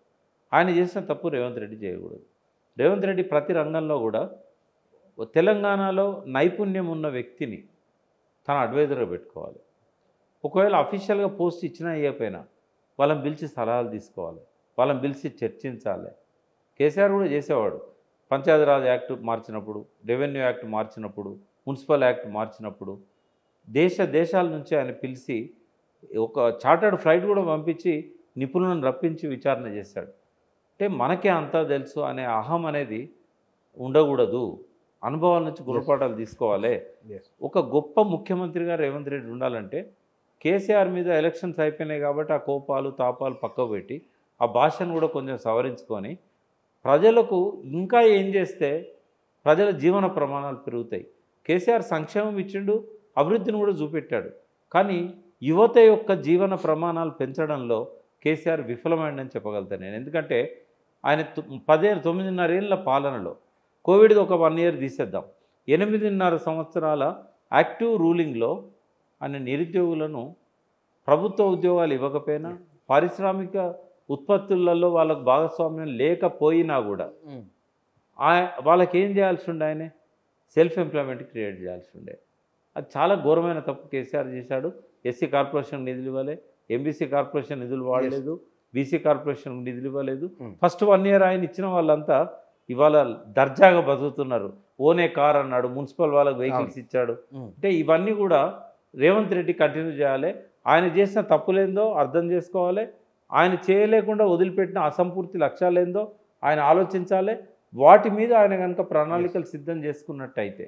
ఆయన చేసిన తప్పు రేవంత్ రెడ్డి చేయకూడదు. రేవంత్ రెడ్డి ప్రతి రంగంలో కూడా తెలంగాణలో నైపుణ్యం ఉన్న వ్యక్తిని తన అడ్వైజర్గా పెట్టుకోవాలి. ఒకవేళ అఫీషియల్గా పోస్ట్ ఇచ్చినా ఇవ్వకపోయినా వాళ్ళని పిలిచి సలహాలు తీసుకోవాలి, వాళ్ళని పిలిచి చర్చించాలి. కేసీఆర్ కూడా చేసేవాడు. పంచాయతీరాజ్ యాక్ట్ మార్చినప్పుడు, రెవెన్యూ యాక్ట్ మార్చినప్పుడు, మున్సిపల్ యాక్ట్ మార్చినప్పుడు దేశాల నుంచి ఆయన పిలిచి ఒక చార్టర్డ్ ఫ్లైట్ కూడా పంపించి నిపుణులను రప్పించి విచారణ చేశాడు. అంటే మనకే అంతా తెలుసు అనే అహం అనేది ఉండకూడదు. అనుభవాల నుంచి గుణపాఠాలు తీసుకోవాలి. ఒక గొప్ప ముఖ్యమంత్రిగా రేవంత్ రెడ్డి ఉండాలంటే కేసీఆర్ మీద ఎలక్షన్స్ అయిపోయినాయి కాబట్టి ఆ కోపాలు తాపాలు పక్కకు పెట్టి ఆ భాషను కూడా కొంచెం సవరించుకొని ప్రజలకు ఇంకా ఏం చేస్తే ప్రజల జీవన ప్రమాణాలు పెరుగుతాయి. కేసీఆర్ సంక్షేమం ఇచ్చిండు, అభివృద్ధిని కూడా చూపెట్టాడు. కానీ యువత యొక్క జీవన ప్రమాణాలు పెంచడంలో కేసీఆర్ విఫలమైందని చెప్పగలుగుతాను నేను. ఎందుకంటే ఆయన 9.5 ఏళ్ళ పాలనలో కోవిడ్ది ఒక 1 ఇయర్ తీసేద్దాం, 8.5 సంవత్సరాల యాక్టివ్ రూలింగ్లో ఆయన నిరుద్యోగులను ప్రభుత్వ ఉద్యోగాలు ఇవ్వకపోయినా, పారిశ్రామిక ఉత్పత్తులలో వాళ్ళకు భాగస్వామ్యం లేకపోయినా కూడా వాళ్ళకి ఏం చేయాల్సి ఉండే? ఆయన సెల్ఫ్ ఎంప్లాయ్మెంట్ క్రియేట్ చేయాల్సి ఉండే. అది చాలా ఘోరమైన తప్పు కేసీఆర్ చేశాడు. ఎస్సీ కార్పొరేషన్ నిధులు ఇవ్వలే, ఎంబీసీ కార్పొరేషన్ నిధులు వాడలేదు, బీసీ కార్పొరేషన్ నిధులు ఇవ్వలేదు. ఫస్ట్ 1 year ఆయన ఇచ్చిన వాళ్ళంతా ఇవాళ దర్జాగా బతుకుతున్నారు. ఓనే కార్ అన్నాడు, మున్సిపల్ వాళ్ళకి వెహికల్స్ ఇచ్చాడు. అంటే ఇవన్నీ కూడా రేవంత్ రెడ్డి కంటిన్యూ చేయాలి. ఆయన చేసిన తప్పులేందో అర్థం చేసుకోవాలి. ఆయన చేయలేకుండా వదిలిపెట్టిన అసంపూర్తి లక్ష్యాలేందో ఆయన ఆలోచించాలి. వాటి మీద ఆయన కనుక ప్రణాళికలు సిద్ధం చేసుకున్నట్టయితే,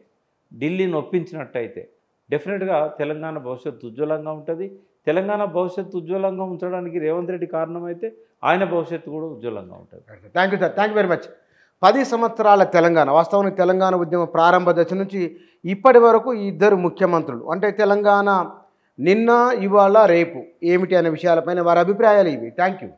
ఢిల్లీని ఒప్పించినట్టయితే డెఫినెట్గా తెలంగాణ భవిష్యత్తు ఉజ్వలంగా ఉంటుంది. తెలంగాణ భవిష్యత్తు ఉజ్వలంగా ఉంచడానికి రేవంత్ రెడ్డి కారణమైతే ఆయన భవిష్యత్తు కూడా ఉజ్వలంగా ఉంటుంది. Thank you sir, thank you very much. 10 సంవత్సరాల తెలంగాణ, వాస్తవానికి తెలంగాణ ఉద్యమ ప్రారంభ దశ నుంచి ఇప్పటి వరకు ఈ ఇద్దరు ముఖ్యమంత్రులు, అంటే తెలంగాణ నిన్న, ఇవాళ, రేపు ఏమిటి అనే విషయాలపైన వారి అభిప్రాయాలు ఇవి. Thank you.